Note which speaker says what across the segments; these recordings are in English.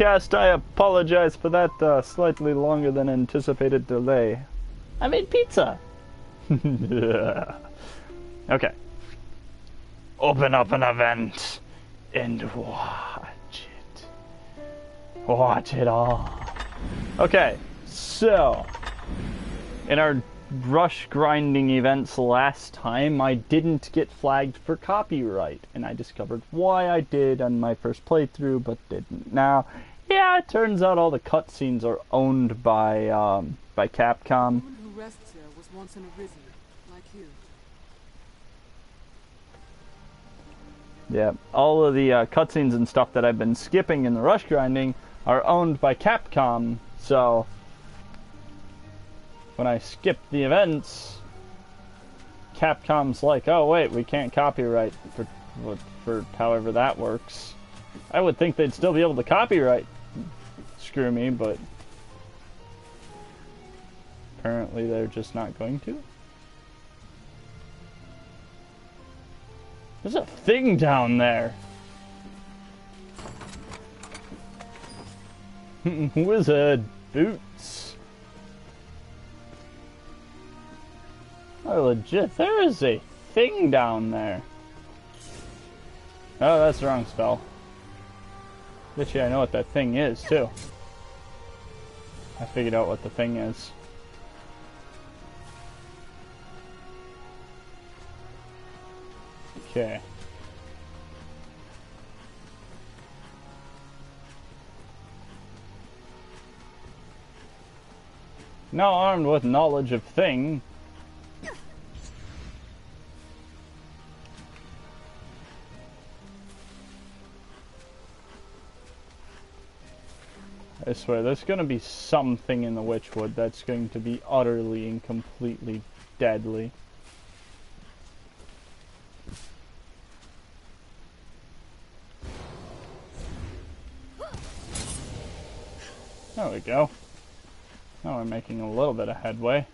Speaker 1: podcast. I apologize for that slightly longer than anticipated delay. I made pizza. Okay. Open up an event and watch it. Watch it all. Okay, so in our rush grinding events last time, I didn't get flagged for copyright, and I discovered why I did on my first playthrough, but didn't. Now, yeah, it turns out all the cutscenes are owned by Capcom.
Speaker 2: The woman who rests here was once an arisen, like you.
Speaker 1: Yeah, all of the cutscenes and stuff that I've been skipping in the rush grinding are owned by Capcom, so when I skip the events, Capcom's like, oh wait, we can't copyright for however that works. I would think they'd still be able to copyright screw me, but apparently they're just not going to. There's a thing down there. Wizard boots. Oh, legit, there is a thing down there. Oh, that's the wrong spell. Bet you I know what that thing is, too. I figured out what the thing is. Okay. Now armed with knowledge of thing, I swear there's gonna be something in the Witchwood that's going to be utterly and completely deadly. There we go. Now we're making a little bit of headway.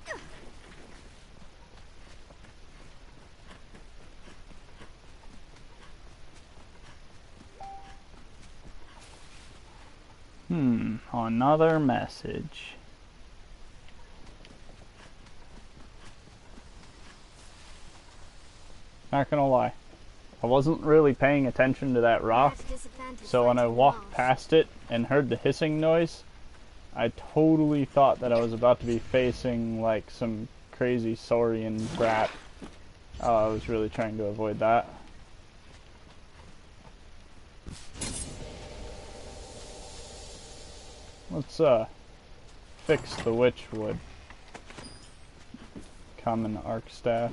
Speaker 1: Another message. Not gonna lie, I wasn't really paying attention to that rock, so when I walked past it and heard the hissing noise, I totally thought that I was about to be facing like some crazy saurian crap. I was really trying to avoid that. Let's fix the Witchwood. Common arc staff.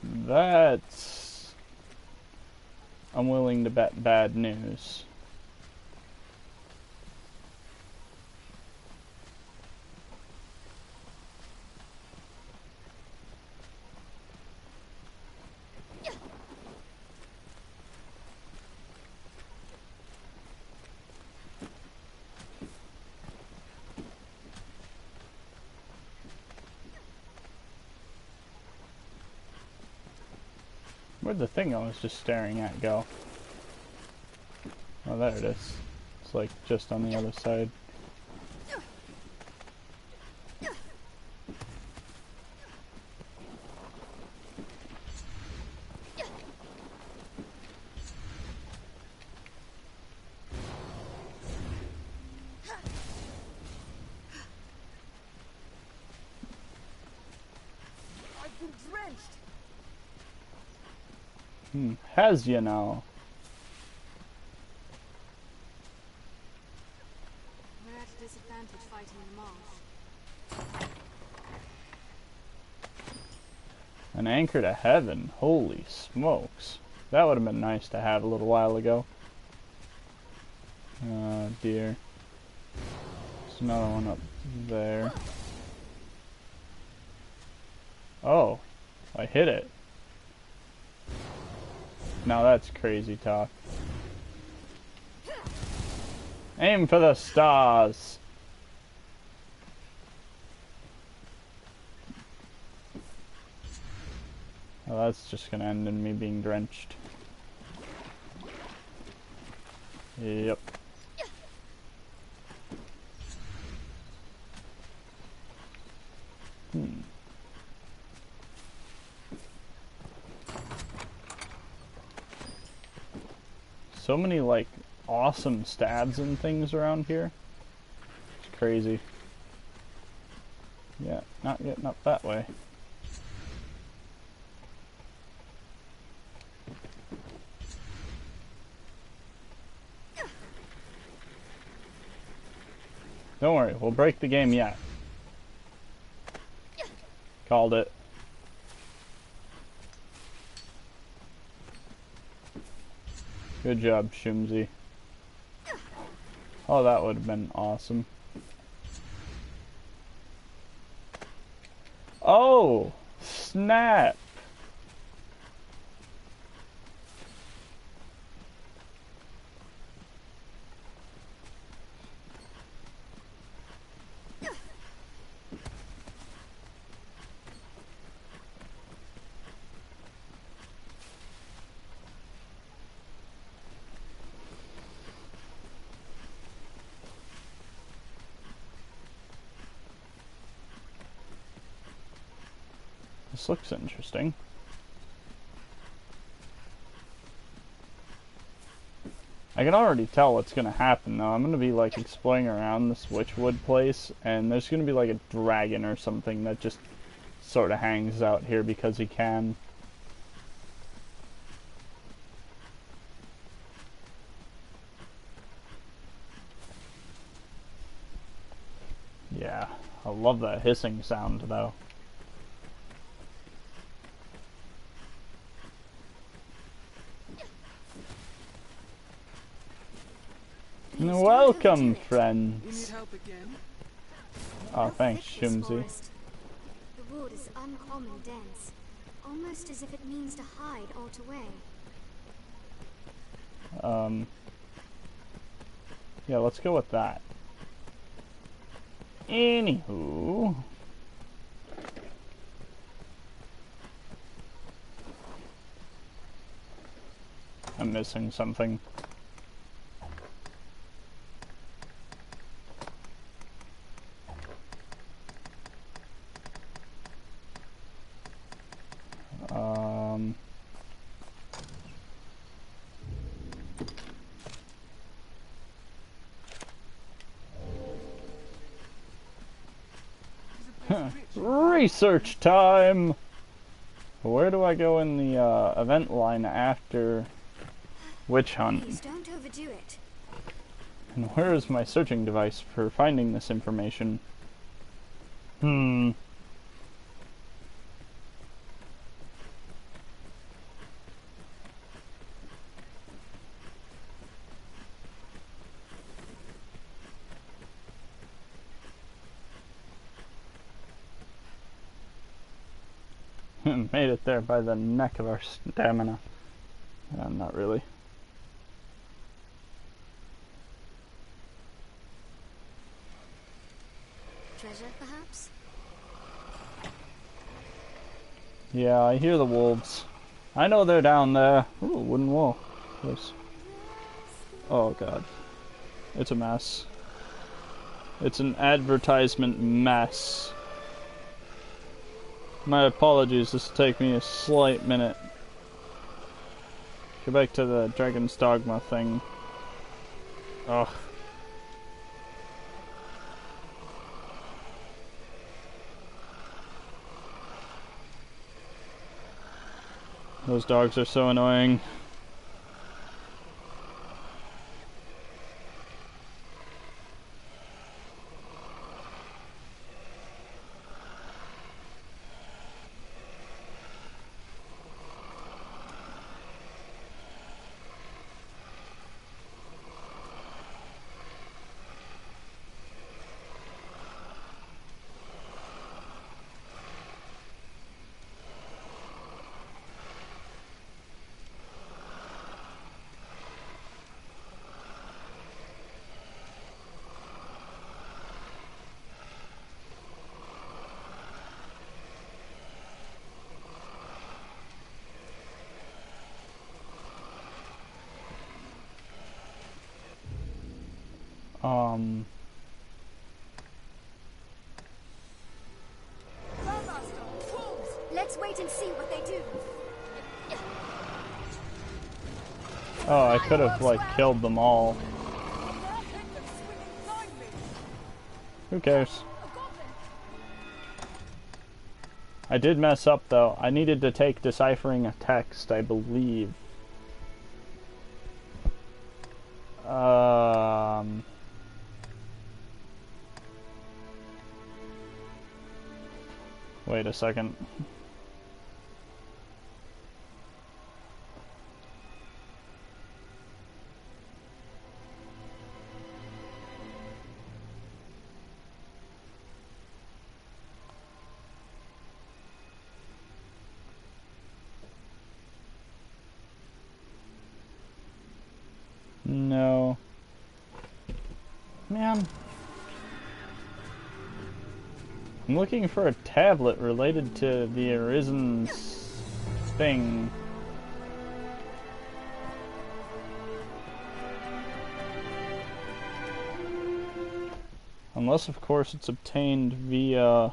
Speaker 1: That's... I'm willing to bet bad news. Where'd the thing I was just staring at go? Oh, there it is. It's like just on the other side.
Speaker 2: I've been drenched.
Speaker 1: Has you now?
Speaker 2: We're at a disadvantage fighting the marsh.
Speaker 1: An anchor to heaven. Holy smokes. That would have been nice to have a little while ago. Oh dear. There's another one up there. Oh, I hit it. Now that's crazy talk. Aim for the stars. Well, that's just gonna end in me being drenched. Yep. So many, like, awesome stabs and things around here. It's crazy. Yeah, not getting up that way. Don't worry, we'll break the game yet. Called it. Good job, Shumsey. Oh, that would have been awesome. Oh! Snap! This looks interesting. I can already tell what's gonna happen though. I'm gonna be like exploring around this Witchwood place, and there's gonna be like a dragon or something that just sort of hangs out here because he can. Yeah, I love that hissing sound though. Welcome, friends.
Speaker 3: You need help again?
Speaker 1: Oh, thanks,
Speaker 2: Thick this
Speaker 1: Shumsey.
Speaker 2: forest. The wood is uncommon dense, almost as if it means to hide or to weigh.
Speaker 1: Yeah, let's go with that. Anywho. I'm missing something. Research time! Where do I go in the event line after Witch Hunt?
Speaker 2: Please don't overdo it.
Speaker 1: And where is my searching device for finding this information? Made it there by the neck of our stamina. Not really.
Speaker 2: Treasure, perhaps?
Speaker 1: Yeah, I hear the wolves. I know they're down there. Ooh, wooden wall. Yes. Oh god. It's a mess. It's an advertisement mess. My apologies, this will take me a slight minute. Go back to the Dragon's Dogma thing. Ugh. Those dogs are so annoying.
Speaker 2: Let's wait and see what they do.
Speaker 1: Oh, I could have, like, killed them all. Who cares? I did mess up, though. I needed to take deciphering a text, I believe. Wait a second. No. Man. I'm looking for a tablet related to the Arisen's thing. Unless, of course, it's obtained via...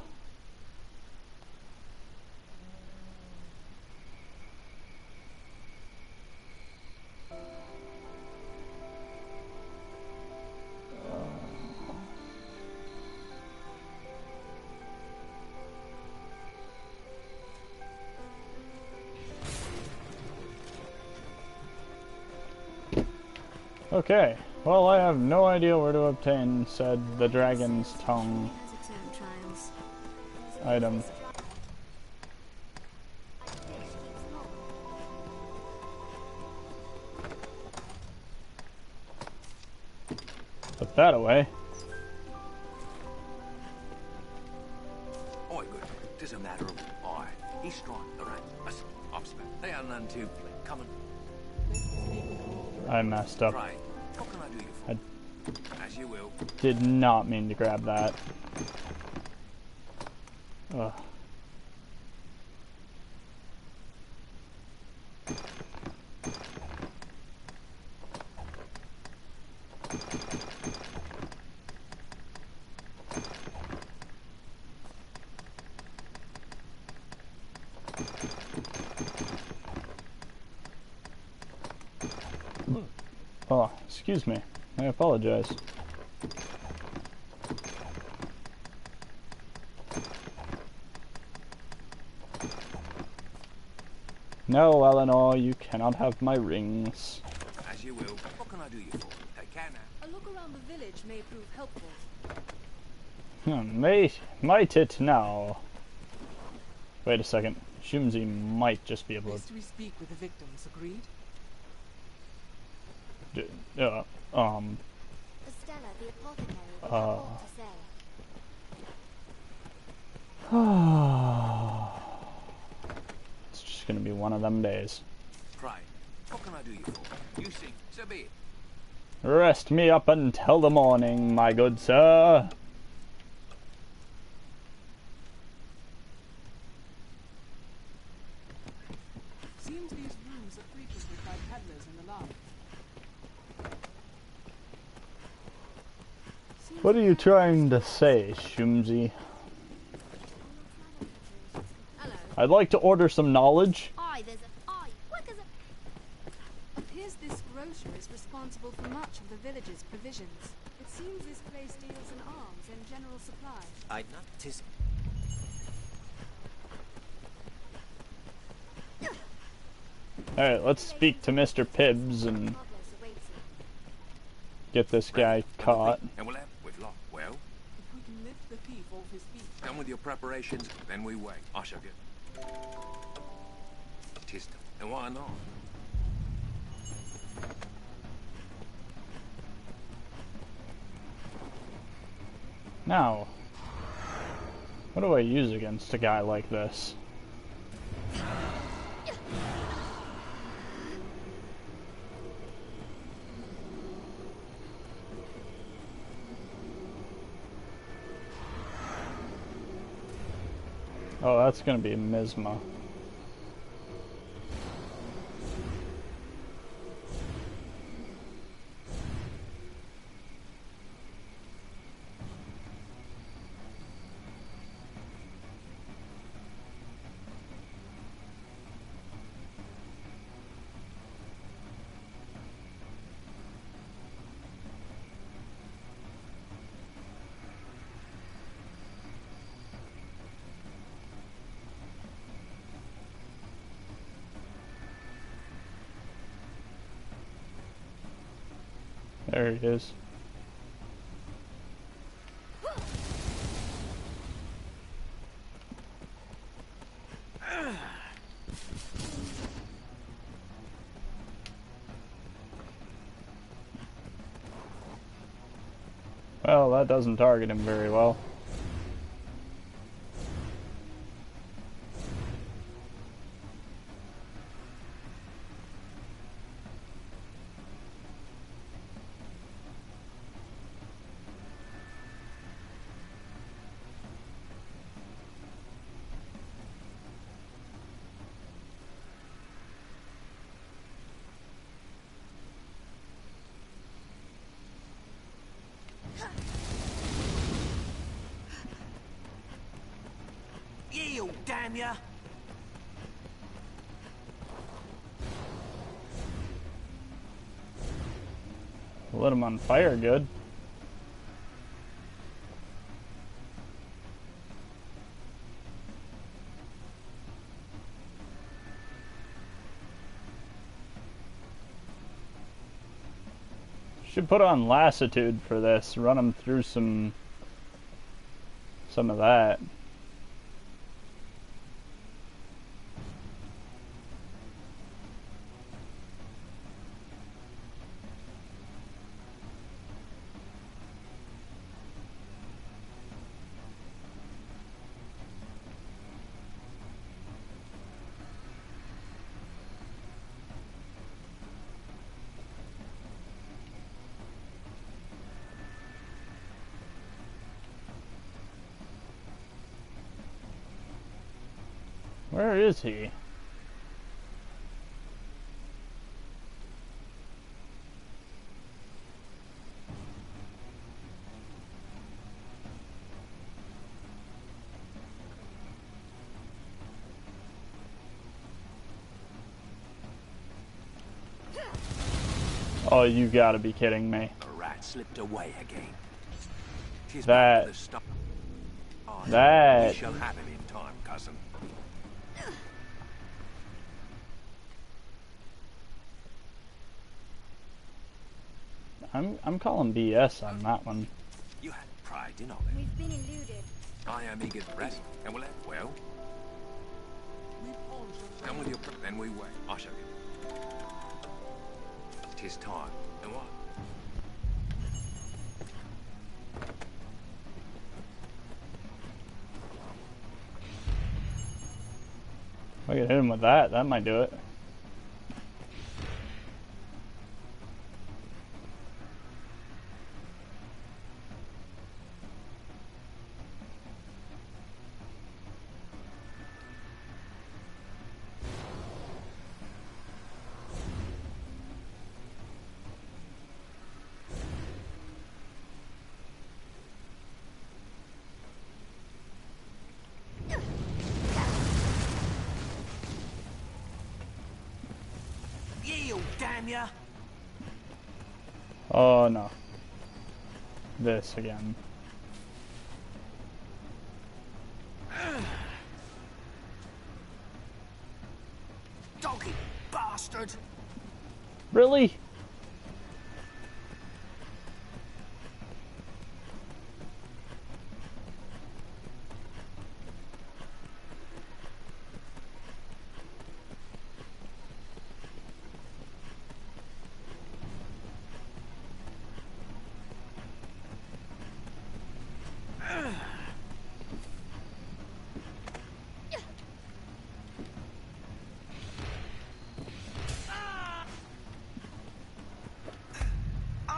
Speaker 1: Okay, well, I have no idea where to obtain said the dragon's tongue item. Put that away.
Speaker 3: Oi, good. Doesn't matter of I. He's strong, alright. I'm spent. They are none too coming.
Speaker 1: I messed up.
Speaker 3: Right. What can I do you for? As you will.
Speaker 1: Did not mean to grab that. Ugh. Oh, excuse me. I apologize. No, Eleanor, you cannot have my rings.
Speaker 3: As you will. What can I do you for? Take care now.
Speaker 4: A look around the village may prove helpful.
Speaker 1: Might it now? Wait a second. Shumzi might just be able
Speaker 4: Best we speak with the victims, agreed?
Speaker 1: to...
Speaker 2: Estella, the apothecary, will have what to say.
Speaker 1: It's just gonna be one of them days.
Speaker 3: Cry. What can I do you for? You sing. So be it.
Speaker 1: Rest me up until the morning, my good sir.
Speaker 4: Seems these rooms are frequented by peddlers in the loft.
Speaker 1: What are you trying to say, Shumzi?
Speaker 2: Hello.
Speaker 1: I'd like to order some knowledge.
Speaker 2: Aye, there's a... Aye, quick as a...
Speaker 4: Appears this grocer is responsible for much of the village's provisions. It seems this place deals in arms and general supplies.
Speaker 3: I'd not tis.
Speaker 1: Alright, let's speak to Mr. Pibbs and
Speaker 2: Pablos awaits you.
Speaker 1: get this guy caught.
Speaker 3: And we'll have with luck. Well,
Speaker 4: If we can lift the thief off his feet.
Speaker 3: done with your preparations, then we wait. I shall get. Tis done. And why not?
Speaker 1: Now, what do I use against a guy like this? Oh, that's gonna be Misma. There he is. Well, that doesn't target him very well.
Speaker 3: Yield, damn ya!
Speaker 1: Lit him on fire good. Should put on lassitude for this. Run him through some of that. Where is he? Oh, you gotta be kidding me.
Speaker 3: The rat slipped away again. Tis
Speaker 1: That-
Speaker 3: back to the stop. Oh,
Speaker 1: that-
Speaker 3: we shall have it in time, cousin.
Speaker 1: I'm calling BS on that one.
Speaker 3: You had pride in all it.
Speaker 2: We've been eluded.
Speaker 3: I am eager to rest, and we'll have, well. Come with your then we wait. I shall get. Tis time. And what?
Speaker 1: If I could hit him with that, that might do it.
Speaker 3: Yield, damn ya!
Speaker 1: Oh no. This again.
Speaker 3: Doggy bastard!
Speaker 1: Really?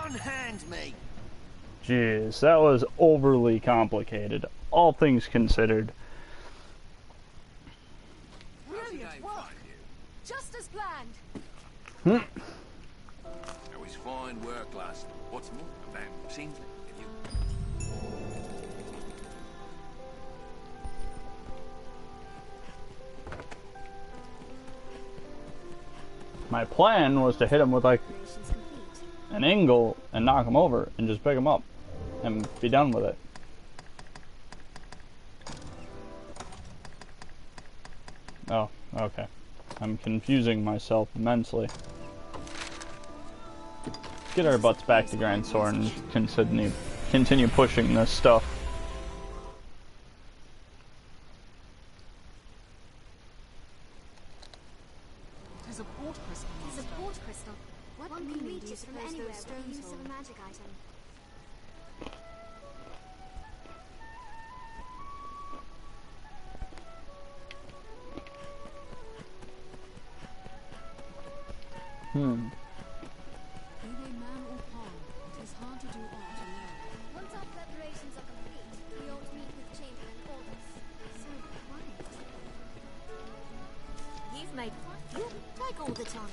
Speaker 3: Unhand me!
Speaker 1: Jeez, that was overly complicated, all things considered.
Speaker 4: Brilliant work! Just as planned.
Speaker 3: It was fine work last. What's more, a man seems like you.
Speaker 1: My plan was to hit him with like
Speaker 2: Operations complete.
Speaker 1: an angle and knock him over and just pick him up and be done with it. Oh, okay. I'm confusing myself immensely. get our butts back to Grand Sword and continue pushing this stuff.
Speaker 4: There's a port crystal.
Speaker 2: It's a port crystal.
Speaker 4: What
Speaker 2: One can
Speaker 4: meaning
Speaker 2: reach
Speaker 4: do you
Speaker 2: it from
Speaker 4: suppose
Speaker 2: anywhere
Speaker 4: those
Speaker 2: with the
Speaker 4: stones
Speaker 2: use of
Speaker 4: hold?
Speaker 2: a magic item.
Speaker 4: Be they man or pawn, it is hard to do aught alone.
Speaker 2: Once our preparations are complete, we ought to meet with Chamberlain Aldous. So quiet. You've made fun. You take all the time.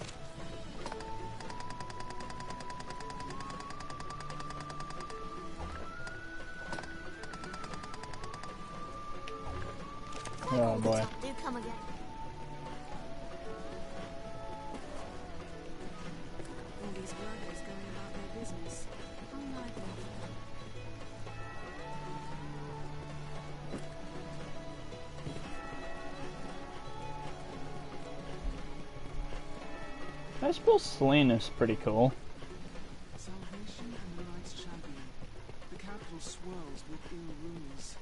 Speaker 1: Oh boy.
Speaker 2: Do come again.
Speaker 4: All these workers going about their business. How lively.
Speaker 1: I suppose Selene is pretty cool.
Speaker 5: Salvation and the lights shall be. The capital swirls with ill rumors.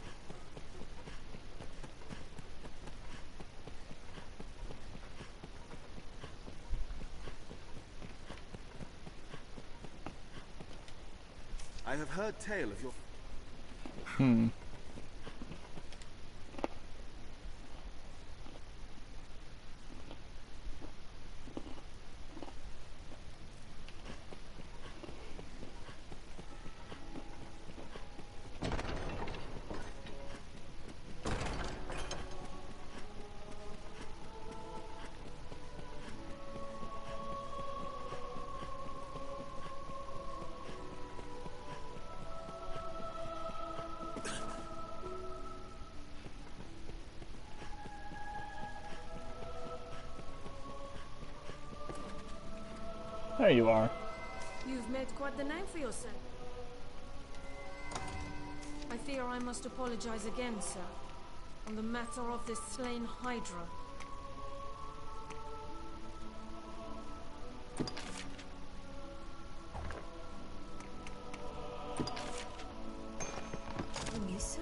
Speaker 5: I have heard tale of your...
Speaker 1: There you are.
Speaker 6: You've made quite the name for yourself. I fear I must apologize again, sir, on the matter of this slain Hydra. And you, sir?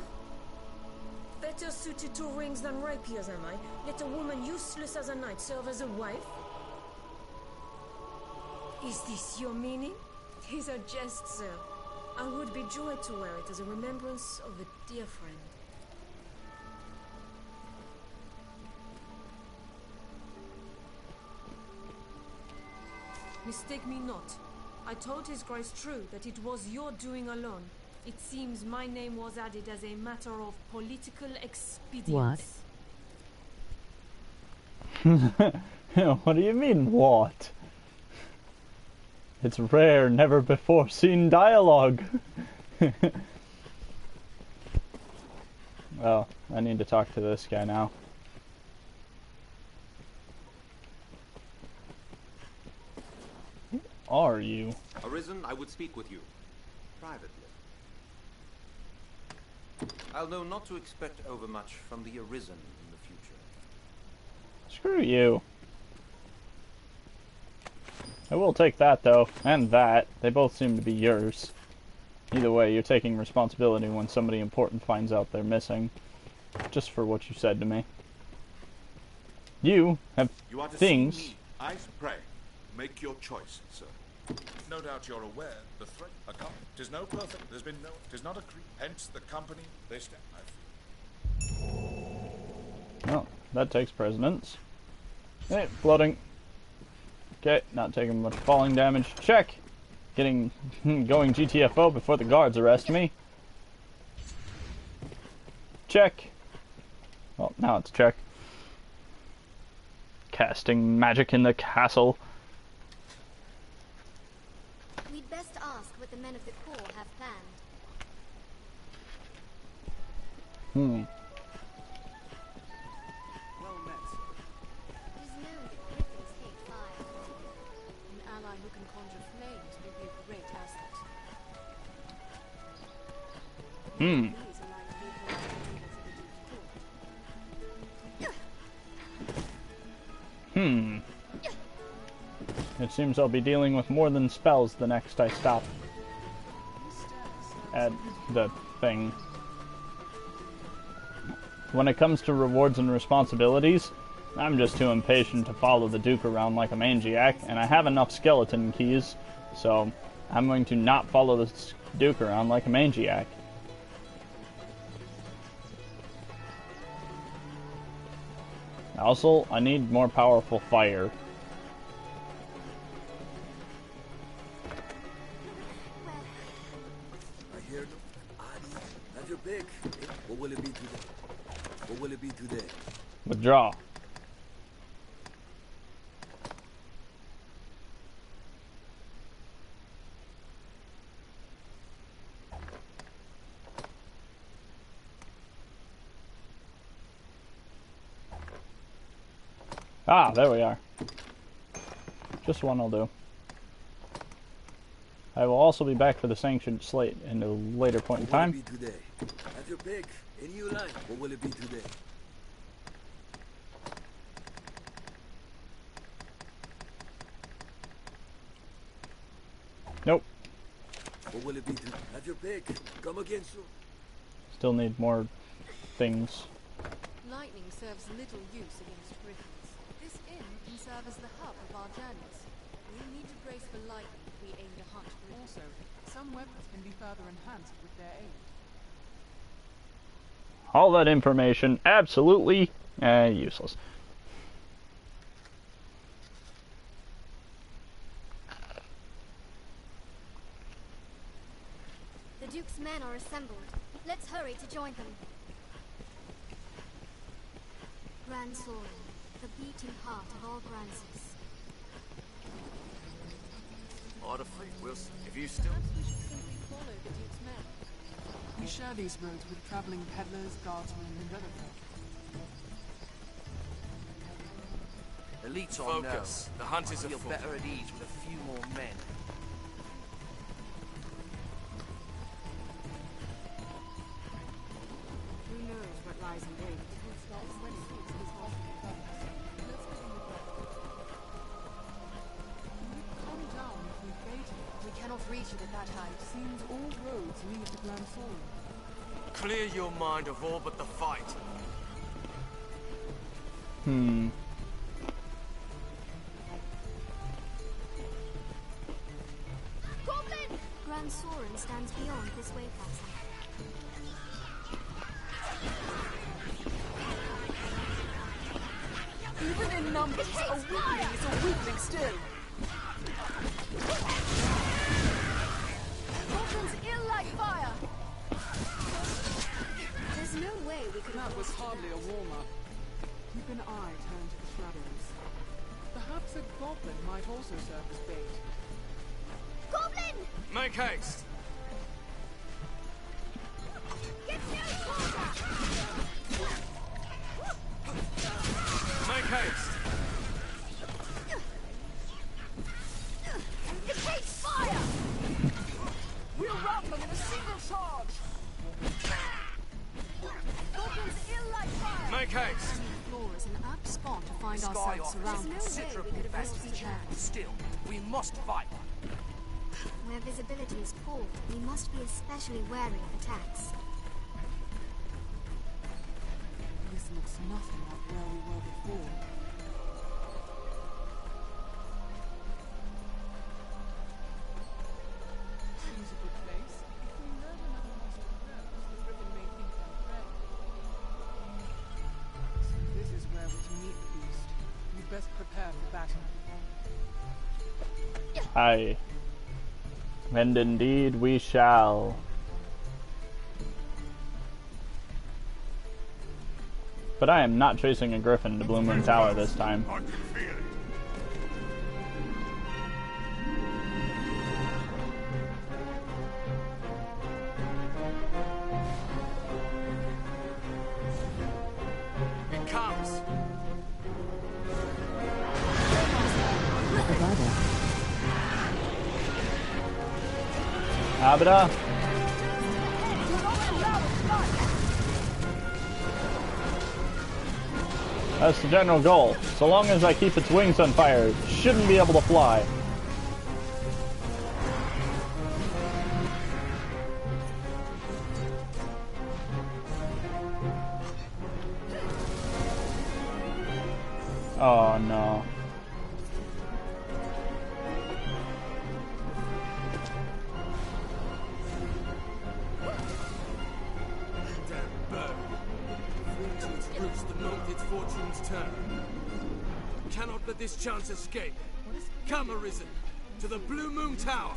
Speaker 6: Better suited to rings than rapiers, am I? Let a woman useless as a knight serve as a wife? Is this your meaning? Tis a jest, sir. I would be joyed to wear it as a remembrance of a dear friend. Mistake me not. I told His Grace true that it was your doing alone. It seems my name was added as a matter of political expedience.
Speaker 1: What do you mean, what? It's rare, never before seen dialogue. Well, I need to talk to this guy now. Who are you?
Speaker 3: Arisen, I would speak with you. Privately. I'll know not to expect overmuch from the Arisen in the future.
Speaker 1: Screw you. I will take that, though, and that. They both seem to be yours. Either way, you're taking responsibility when somebody important finds out they're missing. Just for what you said to me. You have
Speaker 7: You are to
Speaker 1: things.
Speaker 7: see me. I pray. Make your choice, sir. No doubt you're aware the threat. A company. Tis no perfect. There's been no. Tis not a creep. Hence the company they stand.
Speaker 1: Well, that takes precedence. Hey, floating. Okay, not taking much falling damage. Check! Getting going GTFO before the guards arrest me. Check. Well, now it's check. Casting magic in the castle.
Speaker 2: We'd best ask what the men of the Corps have planned.
Speaker 5: Well met, sir.
Speaker 2: It is known that griffins hate fire.
Speaker 4: An ally who can conjure flames will be a great asset.
Speaker 1: Hmm.
Speaker 4: These are like people in the leaders of the Duke's court.
Speaker 1: Hmm. It seems I'll be dealing with more than spells the next I stop at the thing. When it comes to rewards and responsibilities, I'm just too impatient to follow the Duke around like a maniac, and I have enough skeleton keys, so I'm going to not follow the Duke around like a maniac. Also, I need more powerful fire.
Speaker 3: I hear them. Adi, have your pick. What will it be today? What will it be today?
Speaker 1: Withdraw. Ah, there we are. Just one will do. I will also be back for the sanctioned slate in a later point in time.
Speaker 3: What will it be today? Have your pick. A new line. What will it be today?
Speaker 1: Nope.
Speaker 3: What will it be today? Have your pick. Come again soon.
Speaker 1: Still need more things.
Speaker 4: Lightning serves little use against griffins. This inn can serve as the hub of our journeys. We'll need to brace for lightning if we aim to hunt griffins.
Speaker 5: Also, some weapons can be further enhanced with their aid.
Speaker 1: All that information, absolutely useless.
Speaker 2: The Duke's men are assembled. Let's hurry to join them. Grand Sorin, the beating heart of all Grances.
Speaker 3: Order fleet, Wilson. If you still...
Speaker 4: We should simply follow the Duke's men.
Speaker 5: We share these roads with traveling peddlers, guardsmen, and other folk.
Speaker 3: Elites on
Speaker 8: Focus. The hunt is
Speaker 3: feel
Speaker 8: afoot.
Speaker 3: better at ease with a few more men.
Speaker 4: Who knows what lies in wait?
Speaker 5: Come down if we bait it.
Speaker 4: We cannot reach it at that height.
Speaker 5: Seems all roads lead to Grand Sorin.
Speaker 8: Clear your mind of all but the fight.
Speaker 2: Goblin! Grand Sorin stands beyond this way passing.
Speaker 5: Even in numbers, a weakling is a weakling still.
Speaker 2: Goblins ill like fire! There's no way we could have
Speaker 5: That was
Speaker 2: lost
Speaker 5: hardly a warm-up. Keep an eye turned to the shadows. Perhaps a goblin might also serve as bait.
Speaker 2: Goblin!
Speaker 8: Make haste.
Speaker 2: Get near closer!
Speaker 8: Make haste.
Speaker 2: It takes fire!
Speaker 5: We'll rout them in a single charge!
Speaker 2: Goblins ill like fire!
Speaker 8: Make haste.
Speaker 4: The floor is an apt spot to find
Speaker 3: Sky
Speaker 4: ourselves
Speaker 3: off
Speaker 4: surrounded.
Speaker 3: considerably better than that. Still, we must fight.
Speaker 2: Where visibility is poor, we must be especially wary of attacks.
Speaker 5: This looks nothing like where we were before. Seems a good place. If we learn another master route, the griffin may think they're prey. So this is where we're to meet the beast. We'd best prepare for battle.
Speaker 1: Aye. And indeed we shall. But I am not chasing a griffin to Blue Moon Tower this time.
Speaker 7: I can feel it.
Speaker 8: It comes.
Speaker 1: Abra. That's the general goal. So long as I keep its wings on fire, it shouldn't be able to fly. Oh no.
Speaker 8: Damn bird. Free to its roots the moment its fortunes turn. Cannot let this chance escape. Come, Arisen, to the Blue Moon Tower.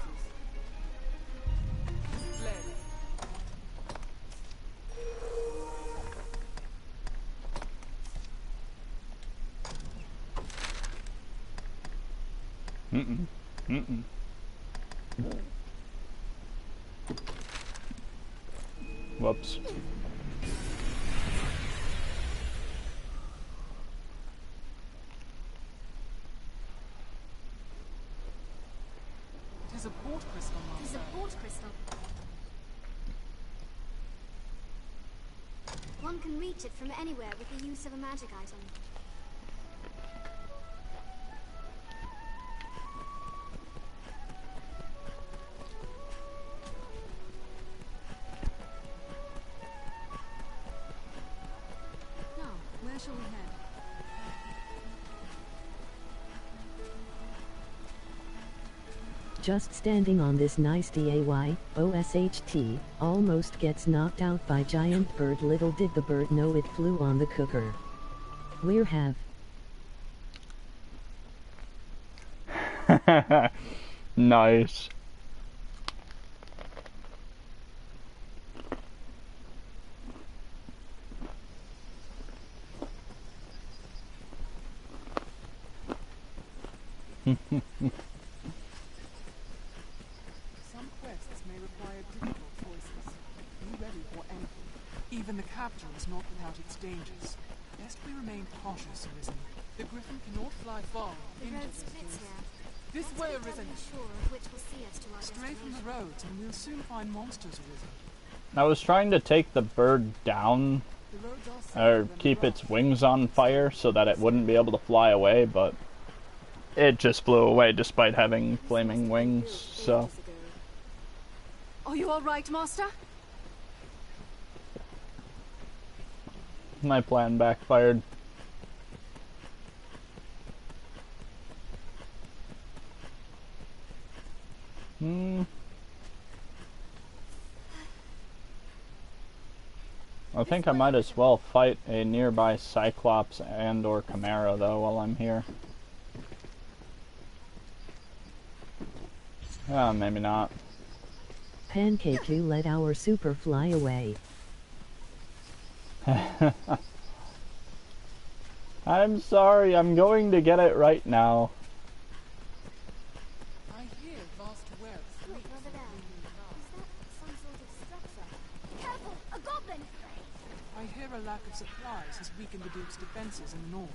Speaker 1: Mm-mm. Mm-mm. Whoops.
Speaker 5: It is a port crystal,
Speaker 2: It is
Speaker 5: Master.
Speaker 2: a port crystal. One can reach it from anywhere with the use of a magic item.
Speaker 4: Now, where shall we head?
Speaker 9: Just standing on this nice DAY-OSHT, almost gets knocked out by giant bird. Little did the bird know it flew on the cooker. We're have.
Speaker 1: Nice.
Speaker 5: Some quests may require difficult choices. Be ready for anything. Even the capture is not without its dangers. Best we remain cautious, Arisen. The Griffin cannot fly far.
Speaker 2: The
Speaker 5: into
Speaker 2: road
Speaker 5: this
Speaker 2: splits
Speaker 5: place.
Speaker 2: here.
Speaker 5: This
Speaker 2: Let's
Speaker 5: way,
Speaker 2: be
Speaker 5: Arisen.
Speaker 2: doubly sure of which will see us to our
Speaker 5: Stray from the
Speaker 2: destination.
Speaker 5: roads, and we'll soon find monsters, Arisen.
Speaker 1: I was trying to take the bird down,
Speaker 5: The roads are
Speaker 1: or
Speaker 5: safer than
Speaker 1: keep
Speaker 5: the
Speaker 1: its
Speaker 5: rough.
Speaker 1: wings on fire so that it wouldn't be able to fly away, but it just flew away despite having flaming wings, so...
Speaker 4: Are you all right, Master?
Speaker 1: My plan backfired. I think I might as well fight a nearby Cyclops and or Chimera though while I'm here. Maybe not.
Speaker 9: Pancake, you let our super fly away.
Speaker 1: I'm sorry, I'm going to get it right now.
Speaker 5: I hear vast webs
Speaker 2: Look,
Speaker 5: reach
Speaker 2: over
Speaker 5: from
Speaker 2: there.
Speaker 5: the Blue Moon Tower.
Speaker 2: Is that some sort of structure? Careful! A goblin!
Speaker 5: I hear a lack of supplies has weakened the Duke's defenses in the north.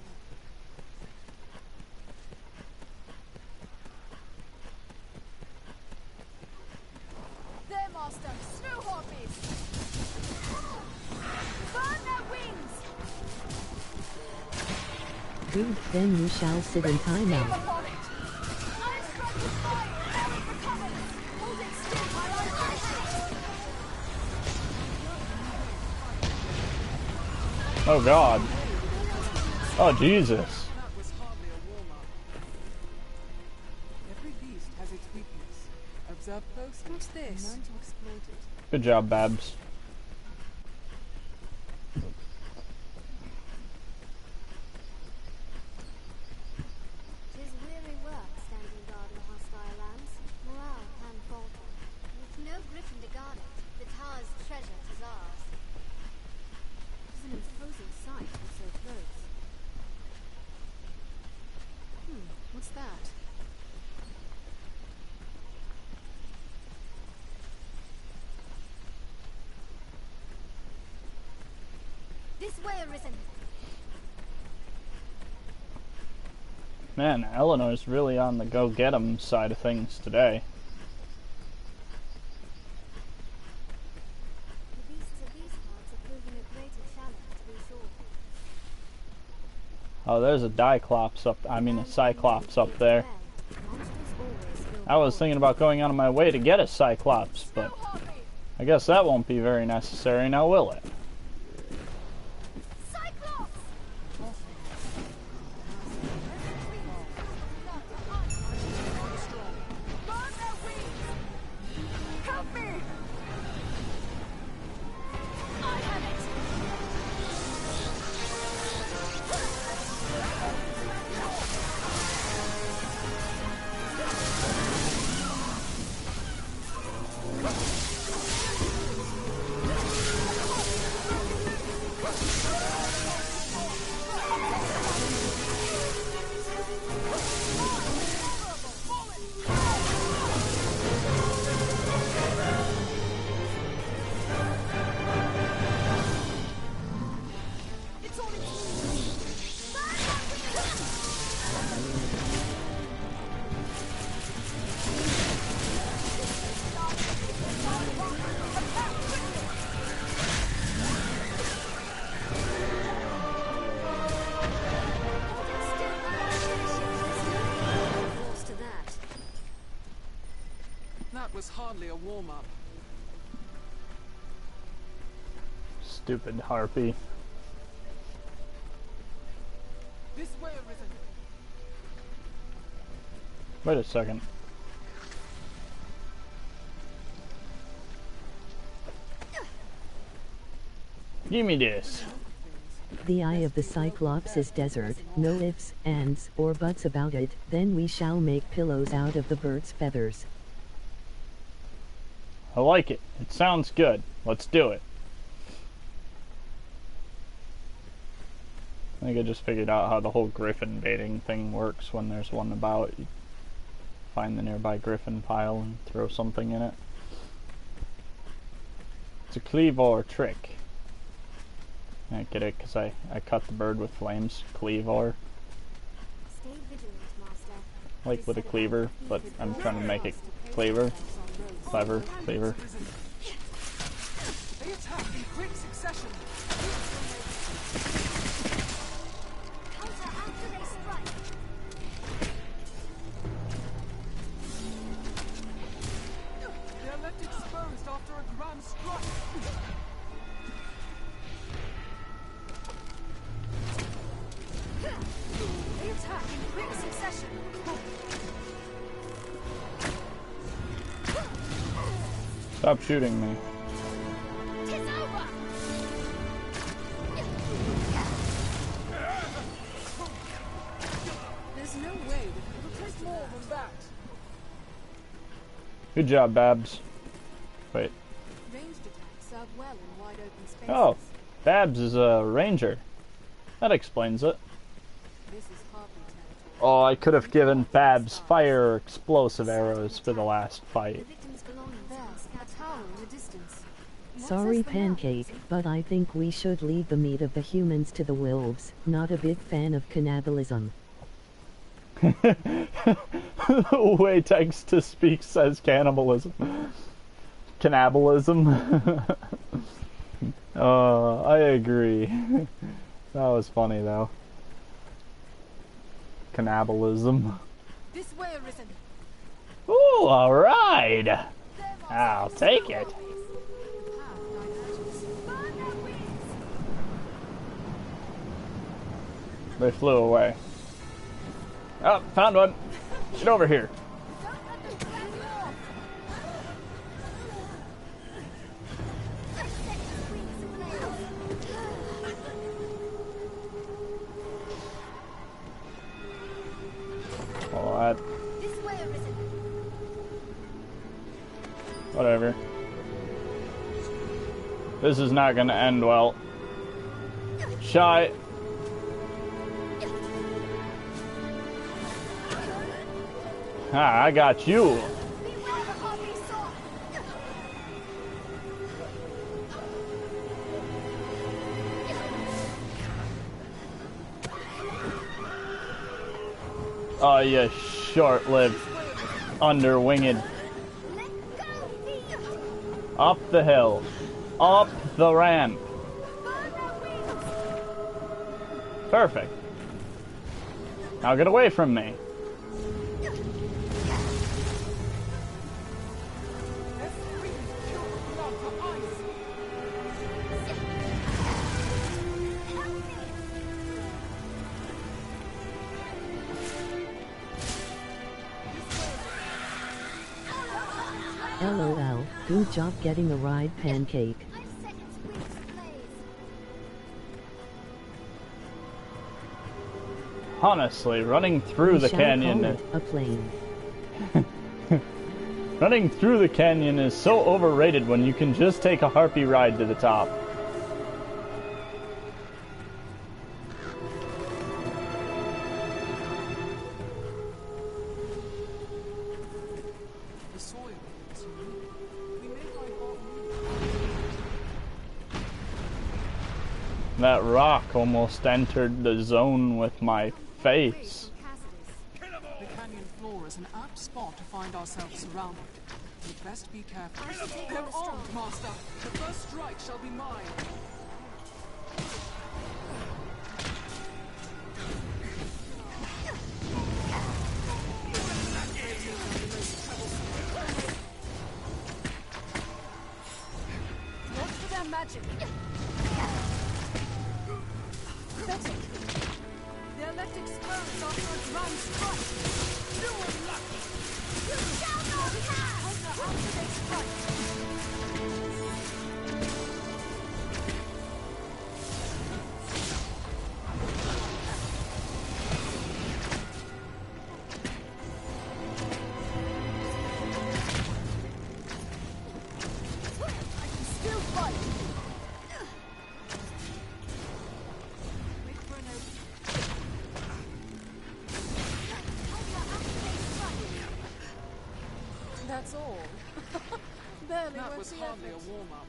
Speaker 4: There, Master! Snow harpies! Burn their wings!
Speaker 9: Good, then you shall sit in timeout.
Speaker 4: Upon it! I struck with fire! Now it recovers! Hold it still while I finish it!
Speaker 1: Oh god. Oh Jesus.
Speaker 5: That was hardly a warm-up. Every beast has its weakness. Observe closely.
Speaker 4: What's this?
Speaker 5: And learn to exploit it.
Speaker 1: Good job, Babs.
Speaker 2: Tis weary work standing guard in hostile lands. Morale can falter. With no griffin to guard it, the tower's treasure is ours.
Speaker 4: It's an imposing sight from so close. What's that?
Speaker 2: This way, Arisen!
Speaker 1: Man, Eleanor's really on the go-get-'em side of things today.
Speaker 2: The beasts of these parts are proving a greater challenge, to be sure.
Speaker 1: Oh, there's a Cyclops up. I mean, a Cyclops up there. I was thinking about going out of my way to get a Cyclops, but I guess that won't be very necessary now, will it?
Speaker 5: That was hardly a warm-up.
Speaker 1: Stupid harpy.
Speaker 5: This way, Arisen.
Speaker 1: Wait a second. Give me this.
Speaker 9: The eye of the Cyclops is desert, no ifs, ands, or buts about it, then we shall make pillows out of the bird's feathers.
Speaker 1: I like it. It sounds good. Let's do it. I think I just figured out how the whole griffin baiting thing works when there's one about. You find the nearby griffin pile and throw something in it. It's a cleavor trick. I get it because I cut the bird with flames. Cleavor.
Speaker 2: Stay vigilant, Master.
Speaker 1: Like with a cleaver, but I'm trying to make it cleaver. Clever, cleaver.
Speaker 5: They attack in quick succession.
Speaker 2: Counter after they strike.
Speaker 5: They are left exposed after a grand strike.
Speaker 6: They attack in quick succession.
Speaker 1: Stop shooting me.
Speaker 2: It's over.
Speaker 5: There's no way we can take more than that.
Speaker 1: Good job, Babs. Wait.
Speaker 4: Ranged attacks serve well in wide open spaces.
Speaker 1: Oh, Babs is a ranger. That explains it.
Speaker 4: This is Harpy territory.
Speaker 1: Oh, I could have given Babs fire or explosive arrows for the last fight.
Speaker 2: Victims belonging
Speaker 6: There, a tower in the distance. What
Speaker 9: Sorry,
Speaker 6: says the map?
Speaker 9: Pancake, but I think we should leave the meat of the humans to the wolves. Not a big fan of cannibalism.
Speaker 1: The way text to speak says cannibalism. Cannibalism. I agree. That was funny though. Cannibalism.
Speaker 6: This way, Arisen.
Speaker 1: Ooh, alright! I'll take it. They flew away. Oh, found one. Get over here. Oh, that.
Speaker 2: This way, Arisen.
Speaker 1: Whatever. This is not gonna end well. Shy. Ah, I got you.
Speaker 2: Beware the Harpy sword.
Speaker 1: Oh, you short-lived, underwinged.
Speaker 2: Let go, thief.
Speaker 1: Up the hill. Up the ramp.
Speaker 2: Burn their wings.
Speaker 1: Perfect. Now get away from me.
Speaker 9: LOL, good job getting a ride, Pancake.
Speaker 2: I've set its wings ablaze.
Speaker 1: Honestly, running through the
Speaker 9: Shall
Speaker 1: canyon.
Speaker 9: call it a plane.
Speaker 1: Running through the canyon is so overrated when you can just take a harpy ride to the top.
Speaker 5: The soil is unique. We may find more.
Speaker 1: That rock almost entered the zone with my face.
Speaker 5: The canyon floor is an apt spot to find ourselves surrounded. We'd best be careful. They're armed, Master. The first strike shall be mine.
Speaker 6: Watch for their magic. They're left exposed after a grand strike. You were lucky. You shall not pass. Counter after they strike. I can still fight. Wait for an opening. That's all. Barely
Speaker 5: That
Speaker 6: worth
Speaker 5: was
Speaker 6: the
Speaker 5: hardly a
Speaker 6: effort.
Speaker 5: warm-up.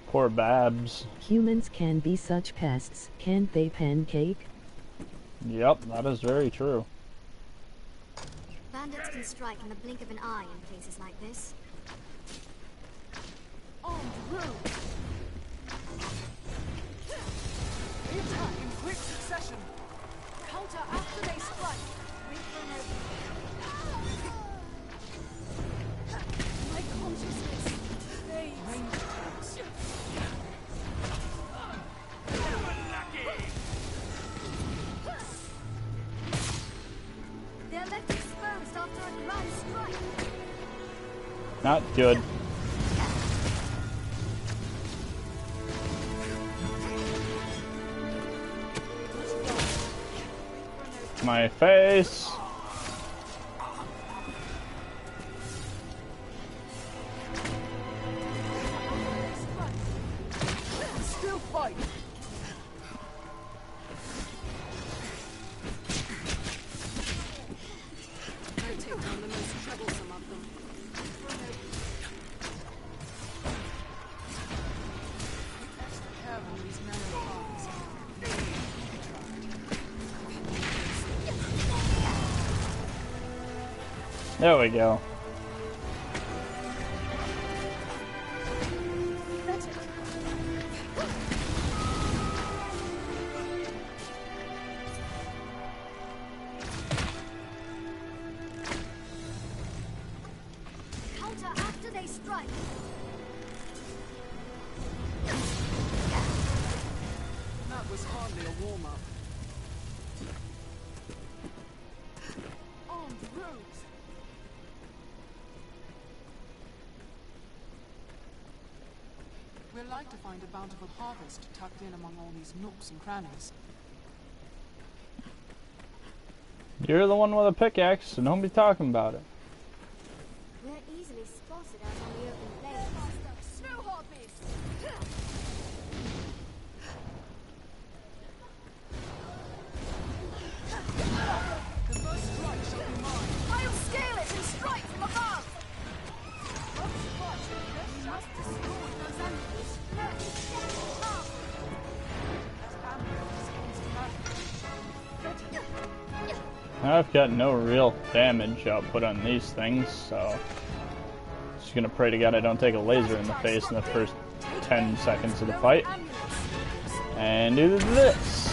Speaker 1: Poor Babs.
Speaker 9: Humans can be such pests, can't they, Pancake?
Speaker 1: Yep, that is very true.
Speaker 2: Bandits can strike in the blink of an eye in places like this.
Speaker 5: Armed room. We attack in quick succession.
Speaker 6: Counter after they strike. Wait for an opening. My consciousness. They
Speaker 5: Range attacks.
Speaker 2: They're left exposed after a grand strike.
Speaker 1: Not good. My face.
Speaker 5: Still fight.
Speaker 6: I take down the most troublesome of them.
Speaker 5: Extra care on these narrow paths.
Speaker 1: There we go.
Speaker 2: Counter after they strike.
Speaker 5: That was hardly a warm-up. Armed rogues. We'd like to find a bountiful harvest tucked in among all these nooks and crannies.
Speaker 1: You're the one with a pickaxe, so don't be talking about it.
Speaker 2: We're easily spotted out on the open plains.
Speaker 6: Snow harpies!
Speaker 5: The first strike shall be mine.
Speaker 6: I'll scale it and strike from above!
Speaker 2: Just destroy those enemies. Let's get it up.
Speaker 5: As Amber responds to magic.
Speaker 1: I've got no real damage output on these things, so just gonna pray to God I don't take a laser in the face in the first 10 seconds of the fight. And do this.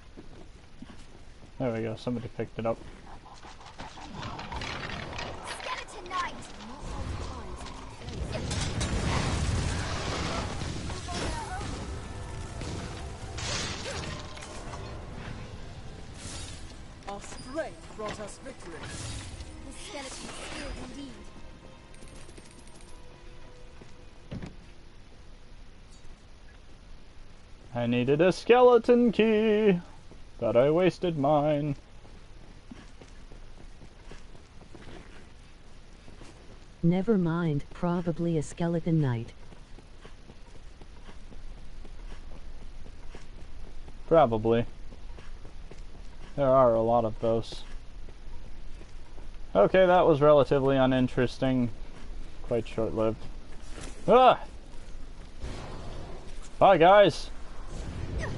Speaker 1: There we go, somebody picked it up.
Speaker 2: Skeleton Knight!
Speaker 5: Our strength brought us victory.
Speaker 2: The skeleton is skilled indeed.
Speaker 1: I needed a skeleton key, but I wasted mine.
Speaker 9: Never mind, probably a skeleton knight.
Speaker 1: Probably. There are a lot of those. Okay, that was relatively uninteresting. Quite short-lived. Ah! Bye, guys!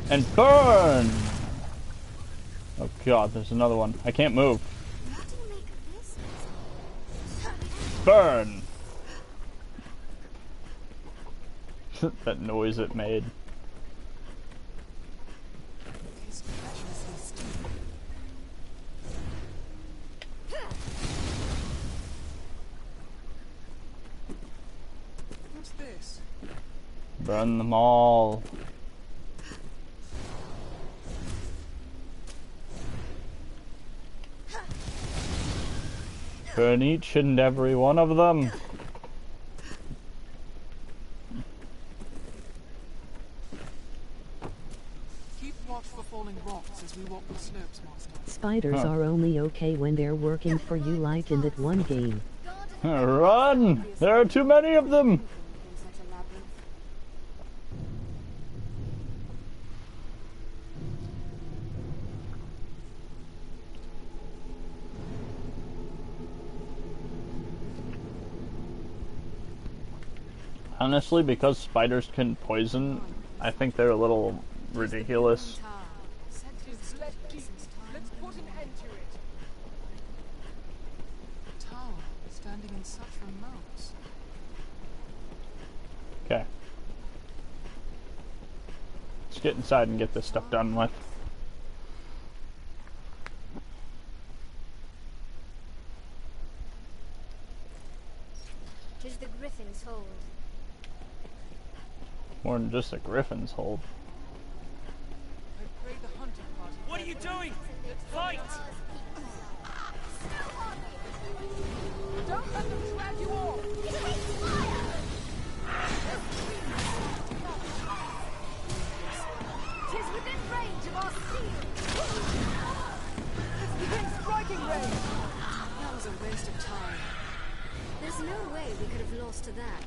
Speaker 1: And burn! Oh god, there's another one. I can't move.
Speaker 2: What do you make of this?
Speaker 1: Burn! That noise it made.
Speaker 5: It's treacherously steep. What's this?
Speaker 1: Burn them all. Burn each and every one of them.
Speaker 5: Keep watch for falling rocks as we walk the slopes, Master.
Speaker 9: Spiders
Speaker 1: Huh.
Speaker 9: are only okay when they're working for you like in that one game.
Speaker 1: Run! There are too many of them!
Speaker 6: In such a labyrinth.
Speaker 1: Honestly, because spiders can poison, I think they're a little ridiculous.
Speaker 5: It's let deep. Let's put an end to it. Tower standing in such remotes.
Speaker 1: Okay. Let's get inside and get this stuff done with.
Speaker 2: Tis the griffin's hold.
Speaker 1: More than just a griffin's hold.
Speaker 5: I pray the hunting party.
Speaker 8: What are you doing? Fight!
Speaker 5: Don't let them drag you off.
Speaker 2: It takes fire! Tis within range of our steel!
Speaker 5: Let's begin striking range. That was a waste of time.
Speaker 6: There's no way we could have lost to that.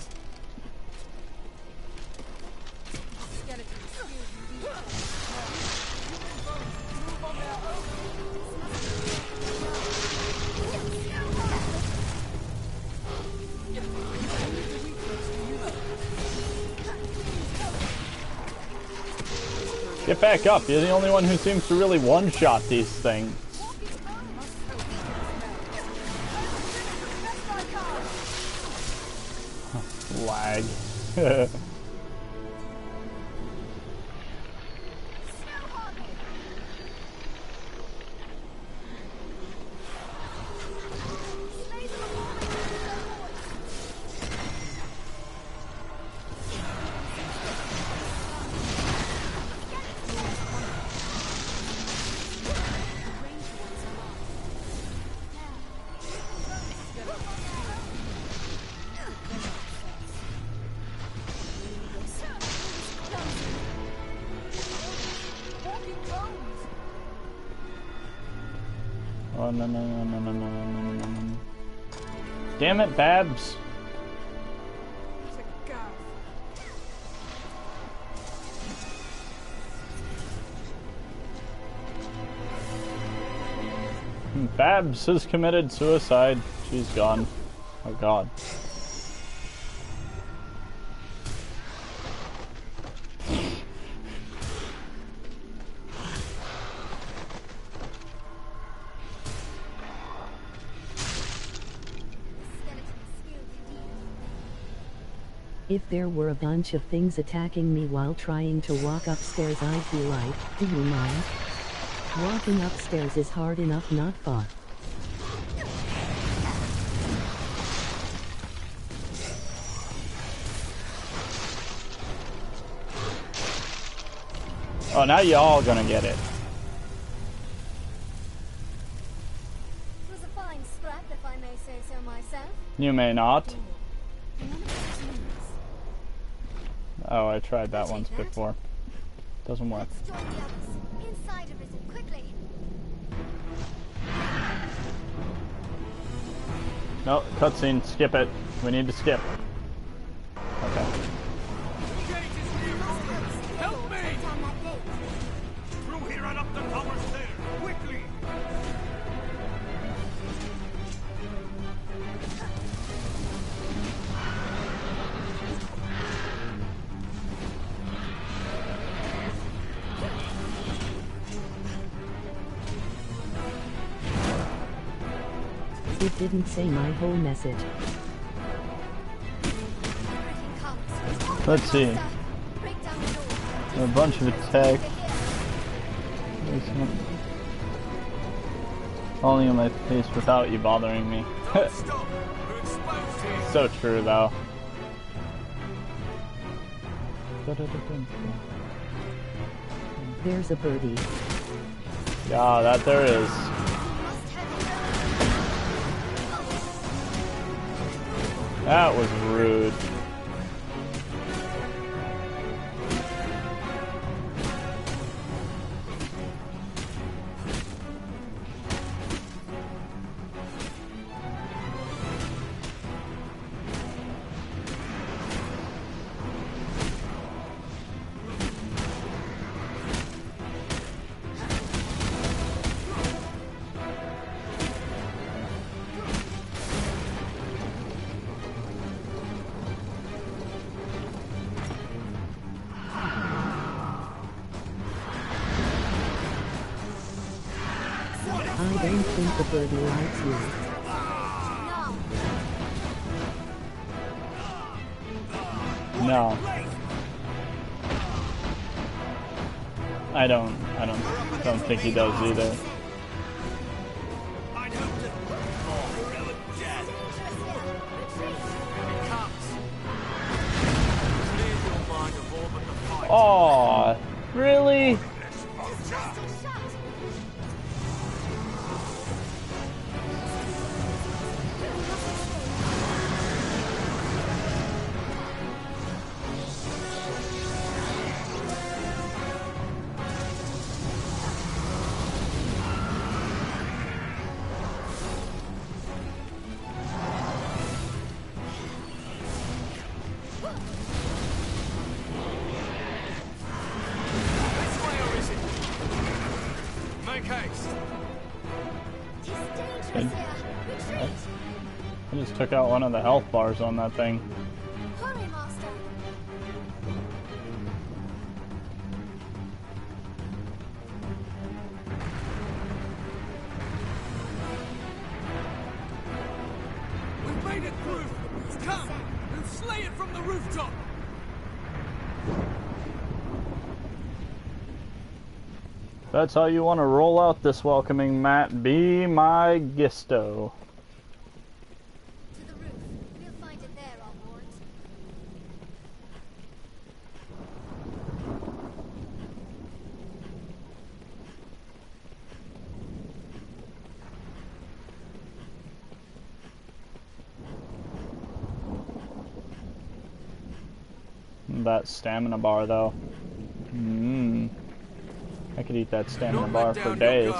Speaker 6: Skeleton skilled indeed.
Speaker 5: Move on their own.
Speaker 1: Get back up, you're the only one who seems to really one-shot these things. Lag. Oh, no, no, no, no, no, no, no, no, no, no. Damn it, Babs.
Speaker 5: It's a gaff.
Speaker 1: Babs has committed suicide. She's gone. Oh god.
Speaker 9: If there were a bunch of things attacking me while trying to walk upstairs, I'd be like, do you mind? Walking upstairs is hard enough, not far.
Speaker 1: Oh, now y'all gonna get it.
Speaker 2: It was a fine scrap, if I may say so myself.
Speaker 1: You may not. Oh, I tried that once before. Doesn't work.
Speaker 2: Let's join the others. Inside Arisen, quickly.
Speaker 1: No, cutscene. Skip it. We need to skip. Okay.
Speaker 8: Help me!
Speaker 2: Take down that gate.
Speaker 8: Through here and up the towers there! Quickly!
Speaker 9: It didn't say my whole message.
Speaker 2: Everything comes.
Speaker 1: Let's see.
Speaker 2: Break down the door.
Speaker 1: A bunch of attack. Falling on my face without you bothering me.
Speaker 8: Don't stop! We're exposed here!
Speaker 1: So true, though.
Speaker 9: There's a birdie.
Speaker 1: Yeah, that there is. That was rude.
Speaker 9: I don't think the birdie likes you.
Speaker 1: No. I don't think he does either. Oh, really? I just took out one of the health bars on that thing.
Speaker 2: Hurry, Master.
Speaker 8: We've made it through! Come! And slay it from the rooftop!
Speaker 1: If that's how you want to roll out this welcoming mat, be my guesto.
Speaker 2: To the roof. We'll find it there, our lords.
Speaker 1: That stamina bar, though. I could eat that stamina bar for days.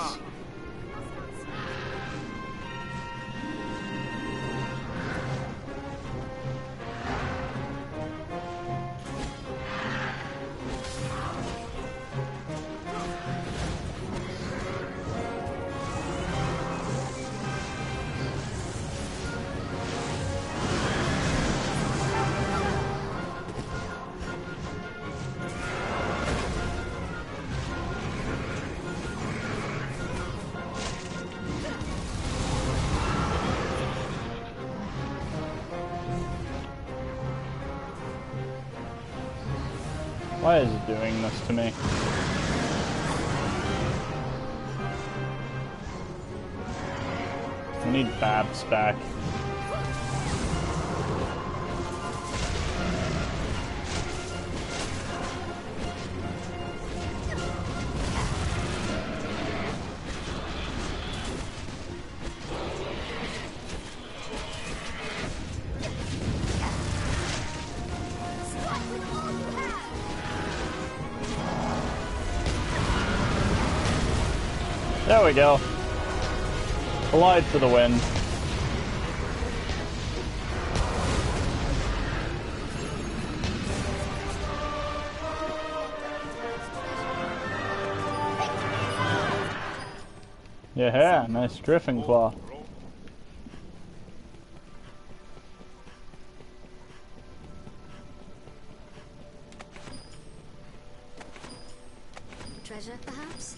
Speaker 1: Why is it doing this to me? We need Babs back. There we go. Collide for the win. Yeah, nice Griffin Claw.
Speaker 2: Treasure, perhaps?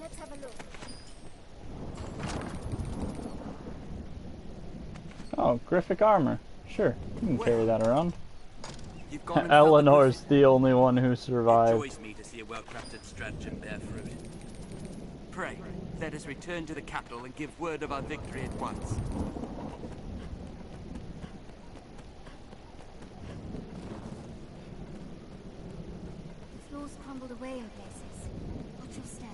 Speaker 2: Let's have a look.
Speaker 1: Oh, Griffic armor. Sure, you can carry that around.
Speaker 3: You've gone and found the
Speaker 1: Eleanor's
Speaker 3: Griffin.
Speaker 1: the only one who
Speaker 3: It
Speaker 1: survived.
Speaker 3: joys me to see a well-crafted stratagem bear fruit. Pray, let us return to the capital and give word of our victory at once.
Speaker 2: The floors crumbled away in places. Watch your step.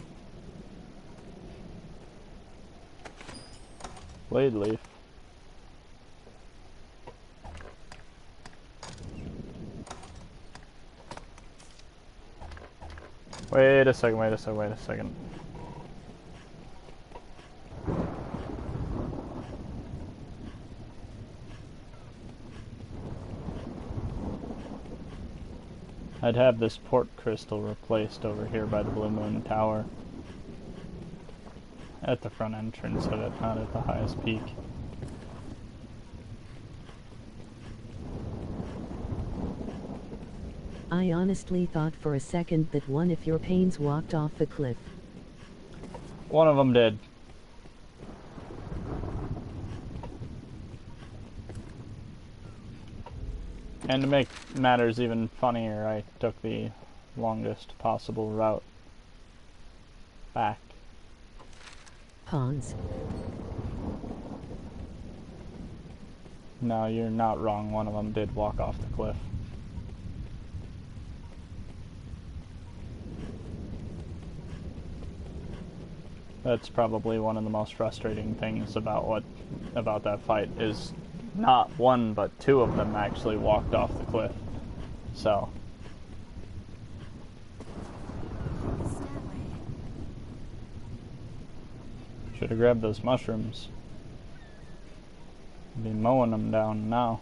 Speaker 1: Blade leaf. Wait a second. I'd have this port crystal replaced over here by the Blue Moon Tower. At the front entrance of it, not at the highest peak.
Speaker 9: I honestly thought for a second that one of your panes walked off the cliff.
Speaker 1: One of them did. And to make matters even funnier, I took the longest possible route back.
Speaker 9: Pawns.
Speaker 1: No, you're not wrong. One of them did walk off the cliff. That's probably one of the most frustrating things about that fight is not one but two of them actually walked off the cliff. So should have grabbed those mushrooms. Be mowing them down now.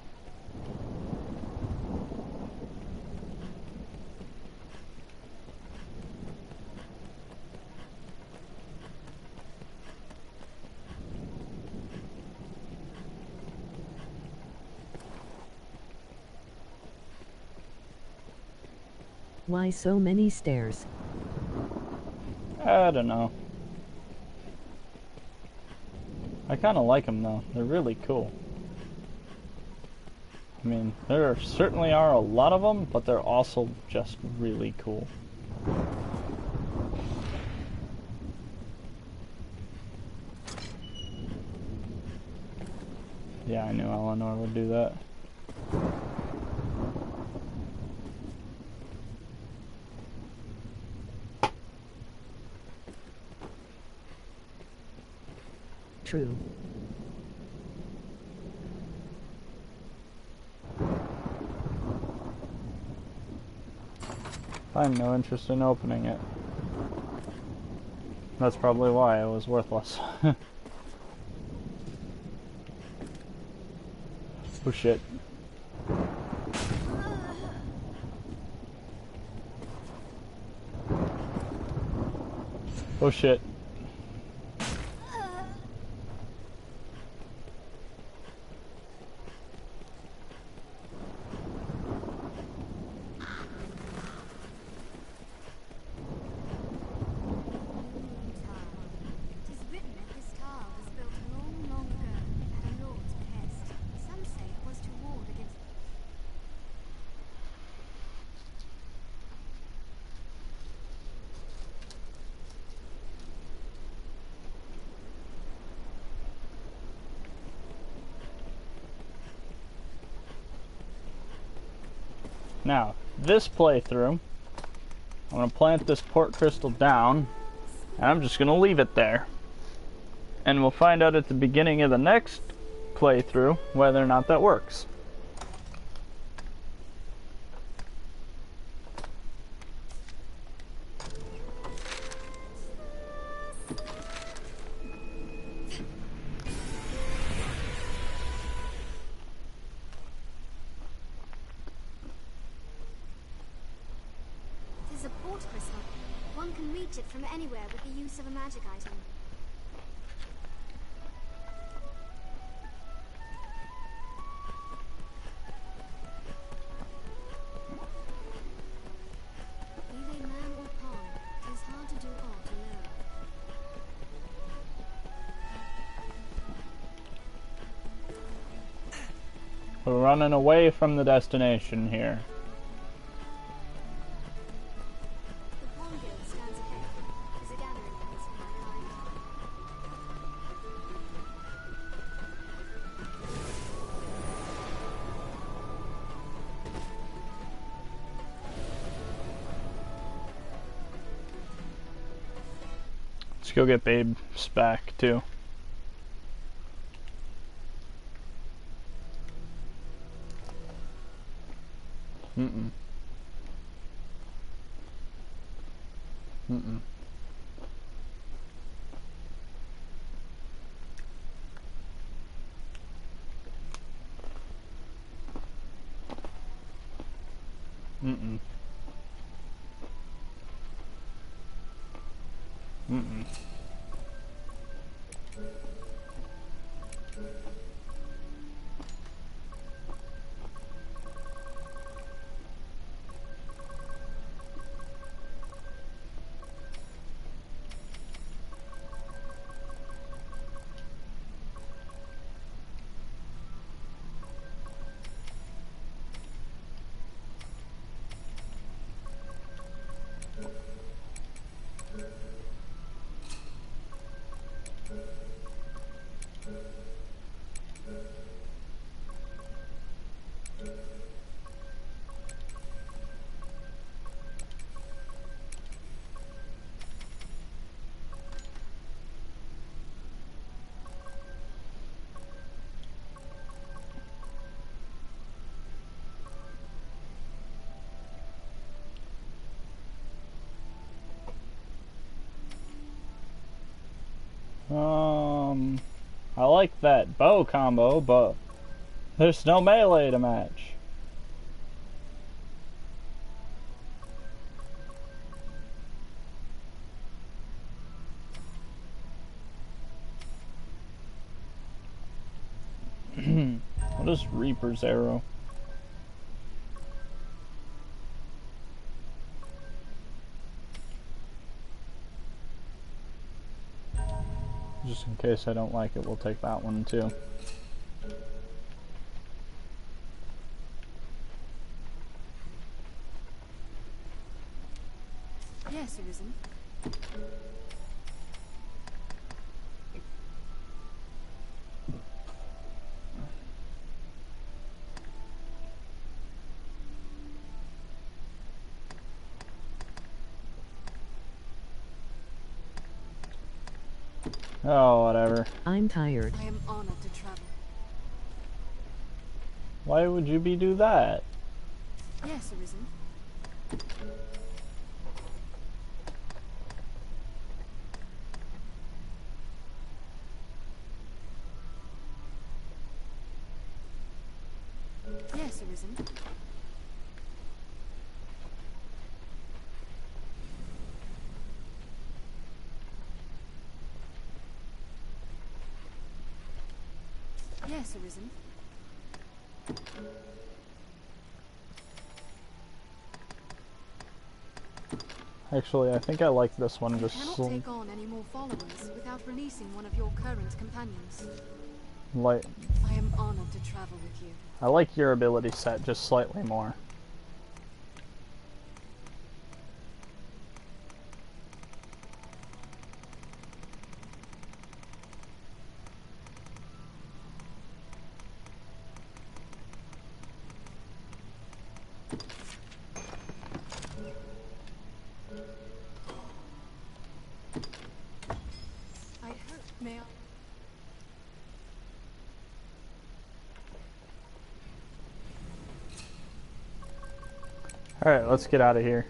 Speaker 9: Why so many stairs?
Speaker 1: I don't know. I kind of like them though. They're really cool. I mean, there certainly are a lot of them, but they're also just really cool. Yeah, I knew Eleanor would do that.
Speaker 9: True.
Speaker 1: I have no interest in opening it. That's probably why it was worthless. Oh shit. Oh shit. Now, this playthrough, I'm going to plant this port crystal down, and I'm just going to leave it there. And we'll find out at the beginning of the next playthrough whether or not that works.
Speaker 2: It is a port crystal. One can reach it from anywhere with the use of a magic item. Be they man or pawn, it is hard to do aught alone.
Speaker 1: We're running away from the destination here.
Speaker 2: The Pawn Guild stands ahead. It is a gathering place for my kind.
Speaker 1: Let's go get Babe's back too. Mm-mm. Mm-mm. Mm-mm. Mm-mm. I like that bow combo, but there's no melee to match. What is Reaper's arrow? Just in case I don't like it, we'll take that one too.
Speaker 4: Yes, Arisen.
Speaker 1: Oh, whatever.
Speaker 9: I'm tired.
Speaker 4: I am honored to travel.
Speaker 1: Why would you do that?
Speaker 4: Yes, Arisen. Yes, Arisen. Yes, Arisen.
Speaker 1: Actually, I think I like this one
Speaker 4: You
Speaker 1: just
Speaker 4: cannot take on any more followers without releasing one of your current companions.
Speaker 1: like.
Speaker 4: I am honored to travel with you.
Speaker 1: I like your ability set just slightly more.
Speaker 4: May I?
Speaker 1: Alright, let's get out of here.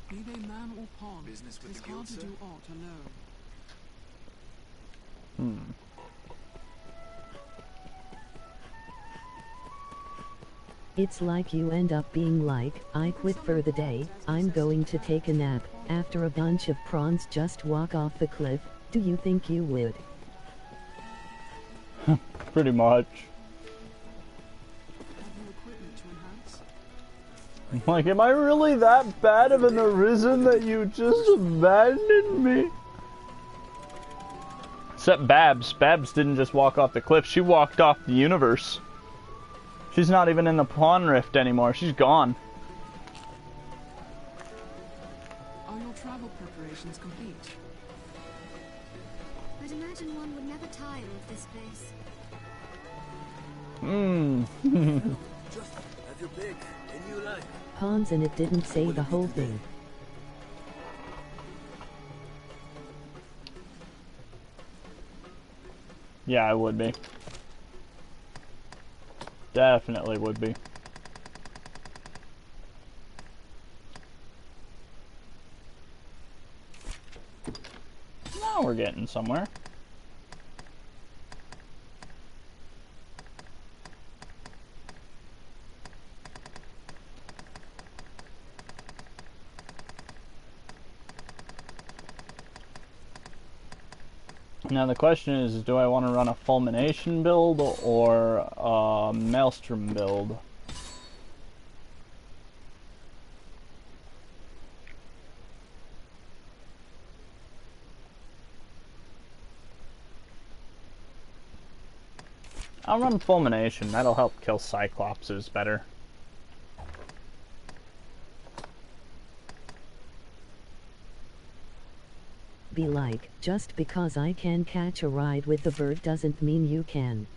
Speaker 5: Be they man or pawn,
Speaker 8: Business with
Speaker 5: it's
Speaker 8: the guild,
Speaker 5: hard to
Speaker 8: sir?
Speaker 5: do aught alone.
Speaker 9: It's like you end up being like, I quit for the day, I'm going to take a nap, after a bunch of prawns just walk off the cliff. Do you think you would?
Speaker 1: Pretty much.
Speaker 5: Have you equipment to enhance?
Speaker 1: Like, am I really that bad of an arisen that you just abandoned me? Except Babs. Babs didn't just walk off the cliff, she walked off the universe. She's not even in the Pawn Rift anymore, she's gone.
Speaker 5: Are your travel preparations complete?
Speaker 2: I'd imagine one would never tire of this place.
Speaker 8: Just have your pick. Can you like?
Speaker 9: Pawns, and it didn't say the whole thing.
Speaker 1: Yeah, I would be. Definitely would be. Now we're getting somewhere. Now the question is, do I want to run a fulmination build or a maelstrom build? I'll run fulmination, that'll help kill cyclopses better.
Speaker 9: Be like, just because I can catch a ride with the bird doesn't mean you can.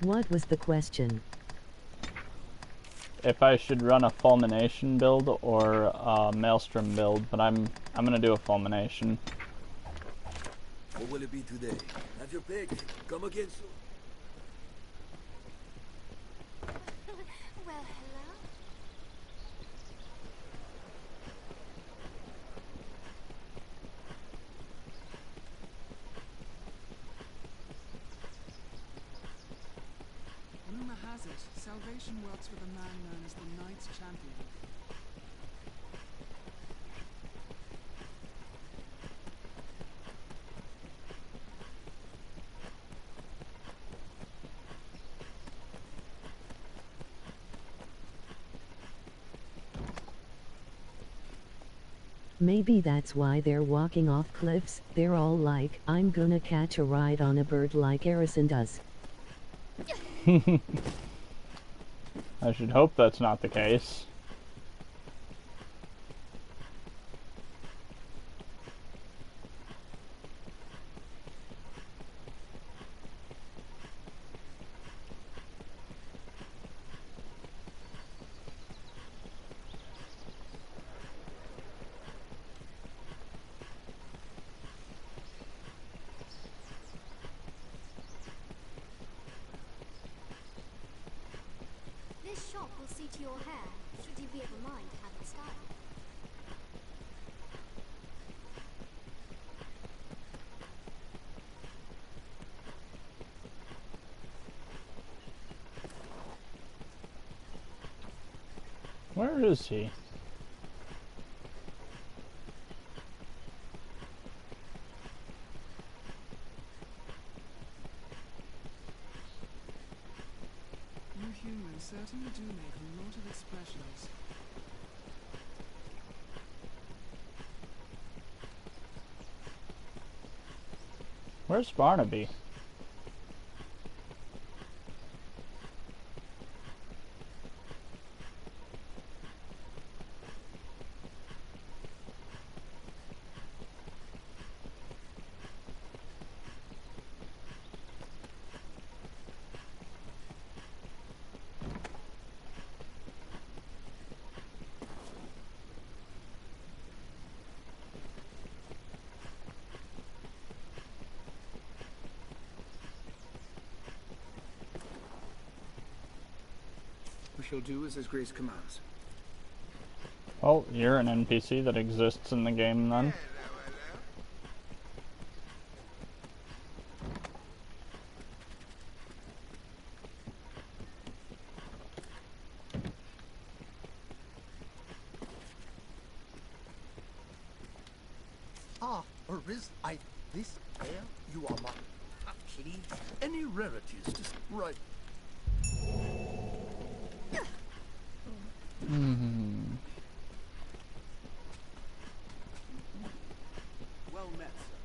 Speaker 9: What was the question?
Speaker 1: If I should run a fulmination build or a maelstrom build, but I'm gonna do a fulmination.
Speaker 8: What will it be today? Have your pick. Come again soon.
Speaker 2: Well, hello?
Speaker 5: Rumor has it, salvation works with a man known as the Knights Champion.
Speaker 9: Maybe that's why they're walking off cliffs. They're all like, I'm gonna catch a ride on a bird like Arison does.
Speaker 1: I should hope that's not the case.
Speaker 2: This shop will see to your hair, should you be of a mind to have it styled.
Speaker 1: Where is he?
Speaker 5: You humans certainly do make a lot of expressions.
Speaker 1: Where's Barnaby?
Speaker 8: We shall do as His Grace commands.
Speaker 1: Oh, you're an NPC that exists in the game then.
Speaker 10: Ah, this air, you are my kitty. Any rarities to right.
Speaker 8: Well met, sir.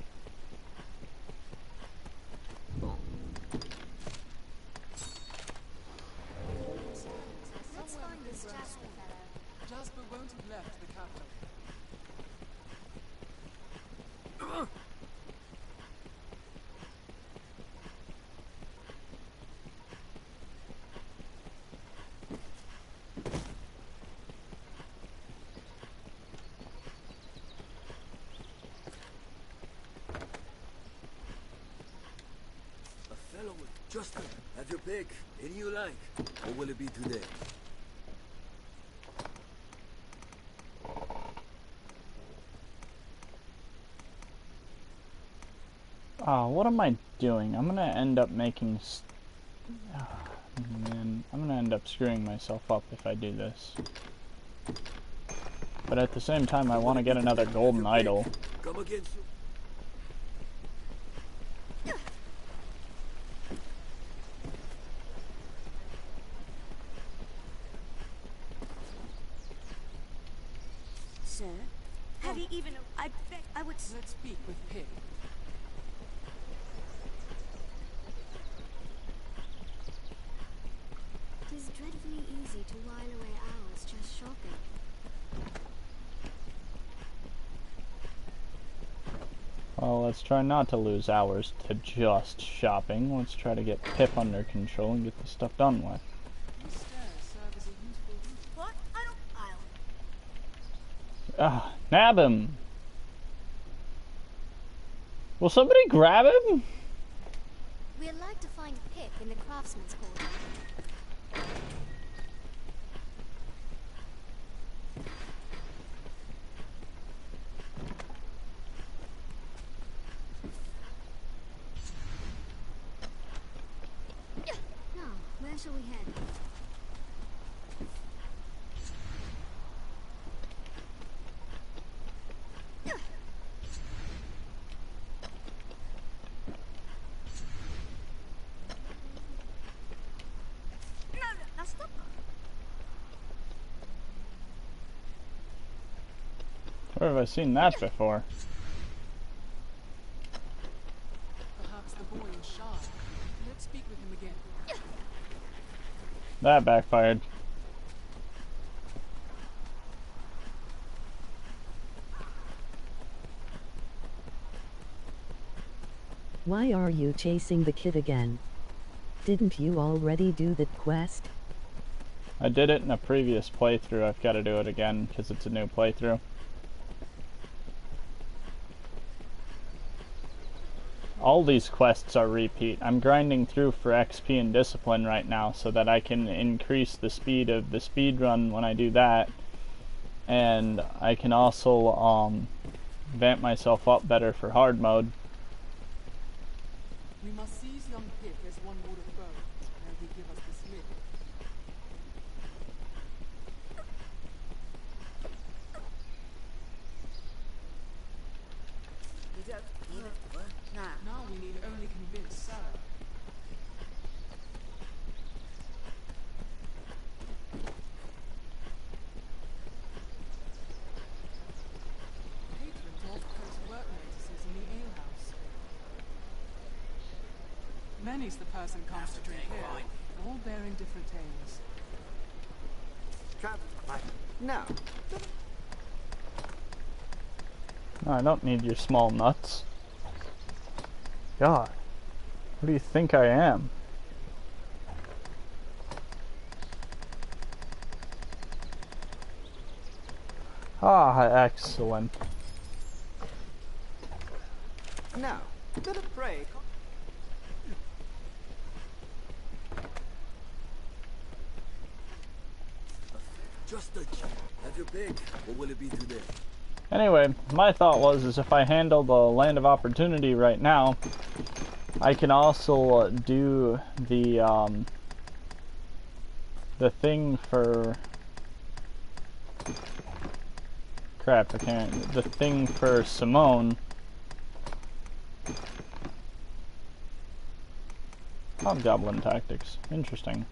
Speaker 2: Let's find this Jasper fellow.
Speaker 5: Jasper won't have left the capital.
Speaker 8: A fellow with Justin, have your pick. Any you like. Or will it be today?
Speaker 1: What am I doing? I'm gonna end up making... man, I'm gonna end up screwing myself up if I do this. But at the same time, I want to get another golden idol.
Speaker 8: Come again soon.
Speaker 6: Sir, have you even... I beg... I would...
Speaker 5: Let's speak with Pig.
Speaker 2: It is dreadfully easy to while away hours just shopping.
Speaker 1: Well, let's try not to lose hours to just shopping. Let's try to get Pip under control and get the stuff done with.
Speaker 5: These stairs serve as a useful route.
Speaker 6: What? I don't...
Speaker 1: Nab him! Will somebody grab him?
Speaker 2: We'd like to find Pip in the craftsman's quarter. Now, where shall we head?
Speaker 6: No, now stop.
Speaker 1: Where have I seen that before?
Speaker 5: Perhaps the boy is shy. Let's speak with him again.
Speaker 1: That backfired.
Speaker 9: Why are you chasing the kid again? Didn't you already do the quest?
Speaker 1: I did it in a previous playthrough. I've got to do it again because it's a new playthrough. All these quests are repeat. I'm grinding through for XP and discipline right now so that I can increase the speed of the speed run when I do that. And I can also vamp myself up better for hard mode.
Speaker 5: We must seize young Pip as one would a foe, ere he give us the slip.
Speaker 6: You don't need it. What? Nah.
Speaker 5: Now we need only convince Sarah. Patrons often post work notices in the alehouse. Many's the person comes to drink here, all bearing different tales.
Speaker 10: Now,
Speaker 1: No, I don't need your small nuts. God, who do you think I am? Ah, excellent.
Speaker 10: now, let us pray.
Speaker 8: Just a have your pick. What will it be today?
Speaker 1: Anyway, my thought was if I handle the Land of Opportunity right now, I can also do the thing for crap. I can't. The thing for Simone. Hobgoblin tactics. Interesting.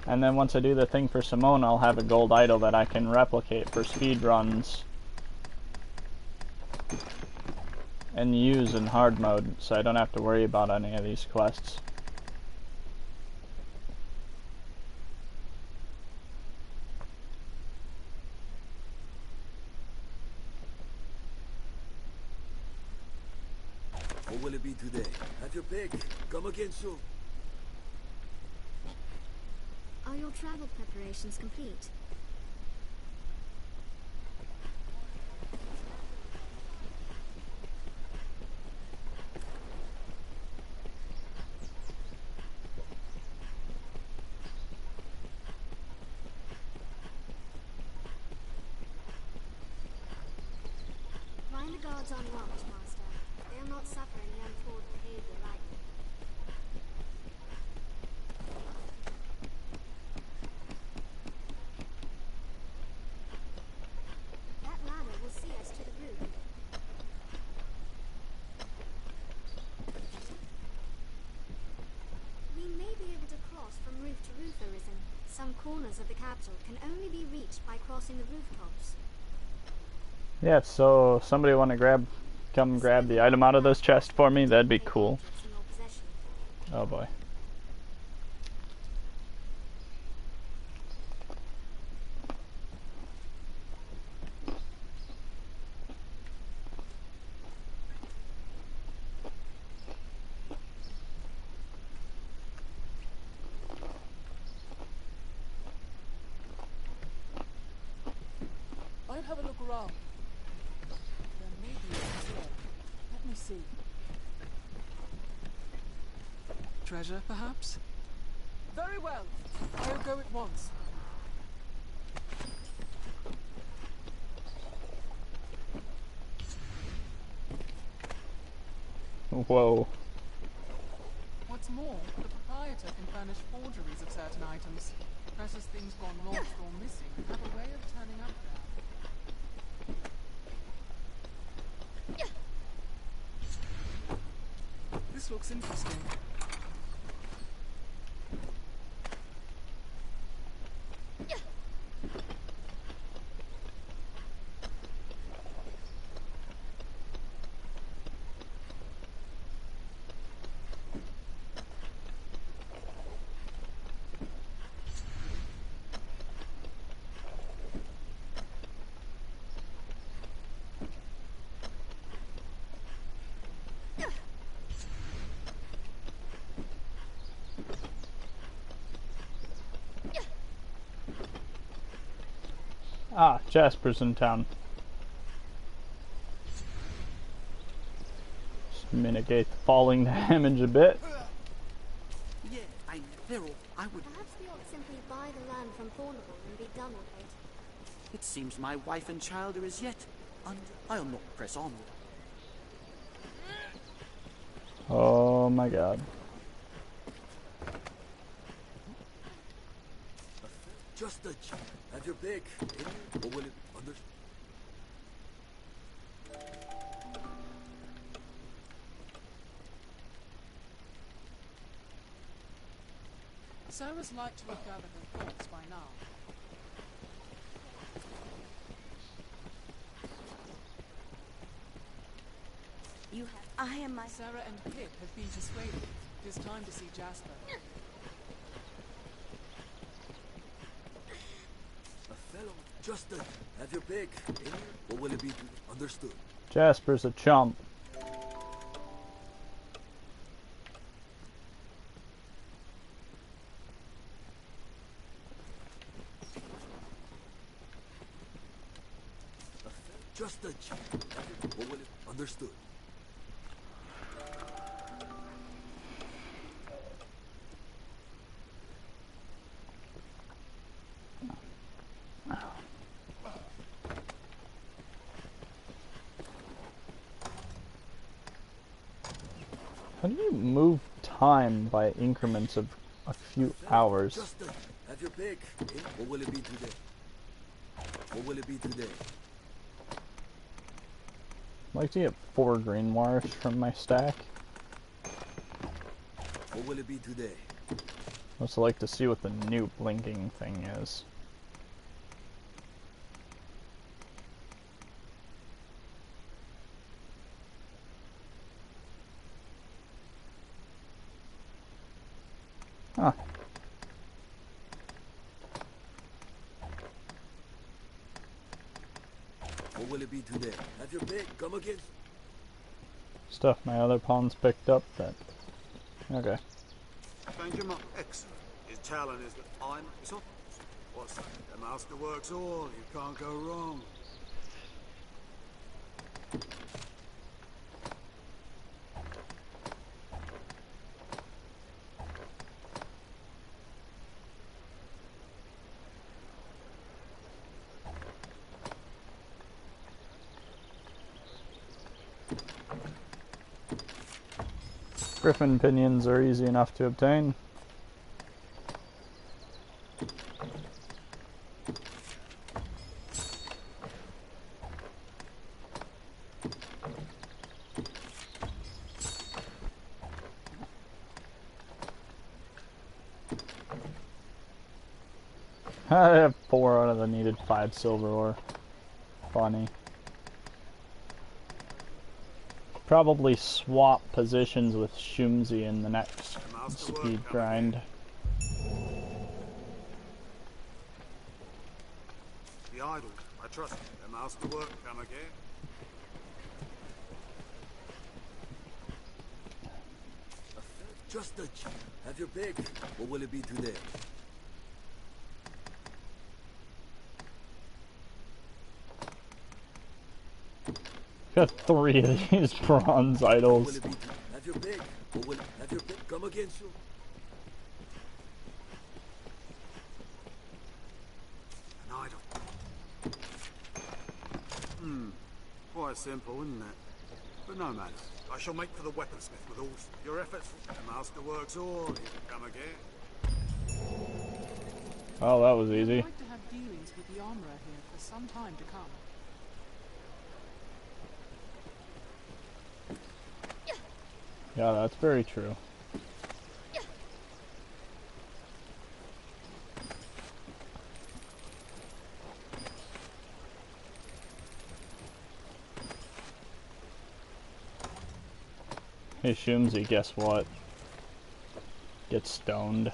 Speaker 1: And then once I do the thing for Simone, I'll have a gold idol that I can replicate for speed runs and use in hard mode, so I don't have to worry about any of these quests.
Speaker 8: What will it be today? Have your pick. Come again soon.
Speaker 2: Are your travel preparations complete? Find the guards on watch, Master. They are not suffering the untoward behavior lightly. That ladder will see us to the roof. We may be able to cross from roof to roof, Arisen. Some corners of the capital can only be reached by crossing the rooftops.
Speaker 1: Yeah, so somebody want to come grab the item out of this chest for me? That'd be cool. Oh boy.
Speaker 5: I'll have a look around. There may be a door. Let me see. Treasure, perhaps? Very well. I'll go at once.
Speaker 1: Whoa.
Speaker 5: What's more, the proprietor can furnish forgeries of certain items. Precious things gone lost or missing have a way of turning up there. This looks interesting.
Speaker 1: Ah, Jasper's in town. Just mitigate the falling damage a bit.
Speaker 10: Yeah, I know. I would.
Speaker 2: Perhaps we ought simply buy the land from Thornable and be done with it.
Speaker 10: It seems my wife and child are as yet under. I'll not press onward.
Speaker 1: Oh my god.
Speaker 8: Just a have your pick. Or will it under?
Speaker 5: Sarah's like to have gathered her thoughts by now.
Speaker 2: You have. I am my.
Speaker 5: Sarah and Pip have been persuaded. It is time to see Jasper.
Speaker 8: A fellow. Just a have your pick. Or will it be understood?
Speaker 1: Jasper's a chump.
Speaker 8: Just a or will it understood?
Speaker 1: How do you move time by increments of a few hours?
Speaker 8: Just have your pick. What will it be today? What will it be today?
Speaker 1: I'd like to get 4 green wires from my stack.
Speaker 8: What will it be today?
Speaker 1: I'd also like to see what the new blinking thing is. Huh.
Speaker 8: What will it be today? Have your pick. Come again.
Speaker 1: Stuff my other pawns picked up that... Okay.
Speaker 8: Benjamin, excellent. His talent is that I'm... It's not... What's that? The master works all. You can't go wrong.
Speaker 1: Griffin pinions are easy enough to obtain. I have 4 out of the needed 5 silver ore. Funny. Probably swap positions with Shumzi in the next speed grind.
Speaker 8: The idol, I trust you. The master work, come again. Just a have your pick. What will it be today?
Speaker 1: Got 3 of these bronze idols.
Speaker 8: Have your pick. Have your pick. Come again, sure. An idol. Quite simple, isn't it? But no matter. I shall make for the weaponsmith with all your efforts. The master works all. Come again.
Speaker 1: Oh, that was easy.
Speaker 5: I'd like to have dealings with the armorer here for some time to come.
Speaker 1: Yeah, that's very true. Hey Shumzi, guess what? Get stoned.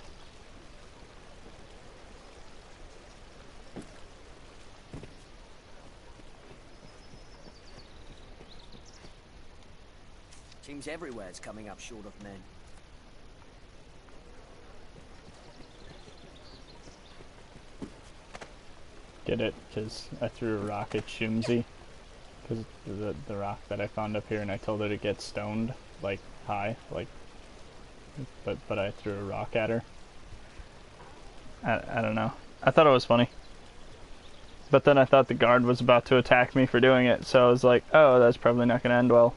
Speaker 11: Seems everywhere's coming up short of men.
Speaker 1: Get it? Because I threw a rock at Shumzi. Because the rock that I found up here, and I told her to get stoned, like high, like. But I threw a rock at her. I don't know. I thought it was funny. But then I thought the guard was about to attack me for doing it, so I was like, oh, that's probably not going to end well.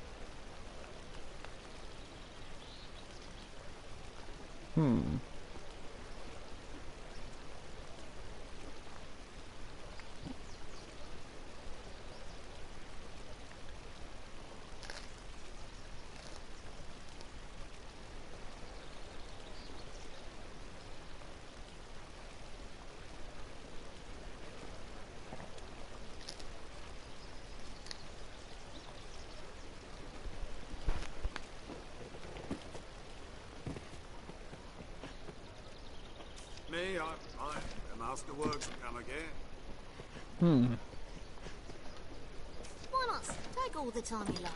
Speaker 8: Me, the master works will come again.
Speaker 2: Why not? Take all the time you like.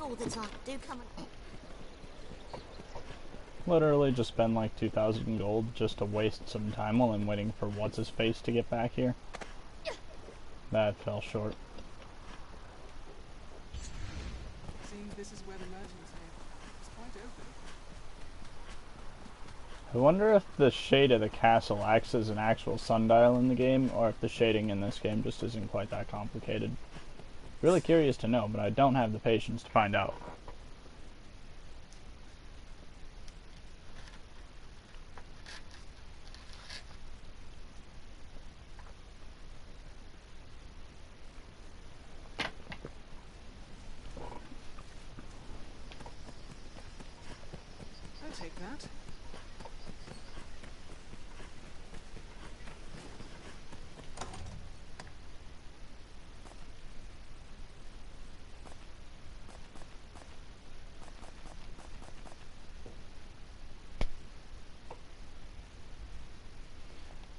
Speaker 2: all the time. Do come and...
Speaker 1: Literally just spend like 2,000 gold just to waste some time while I'm waiting for what's-his-face to get back here. That fell short.
Speaker 5: Seems this is where the merchants live. It's quite open.
Speaker 1: I wonder if the shade of the castle acts as an actual sundial in the game, or if the shading in this game just isn't quite that complicated. Really curious to know, but I don't have the patience to find out.
Speaker 5: I'll take that.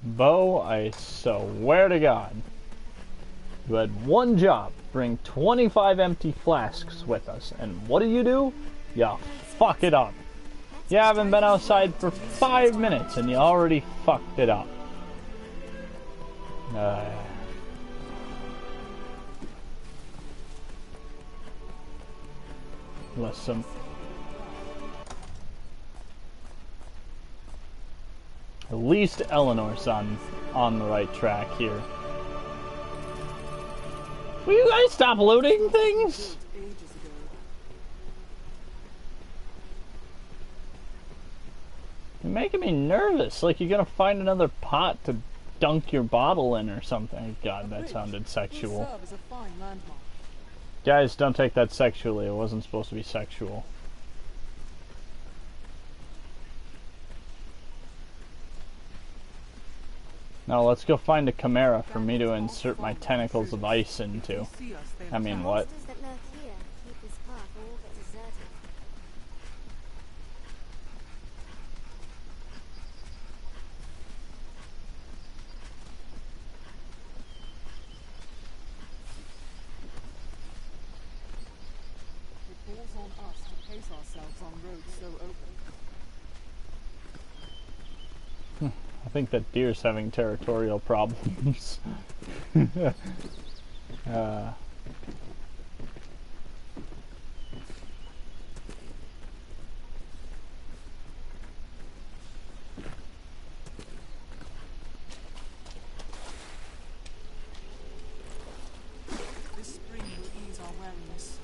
Speaker 1: Bo, I swear to God, you had one job, bring 25 empty flasks with us, and what do? You fuck it up. You haven't been outside for 5 minutes and you already fucked it up. Listen. At least Eleanor's on the right track here. Will you guys stop looting things? You're making me nervous, like you're gonna find another pot to dunk your bottle in or something. God, that sounded sexual. Guys, don't take that sexually. It wasn't supposed to be sexual. Now let's go find a chimera for me to insert my tentacles of ice into. I mean, what?
Speaker 5: It falls on us to pace ourselves on roads so open.
Speaker 1: I think that deer's having territorial problems.
Speaker 5: This spring will ease our weariness.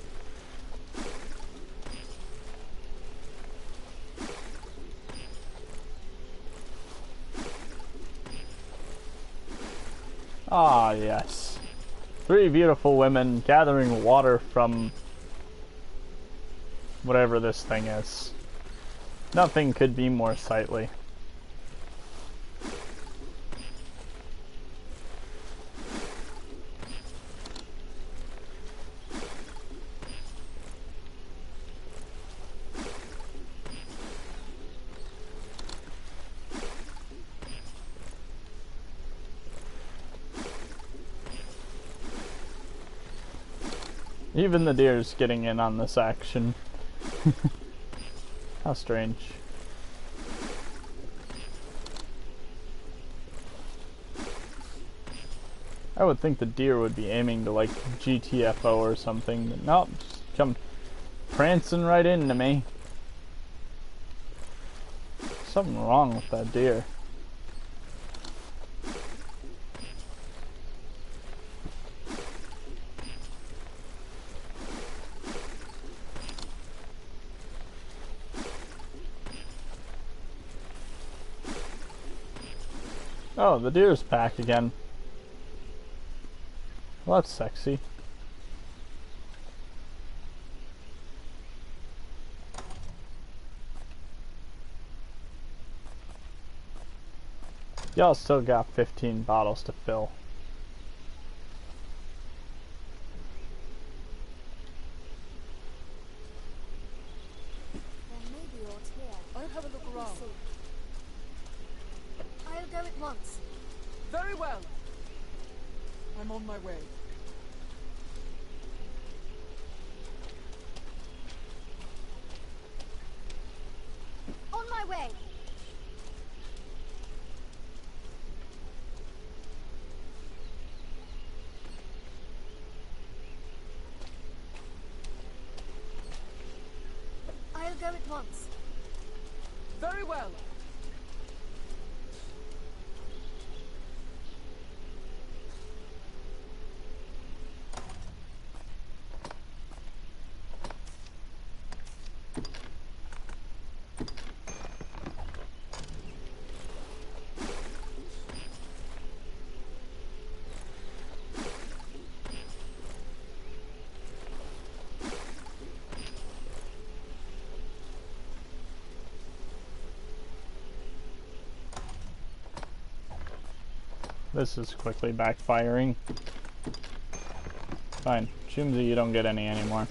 Speaker 1: Ah, yes. 3 beautiful women gathering water from whatever this thing is. Nothing could be more sightly. Even the deer's getting in on this action. How strange. I would think the deer would be aiming to like GTFO or something, but nope, just come prancing right into me. Something wrong with that deer. Oh, the deer's back again. Well, that's sexy. Y'all still got 15 bottles to fill.
Speaker 2: There may be aught here.
Speaker 5: I'll have a look around.
Speaker 2: I'll go at once.
Speaker 5: Very well. I'm on my way.
Speaker 2: way. I'll go at once.
Speaker 5: Very well.
Speaker 1: This is quickly backfiring. Fine. Shumzi, you don't get any anymore.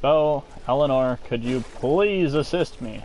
Speaker 1: Bo, Eleanor, could you please assist me?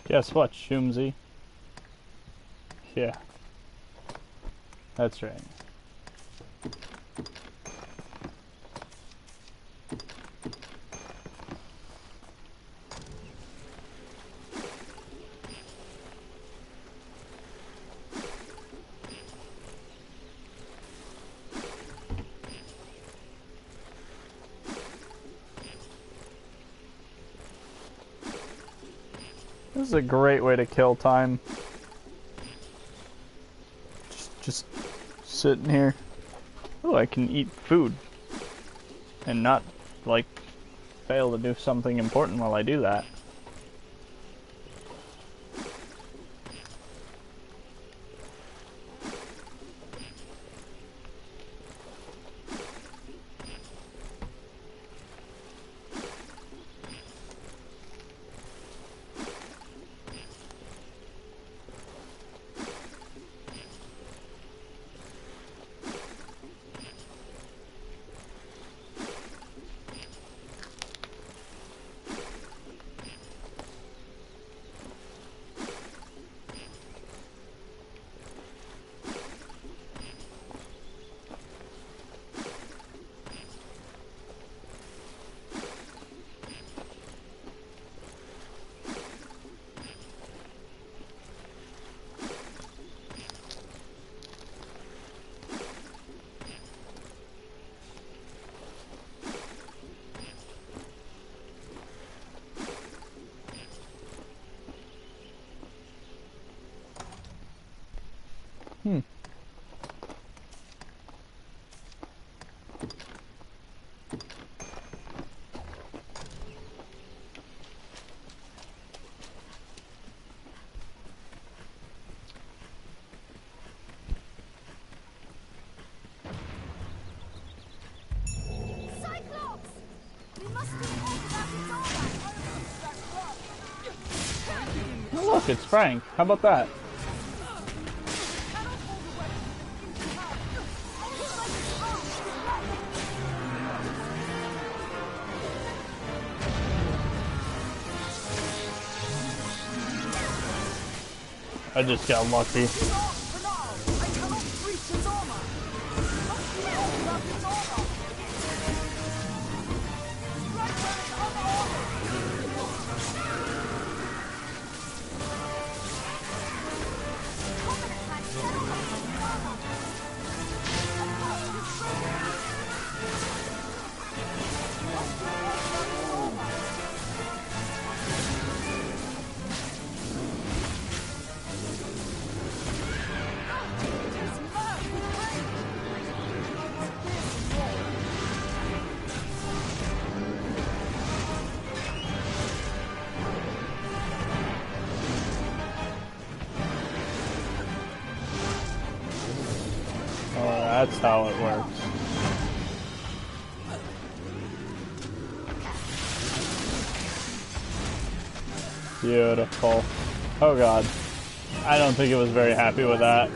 Speaker 1: Guess what, Shumzi? Yeah. That's right. This is a great way to kill time. Just sitting here. Oh, I can eat food. And not, like, fail to do something important while I do that.
Speaker 2: Cyclops! We must do all without its armor.
Speaker 1: Oh, look, it's Frank. How about that? I just got lucky. That's how it works. Beautiful. Oh god. I don't think it was very happy with that.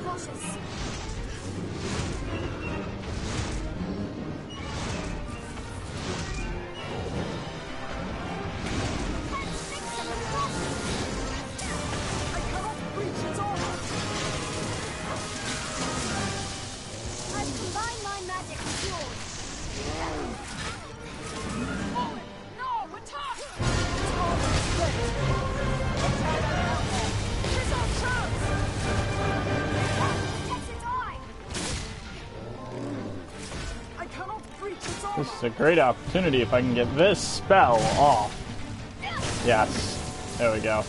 Speaker 1: This is a great opportunity if I can get this spell off. Yes. There we go.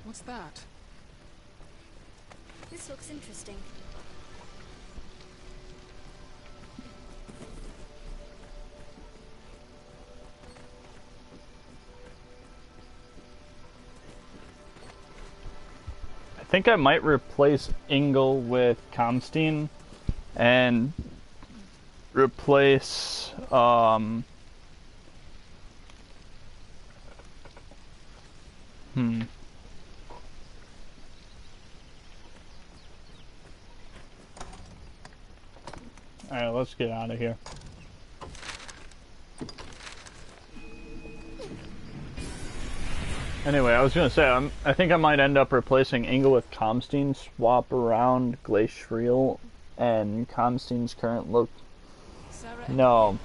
Speaker 5: What's that?
Speaker 2: This looks interesting.
Speaker 1: I think I might replace Ingle with Comstein and replace Alright, let's get out of here. Anyway, I was gonna say, I think I might end up replacing Ingle with Comstein, swap around Glacial and Comstein's current look. No.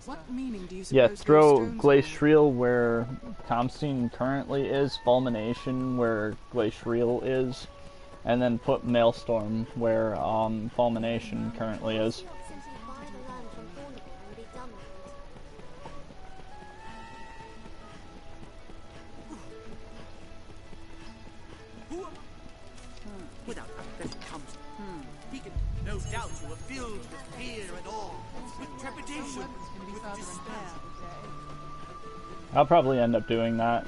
Speaker 5: What meaning do you
Speaker 1: Yeah,
Speaker 5: suppose
Speaker 1: throw
Speaker 5: those stones
Speaker 1: Glacial where Comstein currently is, Fulmination where Glacial is, and then put Maelstrom where Fulmination currently is.
Speaker 10: Without that it comes. He can, no doubt, you were filled with fear and awe, with trepidation, with despair.
Speaker 1: I'll probably end up doing that.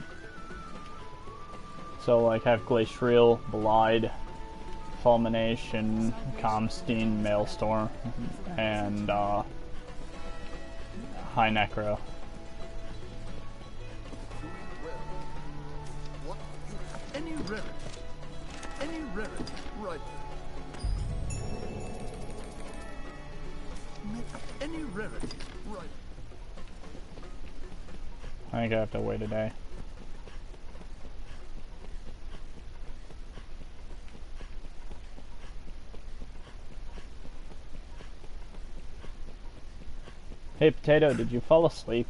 Speaker 1: So, like, have Glacial, Blide, Fulmination, Comstein, Maelstrom, and High Necro.
Speaker 8: What? Any rarity, right. Any rarity, right.
Speaker 1: I think I have to wait a day. Hey Potato, did you fall asleep?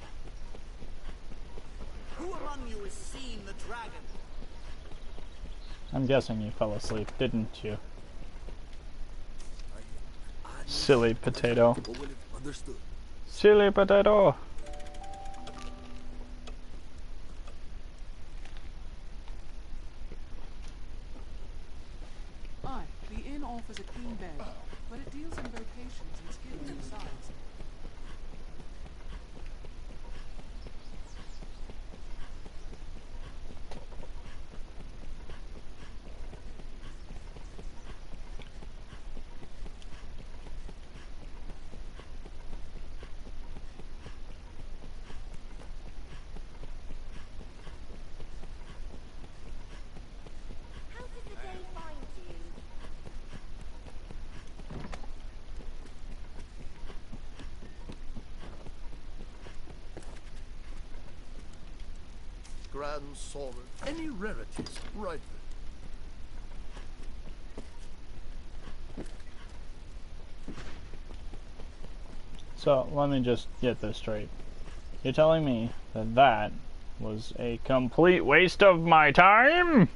Speaker 10: Who among you has seen the dragon?
Speaker 1: I'm guessing you fell asleep, didn't you? Silly potato.
Speaker 8: Understood.
Speaker 1: Silly potato!
Speaker 5: Aye, the inn offers a clean bed, but it deals in vocations and skills besides.
Speaker 2: How did the day find you?
Speaker 8: Grand Sovereign. Any rarities, right.
Speaker 1: So, let me just get this straight. You're telling me that that was a complete waste of my time?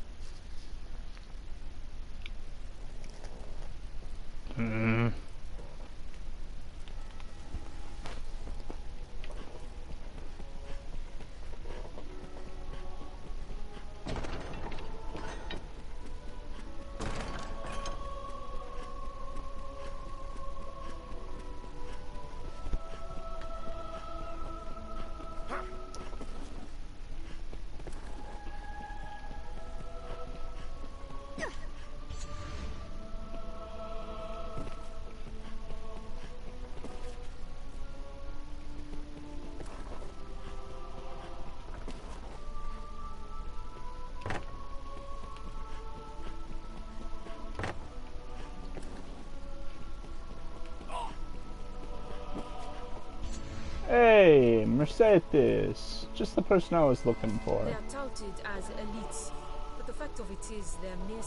Speaker 1: Mercedes. Just the person I was looking for.
Speaker 6: They are touted as elites, but the fact of it is they're mere It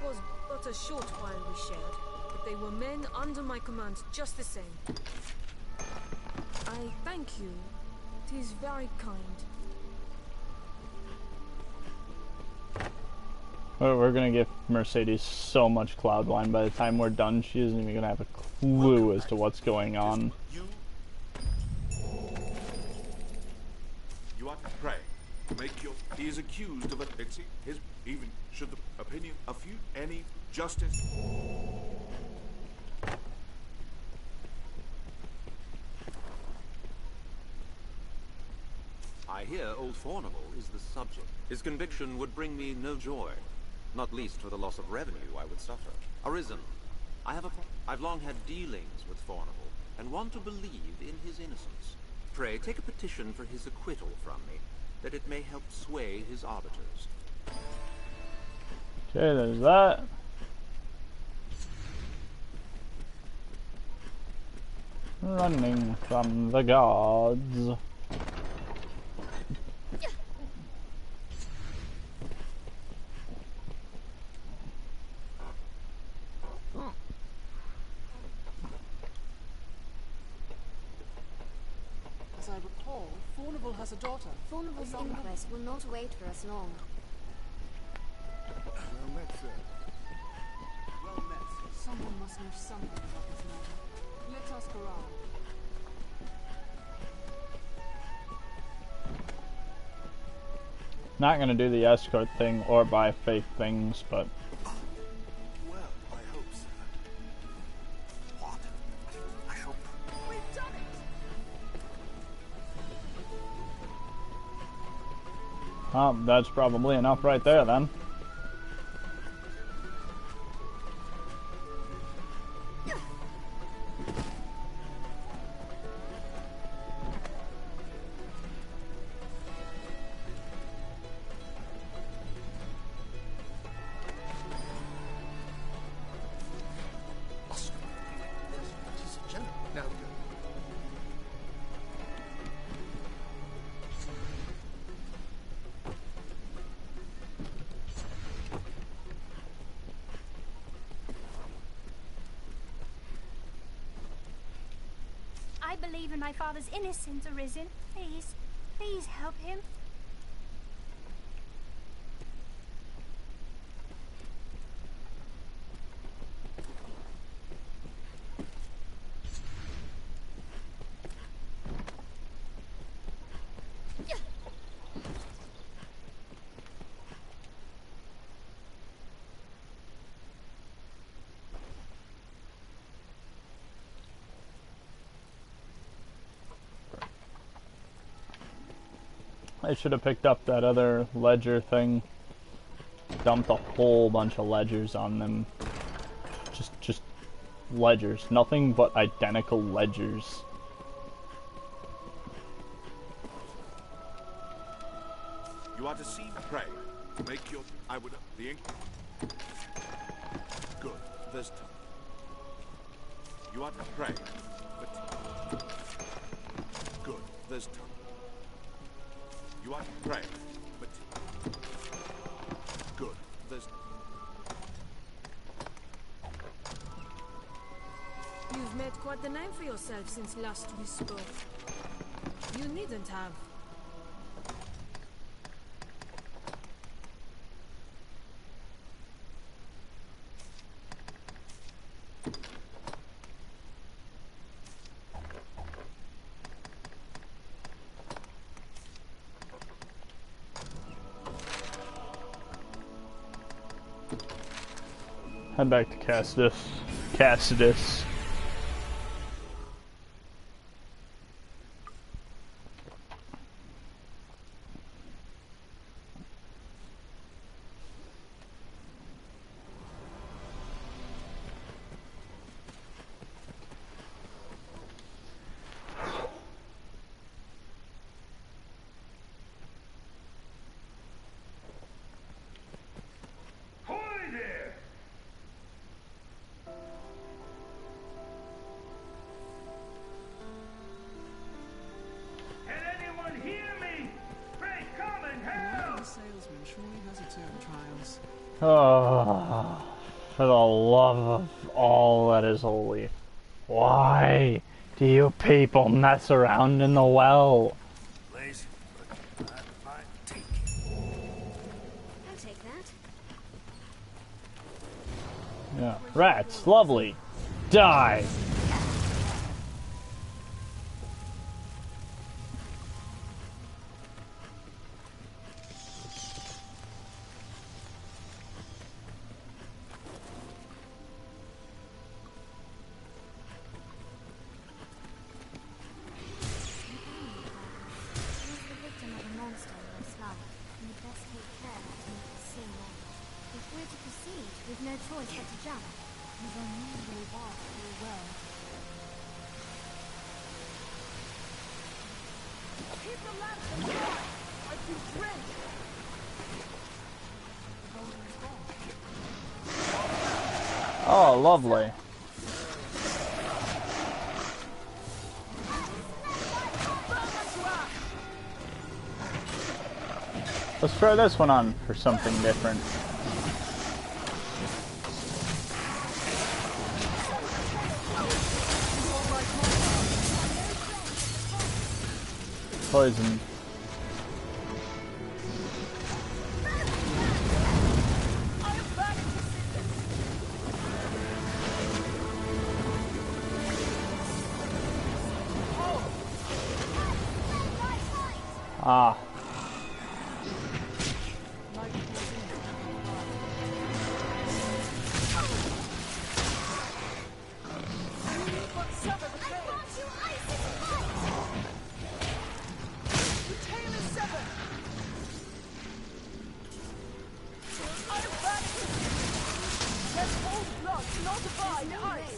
Speaker 6: was but a short while we shared, but they were men under my command just the same. I thank you. It is very kind.
Speaker 1: We're gonna give Mercedes so much cloud wine by the time we're done. She isn't even gonna have a clue as to what's going on.
Speaker 7: You are to pray. Make your. He is accused of a. His even should the opinion a few any justice.
Speaker 12: I hear old Fornival is the subject. His conviction would bring me no joy, not least for the loss of revenue I would suffer. Arisen, I've long had dealings with Fornival, and want to believe in his innocence. Pray take a petition for his acquittal from me, that it may help sway his arbiters.
Speaker 1: Okay, there's that. Running from the gods.
Speaker 5: As I recall, Fornival has a daughter.
Speaker 2: Fornival's inquest will not wait for us long.
Speaker 8: Well met, sir. Well met.
Speaker 5: Someone must know something about this matter. Let us go on.
Speaker 1: Not gonna do the escort thing or buy fake things, but
Speaker 8: Well, I hope, sir. What? I shall. We've done it!
Speaker 1: that's probably enough right there then.
Speaker 8: Now go.
Speaker 13: I believe in my father's innocence, Arisen. Please, please help him.
Speaker 1: I should have picked up that other ledger thing. Dumped a whole bunch of ledgers on them. Just ledgers. Nothing but identical ledgers.
Speaker 7: You are to see pray. Make your. I would. The ink. Good. There's time. You are to pray. But. Good. There's time. You are to pray. But. Good. There's.
Speaker 6: You've made quite the name for yourself since last we spoke. You needn't have.
Speaker 1: Head back to Cassidus. Oh, for the love of all that is holy. Why do you people mess around in the well?
Speaker 10: Please, take.
Speaker 2: I'll take that.
Speaker 1: Yeah. Rats, lovely. Die!
Speaker 2: We've no choice but to jump.
Speaker 4: His unusual walk through a well.
Speaker 5: Keep the lamp alive! I feel drenched!
Speaker 1: Oh, lovely. Let's try this one on for something different. Poison. Ah.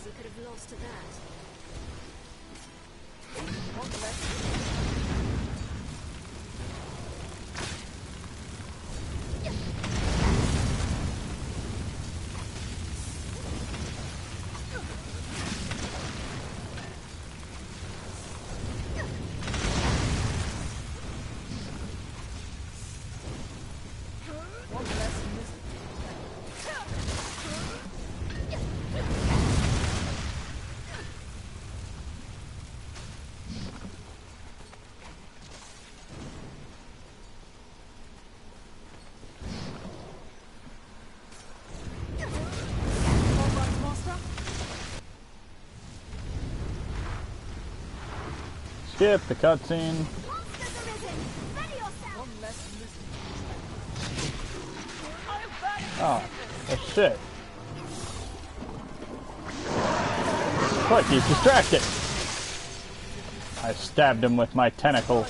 Speaker 2: We could have lost to that.
Speaker 1: Skip the cutscene. Oh, shit. Quick, he's distracted. I stabbed him with my tentacle.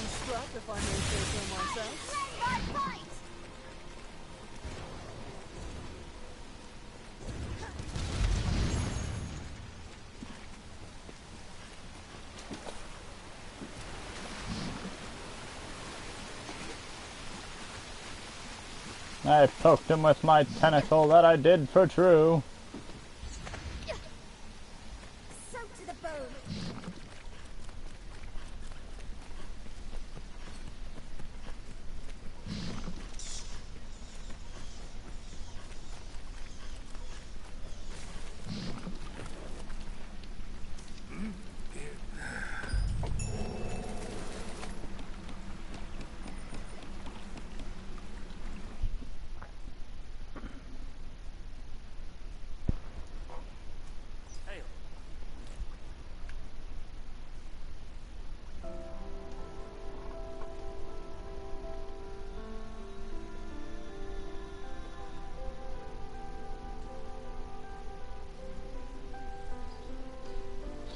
Speaker 1: I poked him with my tentacle, that I did for true.
Speaker 2: Soaked to the bone.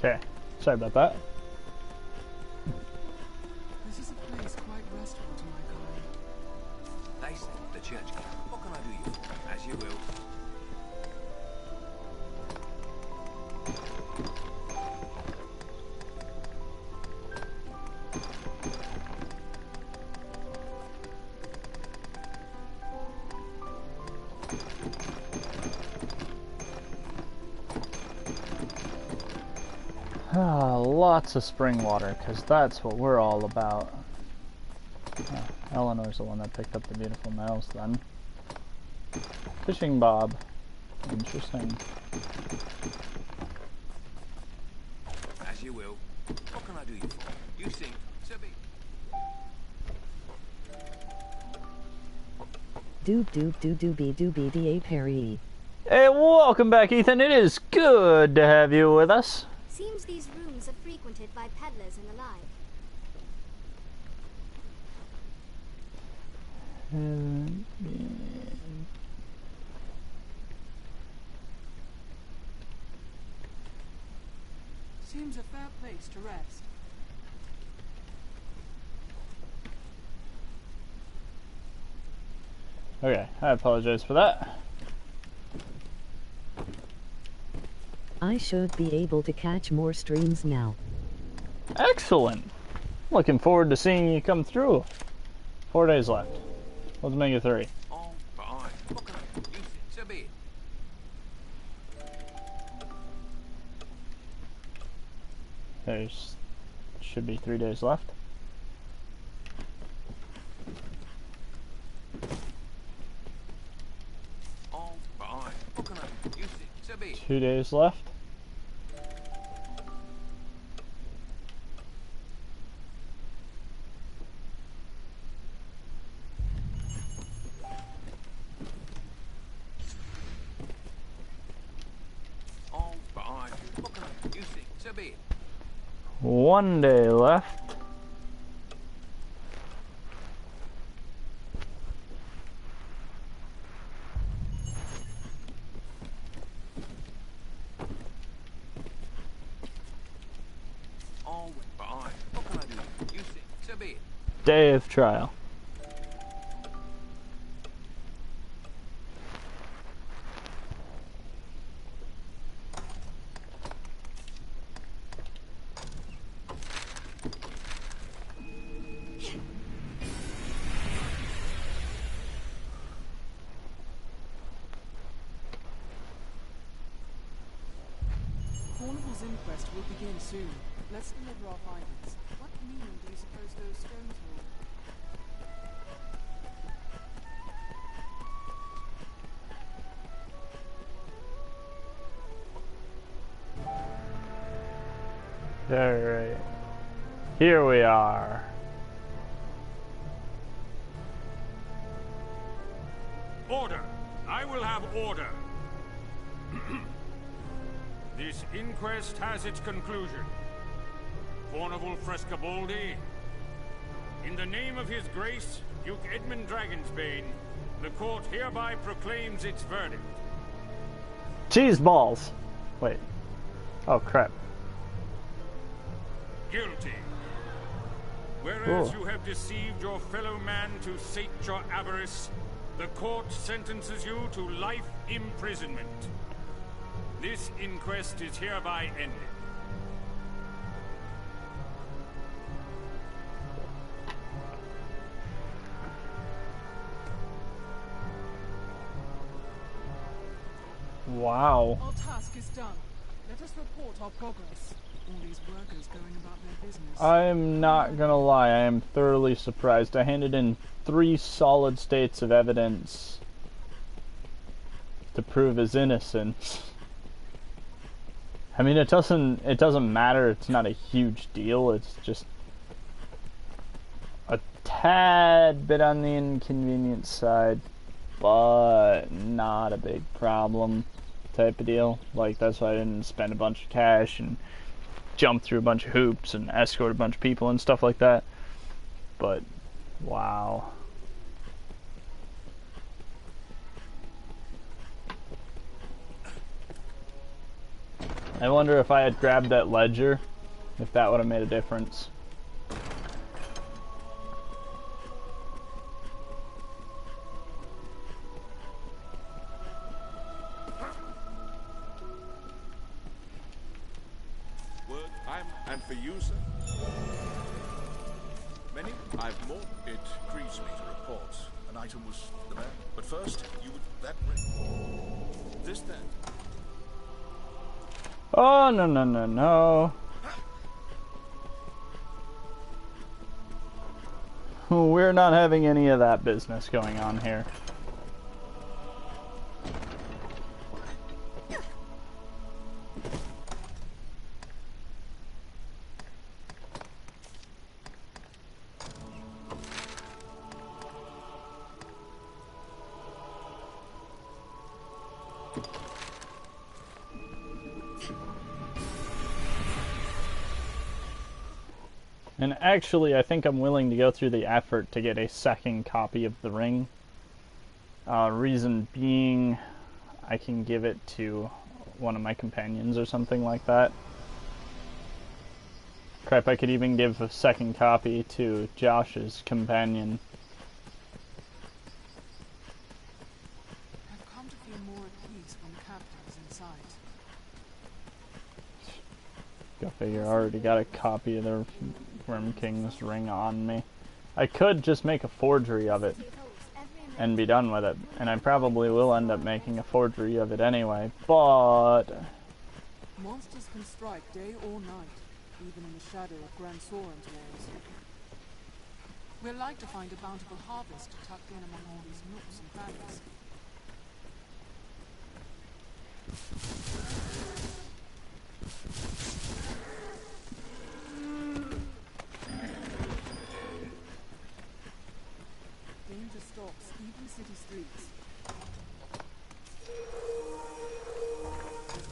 Speaker 1: Okay, sorry about that.
Speaker 5: This is a place quite restful to my kind.
Speaker 10: They say the church. What can I do you for? As you will.
Speaker 1: Lots of spring water, because that's what we're all about. Eleanor's the one that picked up the beautiful nails then. Fishing bob. Interesting.
Speaker 10: As you will. What can I do you for? You seem to be.
Speaker 9: Doobie da Perry.
Speaker 1: Hey, welcome back, Ethan. It is good to have you with us.
Speaker 2: Seems these rooms are frequented by peddlers and the like.
Speaker 5: Seems a fair place to rest.
Speaker 1: Okay, I apologize for that.
Speaker 9: I should be able to catch more streams now.
Speaker 1: Excellent. Looking forward to seeing you come through. 4 days left. Let's make it 3.
Speaker 10: Oh, fine. What can I do? You seem to be.
Speaker 1: There's should be 3 days left.
Speaker 10: Oh, fine. What can I do? You seem to be.
Speaker 1: 2 days left.
Speaker 10: Oh, fine. What can I do? You seem to be.
Speaker 1: 1 day left.
Speaker 10: Oh, fine. What can I do? You seem to be.
Speaker 1: Day of trial.
Speaker 5: Cornwall's inquest will begin soon. Let's deliver our findings. What meaning do you suppose those stones hold?
Speaker 1: Alright. Here we are.
Speaker 14: Order! I will have order! This inquest has its conclusion. Cornwall Frescobaldi, in the name of His Grace, Duke Edmund Dragonsbane, the court hereby proclaims its verdict.
Speaker 1: Cheese balls. Wait. Oh crap.
Speaker 14: Guilty. Whereas
Speaker 1: Ooh.
Speaker 14: you have deceived your fellow man to sate your avarice, the court sentences you to life imprisonment. This inquest is hereby ended.
Speaker 1: Wow.
Speaker 5: Our task is done. Let us report our progress. All these workers going about their business.
Speaker 1: I'm not gonna lie, I am thoroughly surprised. I handed in 3 solid states of evidence to prove his innocence. I mean, it doesn't matter, it's not a huge deal, it's just a tad bit on the inconvenient side, but not a big problem type of deal. Like, that's why I didn't spend a bunch of cash and jump through a bunch of hoops and escort a bunch of people and stuff like that. But, wow. I wonder if I had grabbed that ledger, if that would have made a difference.
Speaker 7: Word, and for you, sir? Many? I've more. It grieves me to report. An item was the man. But first, you would that ring. This then.
Speaker 1: Oh, no, no, no, no. We're not having any of that business going on here. And actually, I think I'm willing to go through the effort to get a second copy of the ring. Reason being, I can give it to one of my companions or something like that. Crap, I could even give a second copy to Josh's companion.
Speaker 5: I've come to feel more at peace when the captain is in sight.
Speaker 1: Go figure, I already got a copy of the Worm King's ring on me. I could just make a forgery of it and be done with it, and I probably will end up making a forgery of it anyway, but...
Speaker 5: Monsters can strike day or night, even in the shadow of Grand Soren's walls. We're like to find a bountiful harvest tucked in among all these nooks and valleys. Danger stalks even city streets.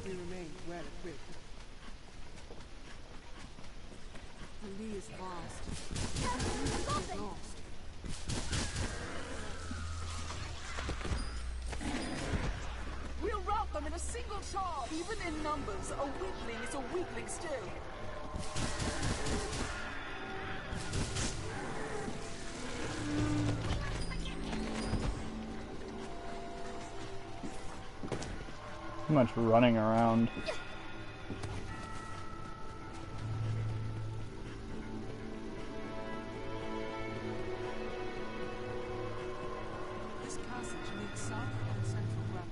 Speaker 5: We remain well equipped. The Lee is vast. We're lost. We'll rout them in a single charge. Even in numbers, a weakling is a weakling still.
Speaker 1: Too much running around.
Speaker 5: This passage leads south on central Grand.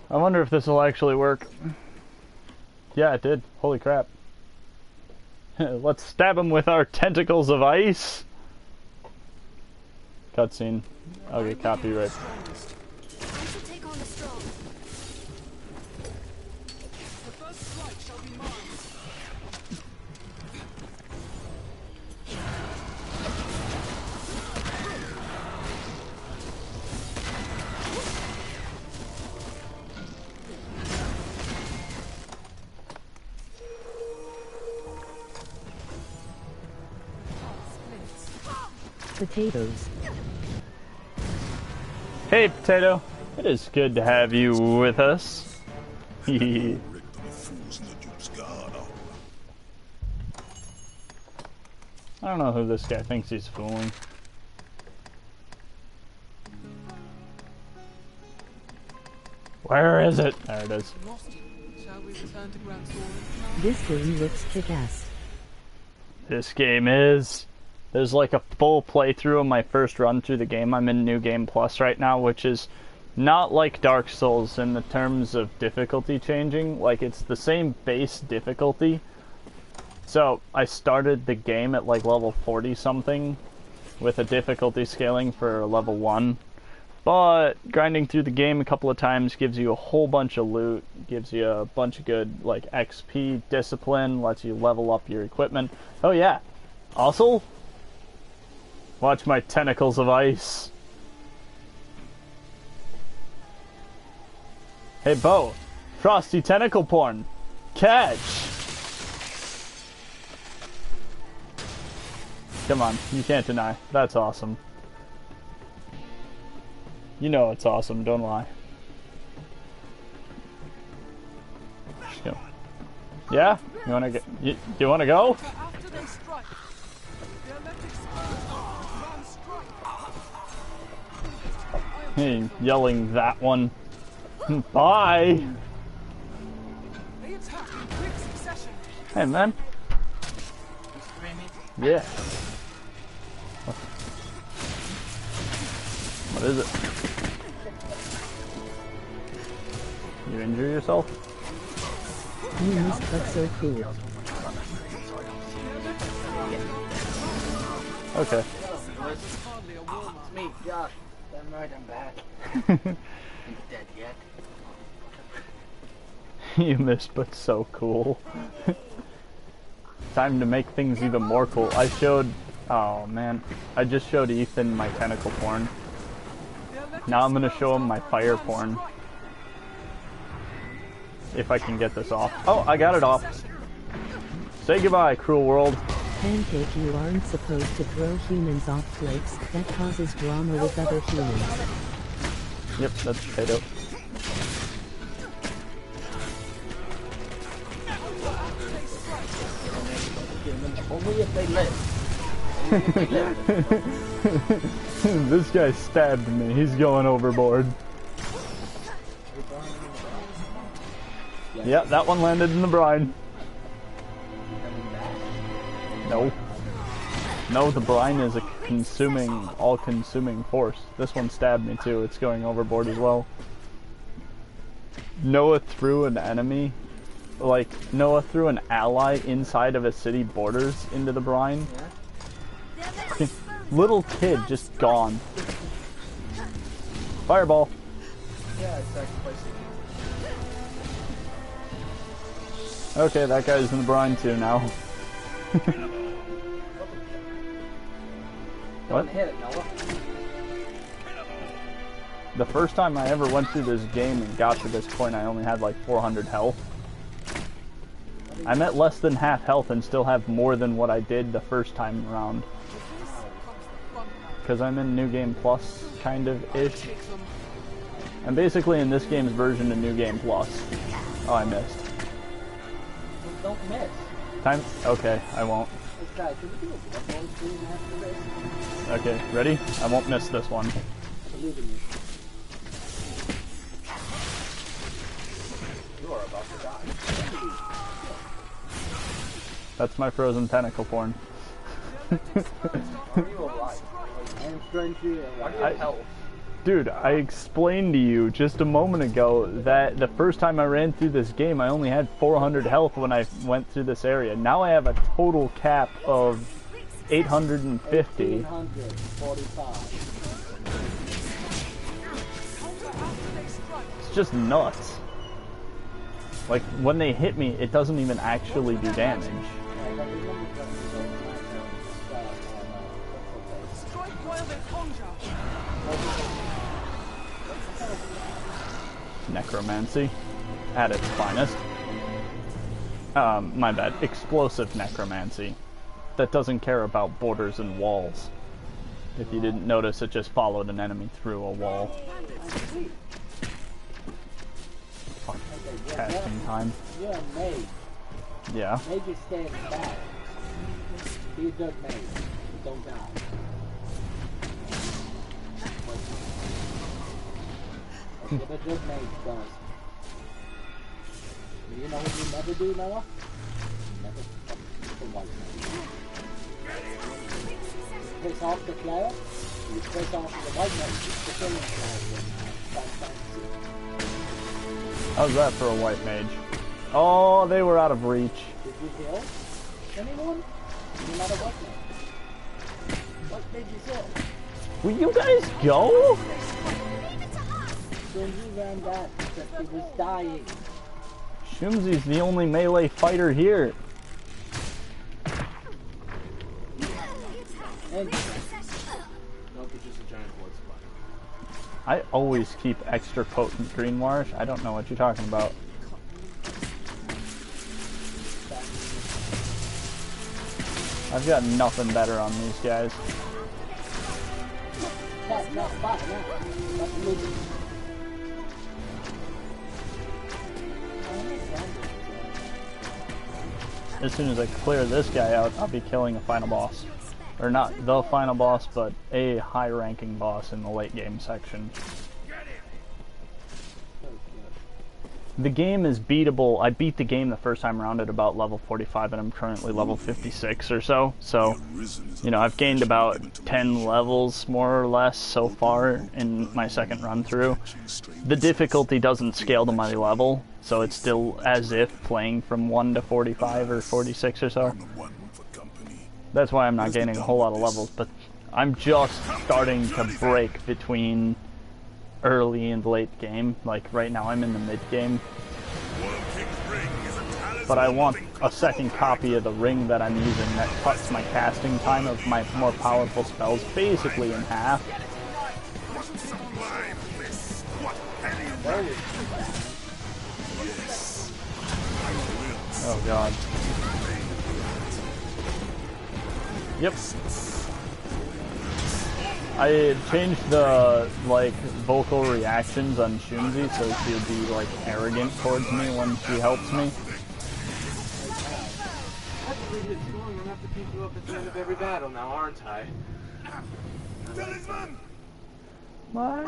Speaker 1: I wonder if this will actually work. Yeah, it did. Holy crap. Let's stab him with our tentacles of ice. Cutscene. I'll get copyright.
Speaker 2: I shall take on the strong.
Speaker 5: The first strike shall be mine.
Speaker 9: Potatoes.
Speaker 1: Hey, Potato. It is good to have you with us. I don't know who this guy thinks he's fooling. Where is it? There it is.
Speaker 5: Shall we return to Grand Soren now?
Speaker 9: This game looks kick-ass.
Speaker 1: This game is... There's like a full playthrough of my first run through the game. I'm in New Game Plus right now, which is not like Dark Souls in the terms of difficulty changing. Like, it's the same base difficulty. So, I started the game at like level 40 something with a difficulty scaling for level 1. But grinding through the game a couple of times gives you a whole bunch of loot, gives you a bunch of good like XP, discipline, lets you level up your equipment. Oh yeah, also, watch my tentacles of ice. Hey Bo, frosty tentacle porn, catch! Come on, you can't deny, that's awesome. You know it's awesome, don't lie. Just go. Yeah? You wanna go? You wanna go? Hey, yelling that one. Bye! Hey man. Yeah. What is it? You injure yourself?
Speaker 9: That's so cool.
Speaker 1: Okay.
Speaker 15: It's me, Josh. I'm right, I'm back. He's dead yet.
Speaker 1: You missed, but so cool. Time to make things even more cool. I showed... Oh man. I just showed Ethan my tentacle porn. Now I'm gonna show him my fire porn. if I can get this off. Oh, I got it off. Say goodbye, cruel world.
Speaker 9: Pancake, you aren't supposed to throw humans off cliffs. That causes drama with other humans.
Speaker 1: Yep, that's potato.
Speaker 15: Only if they live.
Speaker 1: This guy stabbed me. He's going overboard. Yeah, that one landed in the brine. No. No, the brine is a consuming, all-consuming force. This one stabbed me too. It's going overboard as well. Noah threw an enemy, like, Noah threw an ally inside of a city borders into the brine. Little kid just gone. Fireball.
Speaker 15: Yeah, exactly.
Speaker 1: Okay, that guy's in the brine too now. What?
Speaker 15: Hit it, Noah.
Speaker 1: The first time I ever went through this game and got to this point, I only had like 400 health. I'm at less than half health and still have more than what I did the first time around. Because I'm in New Game Plus, kind of ish. I'm basically in this game's version of New Game Plus. Oh, I missed.
Speaker 15: Don't miss.
Speaker 1: Time? Okay, I won't. Okay, ready? I won't miss this one.
Speaker 15: You are about to die.
Speaker 1: That's my frozen tentacle porn.
Speaker 15: Are you alright? I am trying to help.
Speaker 1: Dude, I explained to you just a moment ago that the first time I ran through this game, I only had 400 health when I went through this area. Now I have a total cap of 850.
Speaker 15: 845.
Speaker 1: It's just nuts. Like, when they hit me, it doesn't even actually do damage. Necromancy at its finest. My bad. Explosive necromancy. That doesn't care about borders and walls. If you didn't notice, it just followed an enemy through a wall. Fuck. Casting time.
Speaker 15: You're a mage.
Speaker 1: Yeah.
Speaker 15: Mages stand back. Be a good mage. Don't die. That's what a good mage does. You know what you never do, Noah? Never fuck the white mage. Piss off the player, you piss off the white mage. It's the killing player.
Speaker 1: How's that for a white mage? Oh, they were out of reach.
Speaker 15: Did you kill anyone? You're not a white mage. What did you kill?
Speaker 1: Will you guys go?
Speaker 15: Shunzi ran back because he was dying.
Speaker 1: Shumzi's the only melee fighter here.
Speaker 15: And
Speaker 1: I always keep extra potent green wires. I don't know what you're talking about. I've got nothing better on these guys. As soon as I clear this guy out, I'll be killing a final boss. Or not the final boss, but a high-ranking boss in the late game section. The game is beatable. I beat the game the first time around at about level 45, and I'm currently level 56 or so. So, you know, I've gained about 10 levels, more or less, so far in my second run through. The difficulty doesn't scale to my level, so it's still as if playing from 1 to 45 or 46 or so. That's why I'm not gaining a whole lot of levels, but I'm just starting to break between early and late game. Like right now I'm in the mid game, but I want a second copy of the ring that I'm using that cuts my casting time of my more powerful spells basically in half. Oh god. Yep. I changed the, like, vocal reactions on Shunzi so she would be, like, arrogant towards me when she helps me.
Speaker 16: I'm gonna have to pick you up at the end of every battle now, aren't I? Talisman!
Speaker 1: My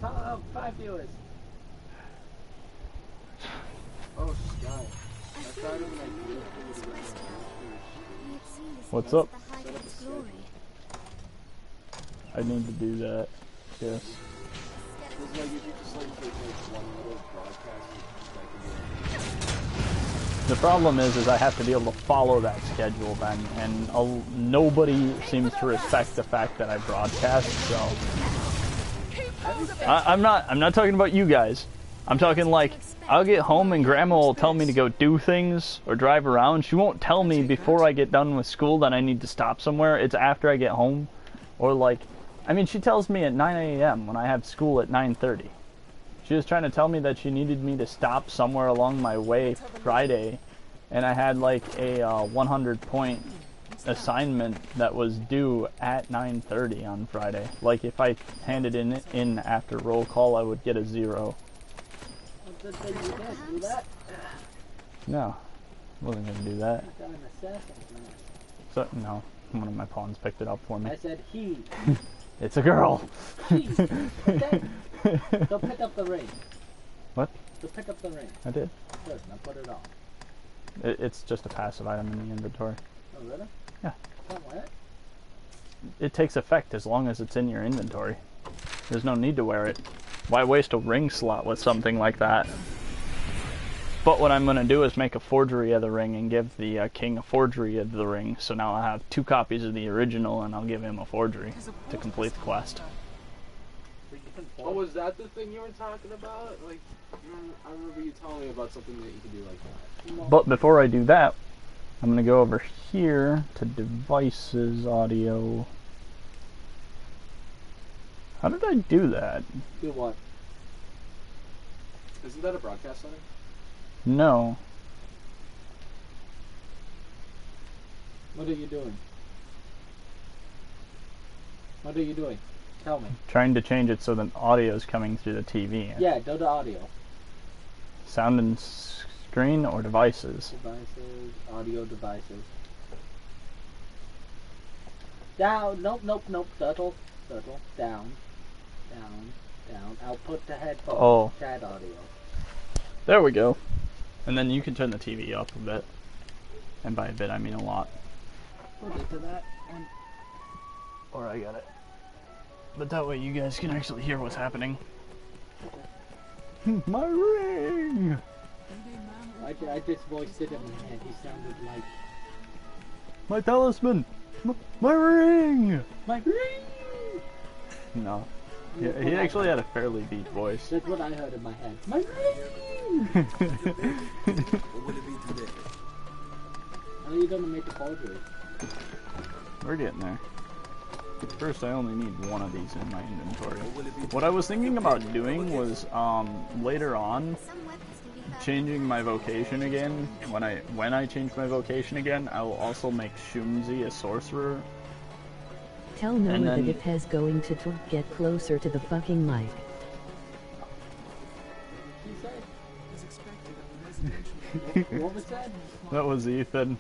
Speaker 15: Oh, 5 viewers. Oh, Sky.
Speaker 1: What's up? I need to do that. Yes. The problem is I have to be able to follow that schedule then, and nobody seems to respect the fact that I broadcast. So I'm not talking about you guys. I'm talking like I'll get home and Grandma will tell me to go do things or drive around. She won't tell me before I get done with school that I need to stop somewhere. It's after I get home, or like, I mean, she tells me at 9 a.m. when I have school at 9:30. She was trying to tell me that she needed me to stop somewhere along my way Friday, and I had like a 100-point assignment that was due at 9:30 on Friday. Like if I handed in after roll call, I would get a 0. No, I wasn't gonna do that. So no, one of my pawns picked it up for me.
Speaker 15: I said he.
Speaker 1: It's a girl.
Speaker 15: He. Go pick up the ring.
Speaker 1: What?
Speaker 15: Go pick up the ring.
Speaker 1: I did.
Speaker 15: Good. Now put it on.
Speaker 1: It's just a passive item in the inventory.
Speaker 15: Oh really?
Speaker 1: Yeah.
Speaker 15: Can't wear it?
Speaker 1: It takes effect as long as it's in your inventory. There's no need to wear it. Why waste a ring slot with something like that? But what I'm going to do is make a forgery of the ring and give the king a forgery of the ring. So now I have 2 copies of the original and I'll give him a forgery to complete the quest.
Speaker 16: Oh, was that the thing you were talking about? Like, I remember you telling me about something that you could do like that.
Speaker 1: But before I do that, I'm going to go over here to devices, audio. How did I do that?
Speaker 15: Do what?
Speaker 16: Isn't that a broadcast setting?
Speaker 1: No.
Speaker 15: What are you doing? What are you doing? Tell me.
Speaker 1: Trying to change it so that audio is coming through the TV.
Speaker 15: Yeah, go to audio.
Speaker 1: Sound and screen or devices?
Speaker 15: Devices, audio devices. Down, nope, turtle, down, down. Output to headphones,
Speaker 1: Oh.
Speaker 15: chat audio.
Speaker 1: There we go. And then you can turn the TV up a bit. And by a bit, I mean a lot.
Speaker 15: Put it to that one.
Speaker 1: Or I got it. But that way you guys can actually hear what's happening. My ring!
Speaker 15: I just voiced it in my head. He sounded like...
Speaker 1: My talisman! My ring!
Speaker 15: My ring!
Speaker 1: No. He actually had a fairly deep voice.
Speaker 15: That's what I heard in my head. My ring!
Speaker 8: What will it be today?
Speaker 15: How are you gonna make a forgery?
Speaker 1: We're getting there. First, I only need one of these in my inventory. What I was thinking about doing was, later on, changing my vocation again. When I change my vocation again, I will also make Shunzi a sorcerer.
Speaker 9: Tell Noah that if Hez going to get closer to the fucking mic.
Speaker 15: What was that?
Speaker 1: That was Ethan.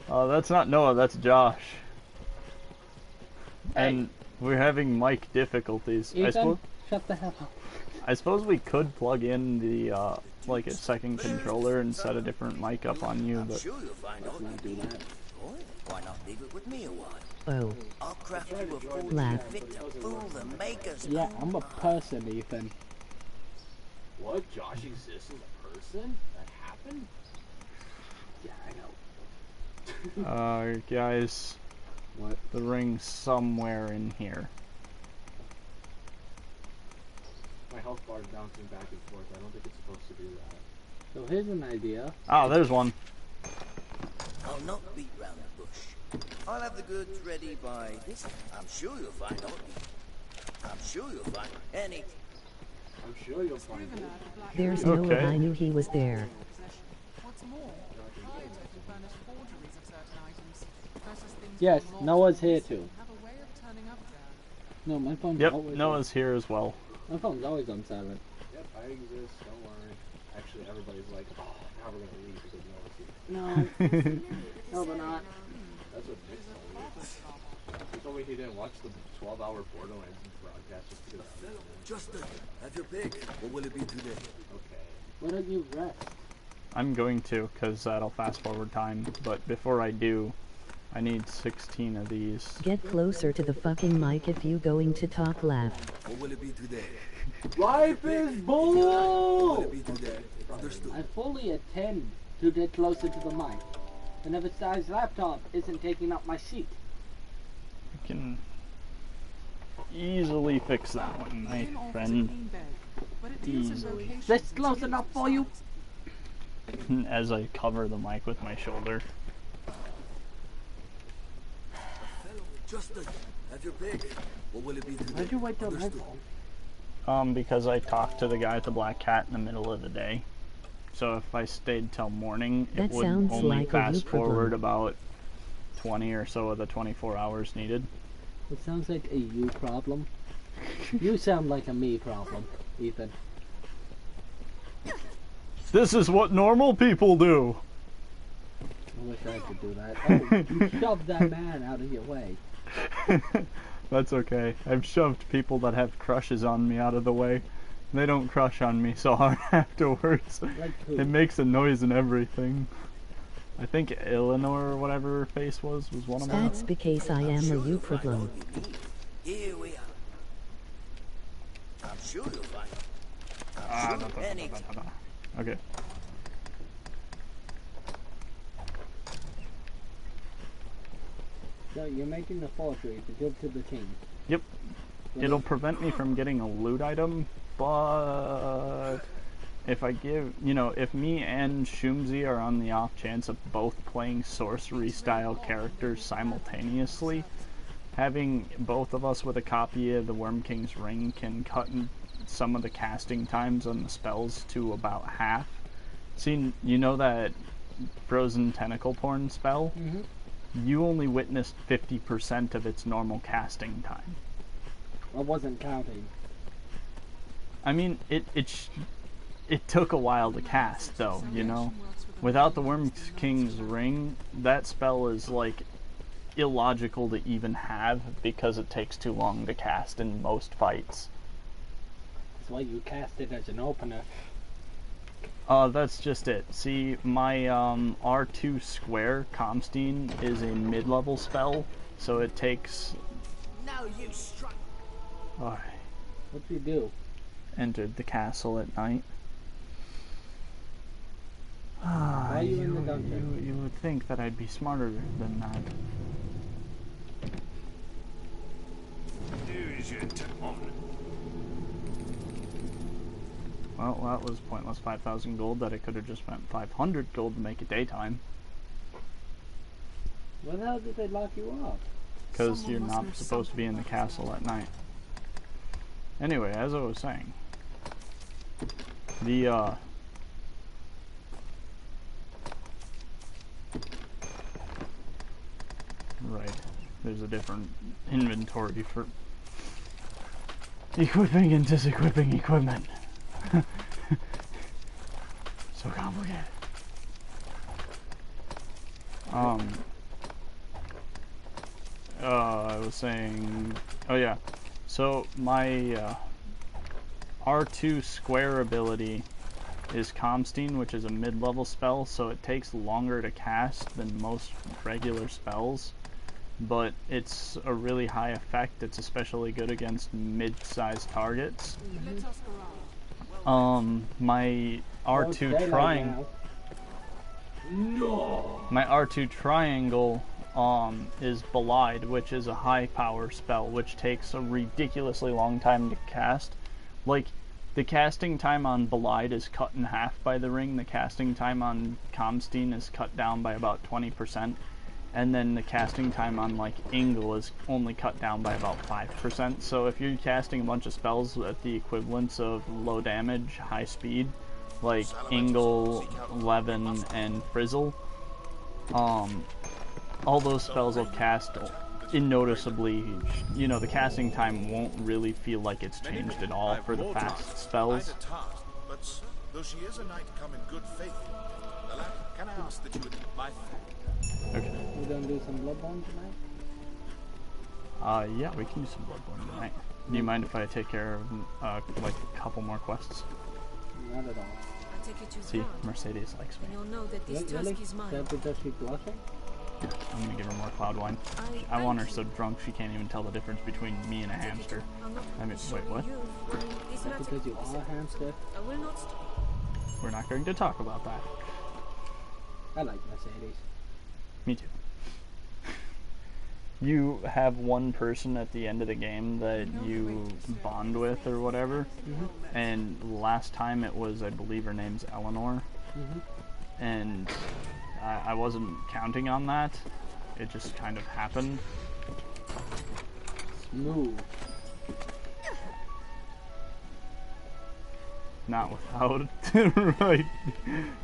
Speaker 1: That's not Noah, that's Josh. And we're having mic difficulties.
Speaker 15: Ethan, shut the hell up.
Speaker 1: I suppose we could plug in the, like a second controller and set a different mic up on you, but...
Speaker 11: Sure you'll find out. Not do that. Why not leave it with me a while?
Speaker 9: Oh.
Speaker 11: I'll craft you a fortune
Speaker 9: Laugh.
Speaker 11: fit to fool the makers.
Speaker 15: Yeah, I'm a person, Ethan.
Speaker 16: What? Josh exists as a person? That happened?
Speaker 15: Yeah, I know.
Speaker 1: Guys.
Speaker 15: What?
Speaker 1: The ring's somewhere in here.
Speaker 16: My health bar is bouncing back and forth. I don't think it's supposed to do that.
Speaker 15: So here's an idea.
Speaker 1: Oh, there's one.
Speaker 11: I'll not beat round the bush. I'll have the goods ready by this. I'm sure you'll find out. I'm sure you'll find any.
Speaker 16: I'm sure you'll find it.
Speaker 9: There's no way I knew he was there.
Speaker 5: What's more, Prietor can furnish forgeries of certain items. Precious things
Speaker 15: Yes,
Speaker 5: from lost
Speaker 15: Noah's here
Speaker 5: places
Speaker 15: too.
Speaker 5: have a way of turning up there.
Speaker 15: No, my phone's
Speaker 1: Yep,
Speaker 15: always
Speaker 1: Noah's here as well.
Speaker 15: My phone's always on silent.
Speaker 16: Yep, I exist. Don't worry. Actually, everybody's like, oh, now we're gonna leave because Noah's here.
Speaker 15: No. No, they're not.
Speaker 16: That's what Nick told me. He told me he didn't watch the 12-hour Borderlands broadcast just because I was there.
Speaker 11: Justin, have your pick. What will it be today?
Speaker 16: Okay.
Speaker 15: Why don't you rest?
Speaker 1: I'm going to, because that'll fast forward time. But before I do, I need 16 of these.
Speaker 9: Get closer to the fucking mic if you going to talk laugh.
Speaker 11: What will it be today?
Speaker 15: Life is bull!
Speaker 11: What will it be today? Understood.
Speaker 15: I fully intend to get closer to the mic. And if it's guy's laptop isn't taking up my seat.
Speaker 1: I can easily fix that one, my friend. Easily.
Speaker 15: That's close enough for you?
Speaker 1: As I cover the mic with my shoulder.
Speaker 11: Justin, have your pick. What will it be today?
Speaker 15: Why'd you wait till nightfall?
Speaker 1: Because I talked to the guy at the Black Cat in the middle of the day. So if I stayed till morning, it would only
Speaker 9: like
Speaker 1: fast forward about 20 or so of the 24 hours needed.
Speaker 15: It sounds like a you problem. You sound like a me problem, Ethan.
Speaker 1: This is what normal people do!
Speaker 15: I wish I could do that. Oh, you shoved that man out of your way.
Speaker 1: That's okay. I've shoved people that have crushes on me out of the way. They don't crush on me so hard afterwards. It makes a noise and everything. I think Eleanor or whatever her face was one of them.
Speaker 9: That's because I am a you problem.
Speaker 11: Here we are. I'm sure you'll find it.
Speaker 1: Okay.
Speaker 15: So you're making the forgery to give to the king.
Speaker 1: Yep. It'll prevent me from getting a loot item, but if I give, if me and Shumzi are on the off chance of both playing sorcery style characters simultaneously, having both of us with a copy of the Worm King's Ring can cut some of the casting times on the spells to about half. See, you know that frozen tentacle porn spell?
Speaker 15: Mm-hmm.
Speaker 1: You only witnessed 50% of its normal casting time.
Speaker 15: I wasn't counting.
Speaker 1: I mean, it took a while to cast, though, Without the Worm King's Ring, that spell is, like, illogical to even have because it takes too long to cast in most fights.
Speaker 15: That's why you cast it as an opener.
Speaker 1: That's just it. See, my R2 square, Comstein, is a mid-level spell, so it takes...
Speaker 11: Now you strike.
Speaker 1: Alright.
Speaker 15: What'd you do?
Speaker 1: Entered the castle at night.
Speaker 15: Why are you in the dungeon?
Speaker 1: You would think that I'd be smarter than that.
Speaker 14: Use your tongue.
Speaker 1: Well, that was pointless 5,000 gold that I could have just spent 500 gold to make it daytime.
Speaker 15: What the hell did they lock you up?
Speaker 1: Because you're not supposed to be in the castle at night. Anyway, as I was saying, the right, there's a different inventory for equipping and disequipping equipment. So complicated. I was saying, oh yeah, so my R2 square ability is Comstein, which is a mid-level spell, so it takes longer to cast than most regular spells, but it's a really high effect. It's especially good against mid-sized targets. My R2 triangle.
Speaker 15: No.
Speaker 1: My R2 triangle is Belied, which is a high power spell, which takes a ridiculously long time to cast. Like, the casting time on Belied is cut in half by the ring. The casting time on Comstein is cut down by about 20%. and then the casting time on like Ingle is only cut down by about 5%. So if you're casting a bunch of spells at the equivalents of low damage, high speed, like Ingle, Levin, and Frizzle, all those spells will cast noticeably. You know, the casting time won't really feel like it's changed at all for the fast spells.
Speaker 7: But sir, though she is a knight come in good faith, can I ask that you would my
Speaker 1: Okay.
Speaker 15: We gonna do some Bloodborne tonight?
Speaker 1: Yeah, we can do some Bloodborne tonight. Do you mind if I take care of like a couple more quests?
Speaker 15: Not at all.
Speaker 6: I take it you
Speaker 1: See, Mercedes likes me.
Speaker 6: and you'll know that this tusk is mine.
Speaker 15: Is that because she's blushing?
Speaker 1: Yeah, I'm gonna give her more cloud wine. I want her so drunk she can't even tell the difference between me and a hamster. I mean, wait, what?
Speaker 15: Is that because you are a hamster?
Speaker 6: I will not stop.
Speaker 1: We're not going to talk about that.
Speaker 15: I like Mercedes.
Speaker 1: Me too. You have one person at the end of the game that you bond with or whatever, and last time it was, I believe her name's Eleanor, and I wasn't counting on that. It just kind of happened.
Speaker 15: Smooth.
Speaker 1: Not without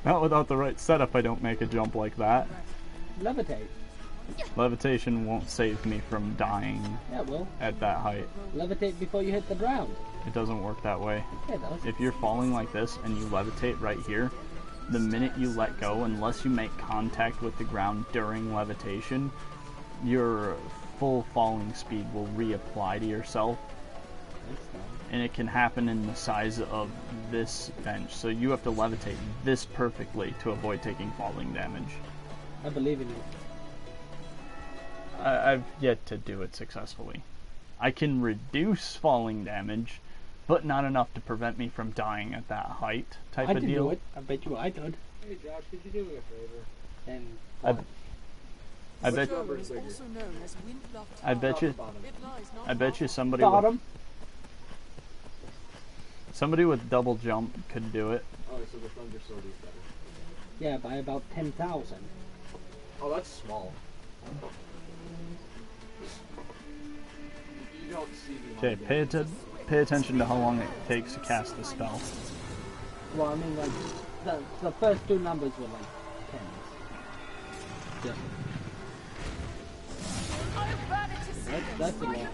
Speaker 1: not without the right setup. I don't make a jump like that.
Speaker 15: Levitate.
Speaker 1: Levitation won't save me from dying.
Speaker 15: Yeah, it will.
Speaker 1: At that height.
Speaker 15: Levitate before you hit the ground.
Speaker 1: It doesn't work that way.
Speaker 15: Yeah, it does.
Speaker 1: If you're falling like this and you levitate right here, the minute you let go, unless you make contact with the ground during levitation, your full falling speed will reapply to yourself. And it can happen in the size of this bench. So you have to levitate this perfectly to avoid taking falling damage.
Speaker 15: I believe in you.
Speaker 1: I've yet to do it successfully. I can reduce falling damage, but not enough to prevent me from dying at that height type
Speaker 15: I
Speaker 1: of
Speaker 15: could
Speaker 1: deal.
Speaker 15: do it. I bet you I could.
Speaker 16: Hey Josh, could you do me a favor?
Speaker 15: And
Speaker 1: I bet. I bet you somebody.
Speaker 15: Bottom.
Speaker 1: Somebody with double jump could do it.
Speaker 16: Oh, so the Thunder Sword is better.
Speaker 15: Yeah, by about 10,000.
Speaker 16: Oh, that's small. You don't see the
Speaker 1: Okay, pay attention to how long it takes to cast the spell.
Speaker 15: Well, I mean, like, the first two numbers were like 10s. Yeah. That's a long time.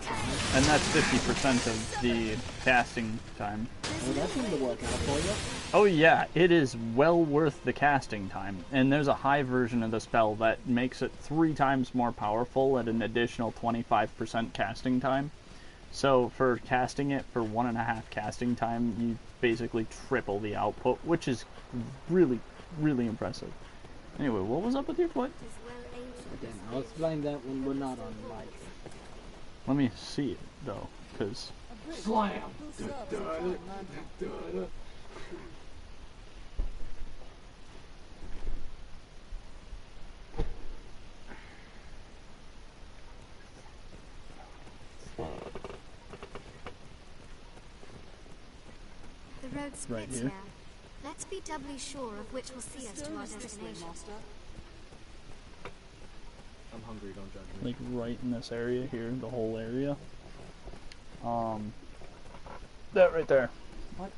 Speaker 1: And that's 50% of the casting time.
Speaker 15: Well, that seemed to work out for you.
Speaker 1: Oh yeah, it is well worth the casting time. And there's a high version of the spell that makes it 3 times more powerful at an additional 25% casting time. So for casting it for 1.5 casting time, you basically triple the output, which is really, really impressive. Anyway, what was up with your foot?
Speaker 15: Again, I'll explain that when we're not on mic.
Speaker 1: Let me see it, though, because...
Speaker 16: Slam!
Speaker 2: The road splits
Speaker 1: Right here.
Speaker 2: here. Let's be doubly sure of which will see us to our destination.
Speaker 16: I'm hungry, don't judge me.
Speaker 1: Like right in this area here, the whole area. That right there.
Speaker 15: What?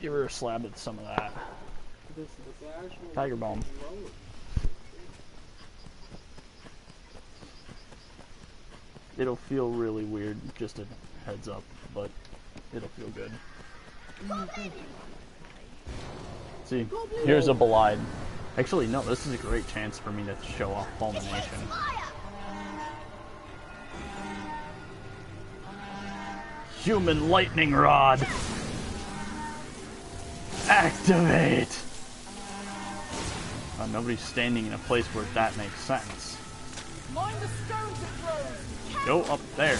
Speaker 1: Give her a slab of some of that.
Speaker 16: This actual
Speaker 1: Tiger balm.
Speaker 16: road.
Speaker 1: It'll feel really weird, just a heads up, but it'll feel good. See, here's a Belide. Actually, no, this is a great chance for me to show off Fulmination. Human Lightning Rod! Activate! Oh, nobody's standing in a place where that makes sense.
Speaker 5: Mind the stones it throws!
Speaker 1: Go up there.
Speaker 5: Is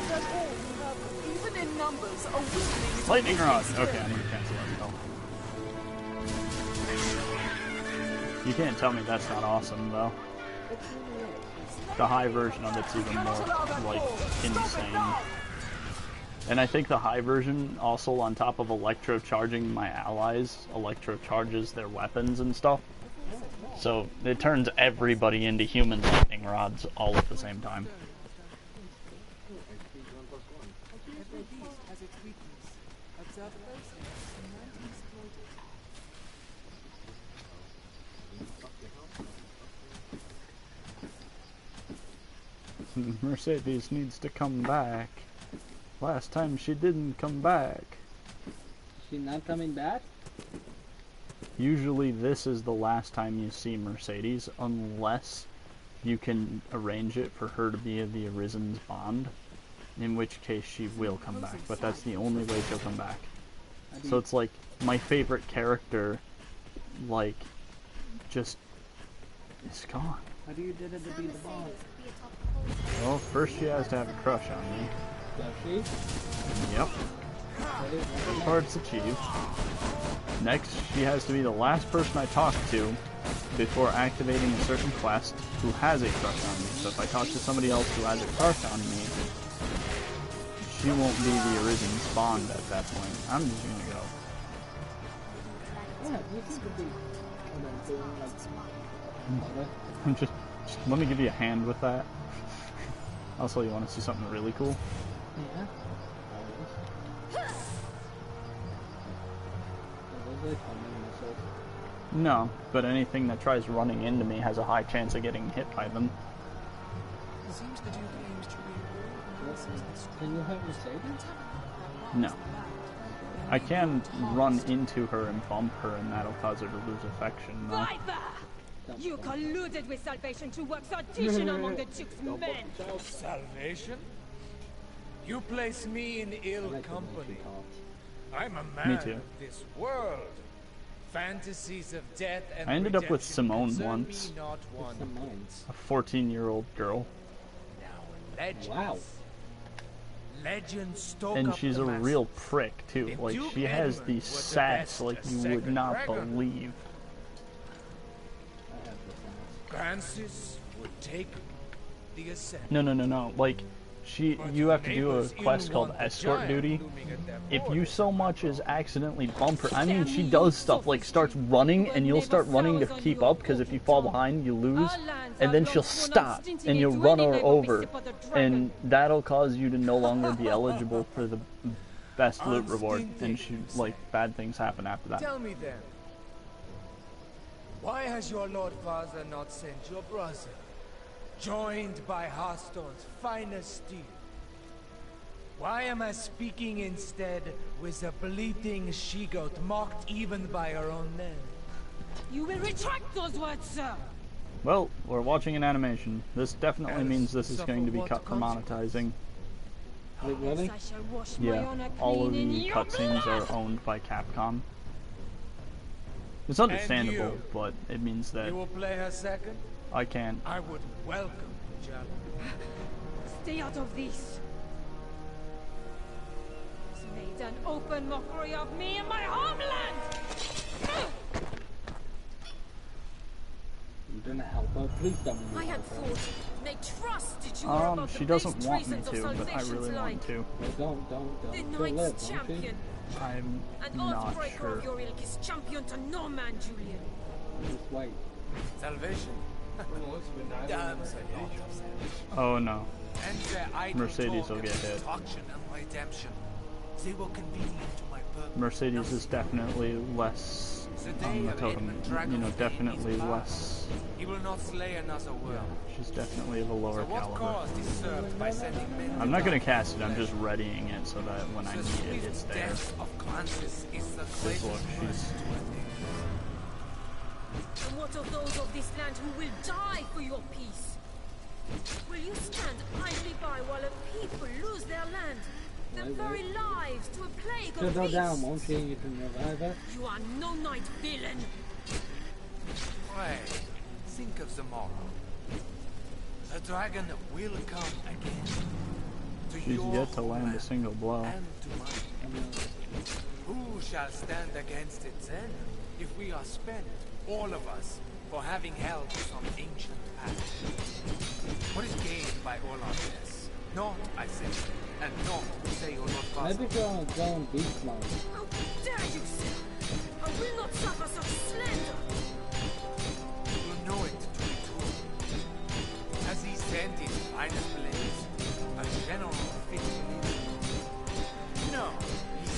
Speaker 5: that all you have? Even in numbers, a weakling is
Speaker 1: Lightning Rod!
Speaker 5: weakness
Speaker 1: Okay, I'm gonna cancel that spell. You can't tell me that's not awesome, though. The high version of it's even more, like, insane. And I think the high version, also on top of electro-charging my allies, electro-charges their weapons and stuff. So it turns everybody into human lightning rods all at the same time.
Speaker 5: Every beast has its weakness. Observe closely and learn to exploit it.
Speaker 1: Mercedes needs to come back. Last time she didn't come back.
Speaker 15: She's not coming back?
Speaker 1: Usually this is the last time you see Mercedes, unless you can arrange it for her to be the Arisen's bond, in which case she will come back, but that's the only way she'll come back. So it's like, my favorite character, like, just is gone.
Speaker 15: How do you did it to be the boss?
Speaker 1: Well, first she has to have a crush on me.
Speaker 15: Does she?
Speaker 1: Yep. First part's achieved. Next, she has to be the last person I talk to before activating a certain quest who has a crush on me. So if I talk to somebody else who has a crush on me, she won't be the Arisen's bond at that point. I'm just gonna go.
Speaker 15: Yeah, you seem to be
Speaker 1: just let me give you a hand with that. Also, you want to see something really cool?
Speaker 15: Yeah.
Speaker 1: No, but anything that tries running into me has a high chance of getting hit by them.
Speaker 5: It seems the Duke aims to
Speaker 15: Can you have Mercedes?
Speaker 1: No. I can run into her and bump her, and that'll cause her to lose affection, though.
Speaker 6: You colluded with Salvation to work sedition among the Duke's men!
Speaker 8: Salvation? You place me in ill company. I'm a
Speaker 1: Me
Speaker 8: man
Speaker 1: too.
Speaker 8: of this world. Fantasies of death and
Speaker 1: I ended up with
Speaker 8: redemption
Speaker 1: Simone
Speaker 8: concern
Speaker 1: once.
Speaker 8: me not one bit.
Speaker 1: A 14-year-old girl.
Speaker 8: Legends.
Speaker 15: Wow.
Speaker 8: Legends stoke
Speaker 1: And
Speaker 8: up
Speaker 1: she's
Speaker 8: the
Speaker 1: a
Speaker 8: masses.
Speaker 1: real prick, too.
Speaker 8: If
Speaker 1: Like,
Speaker 8: Duke
Speaker 1: she has
Speaker 8: Edmund
Speaker 1: these
Speaker 8: was the
Speaker 1: sass
Speaker 8: best
Speaker 1: like you would
Speaker 8: second
Speaker 1: not
Speaker 8: dragon,
Speaker 1: believe.
Speaker 8: Francis would take the ascent.
Speaker 1: No. Like, you have to do a quest called escort duty. If you so much as accidentally bump her, I mean, she does stuff like starts running, and you'll start running to keep up, because if you fall behind, you lose, and then she'll stop, and you'll run her over, and that'll cause you to no longer be eligible for the best loot reward, and bad things happen after that.
Speaker 8: Tell me then, why has your Lord Father not sent your brother, joined by Hearthstone's finest steel? Why am I speaking instead with a bleating she-goat mocked even by her own men?
Speaker 6: You will retract those words, sir!
Speaker 1: Well, we're watching an animation. This definitely means this is going to be cut for monetizing.
Speaker 15: Wait, really?
Speaker 6: I shall wash my
Speaker 1: Yeah,
Speaker 6: honor
Speaker 1: all of
Speaker 6: clean in
Speaker 1: the
Speaker 6: your
Speaker 1: cutscenes
Speaker 6: blood!
Speaker 1: are owned by Capcom. It's understandable,
Speaker 8: you?
Speaker 1: but it means that
Speaker 8: You will play her second?
Speaker 1: I can't.
Speaker 8: I would welcome the challenge.
Speaker 6: Stay out of this! It's made an open mockery of me and my homeland!
Speaker 15: You're gonna help her? Please tell me you
Speaker 6: I had
Speaker 15: help her.
Speaker 6: thought, they trusted you were about
Speaker 1: She
Speaker 6: the
Speaker 1: doesn't
Speaker 6: base
Speaker 1: want me
Speaker 6: treasons of
Speaker 1: to, but I
Speaker 6: Salvation's
Speaker 1: really
Speaker 6: like
Speaker 1: want to.
Speaker 15: Well, don't.
Speaker 6: The
Speaker 15: She'll live,
Speaker 6: Knight's
Speaker 15: won't she?
Speaker 6: champion.
Speaker 1: I'm
Speaker 6: An
Speaker 1: not
Speaker 6: oathbreaker
Speaker 1: sure.
Speaker 6: of your ilk is champion to no man, Julian.
Speaker 15: Just wait.
Speaker 8: Salvation? Damn,
Speaker 1: Oh no.
Speaker 8: and their idle
Speaker 1: Mercedes
Speaker 8: talk
Speaker 1: will
Speaker 8: of
Speaker 1: get hit.
Speaker 8: destruction and redemption. They were convenient to my purpose.
Speaker 1: Mercedes is definitely less on the totem. You know, definitely less.
Speaker 8: He will not slay another word.
Speaker 1: She's definitely of a lower
Speaker 8: So what
Speaker 1: caliber.
Speaker 8: cause is served by sending men
Speaker 1: I'm
Speaker 8: to
Speaker 1: not gonna
Speaker 8: die?
Speaker 1: cast it. I'm just readying it so that when I
Speaker 8: The
Speaker 1: need it, it's
Speaker 8: swift
Speaker 1: there.
Speaker 8: death of Francis is the
Speaker 1: Because
Speaker 8: greatest
Speaker 1: look,
Speaker 8: mercy
Speaker 1: she's.
Speaker 8: to a nation.
Speaker 6: And what of those of this land who will die for your peace? Will you stand idly by while a people lose their land, their
Speaker 15: Wait.
Speaker 6: very lives to a plague
Speaker 15: She'll
Speaker 6: of
Speaker 15: go down,
Speaker 6: beasts?
Speaker 15: won't she? You can revive her.
Speaker 6: You are no knight, villain!
Speaker 8: Pray, think of the morrow. The dragon will come again. To
Speaker 1: She's
Speaker 8: your
Speaker 1: yet to land a
Speaker 8: land
Speaker 1: single blow.
Speaker 8: and to mine. Who shall stand against it then, if we are spent, all of us, for having held some ancient path? What is gained by all of this? Naught, I say, and naught, say your Lord Father.
Speaker 15: Maybe go on beast mode.
Speaker 6: How dare you, sir! I will not suffer such slander!
Speaker 8: You will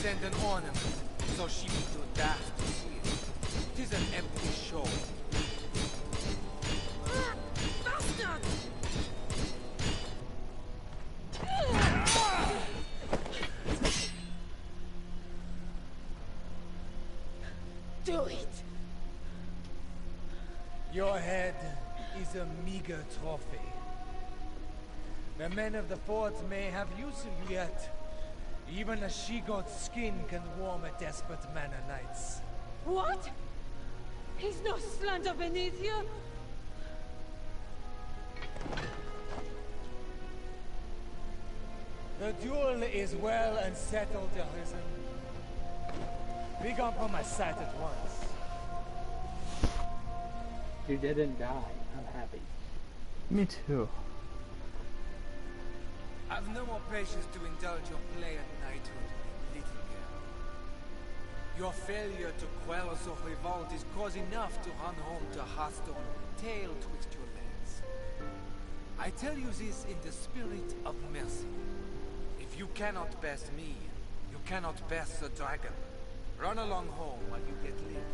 Speaker 17: send an ornament, so she be too daft to see it. 'Tis an empty show.
Speaker 6: Bastard!
Speaker 17: Do it! Your head is a meager trophy. The men of the fort may have use of you yet. Even a she-goat's skin can warm a desperate man of nights.
Speaker 6: What? He's no slander beneath you.
Speaker 17: The duel is well and settled, Arisen. Be gone from my sight at once.
Speaker 15: You didn't die. I'm happy.
Speaker 1: Me too.
Speaker 17: I've no more patience to indulge your play at knighthood, little girl. Your failure to quell us of revolt is cause enough to run home to Hearthstone, tail twixt your legs. I tell you this in the spirit of mercy. If you cannot best me, you cannot best the dragon. Run along home while you get live.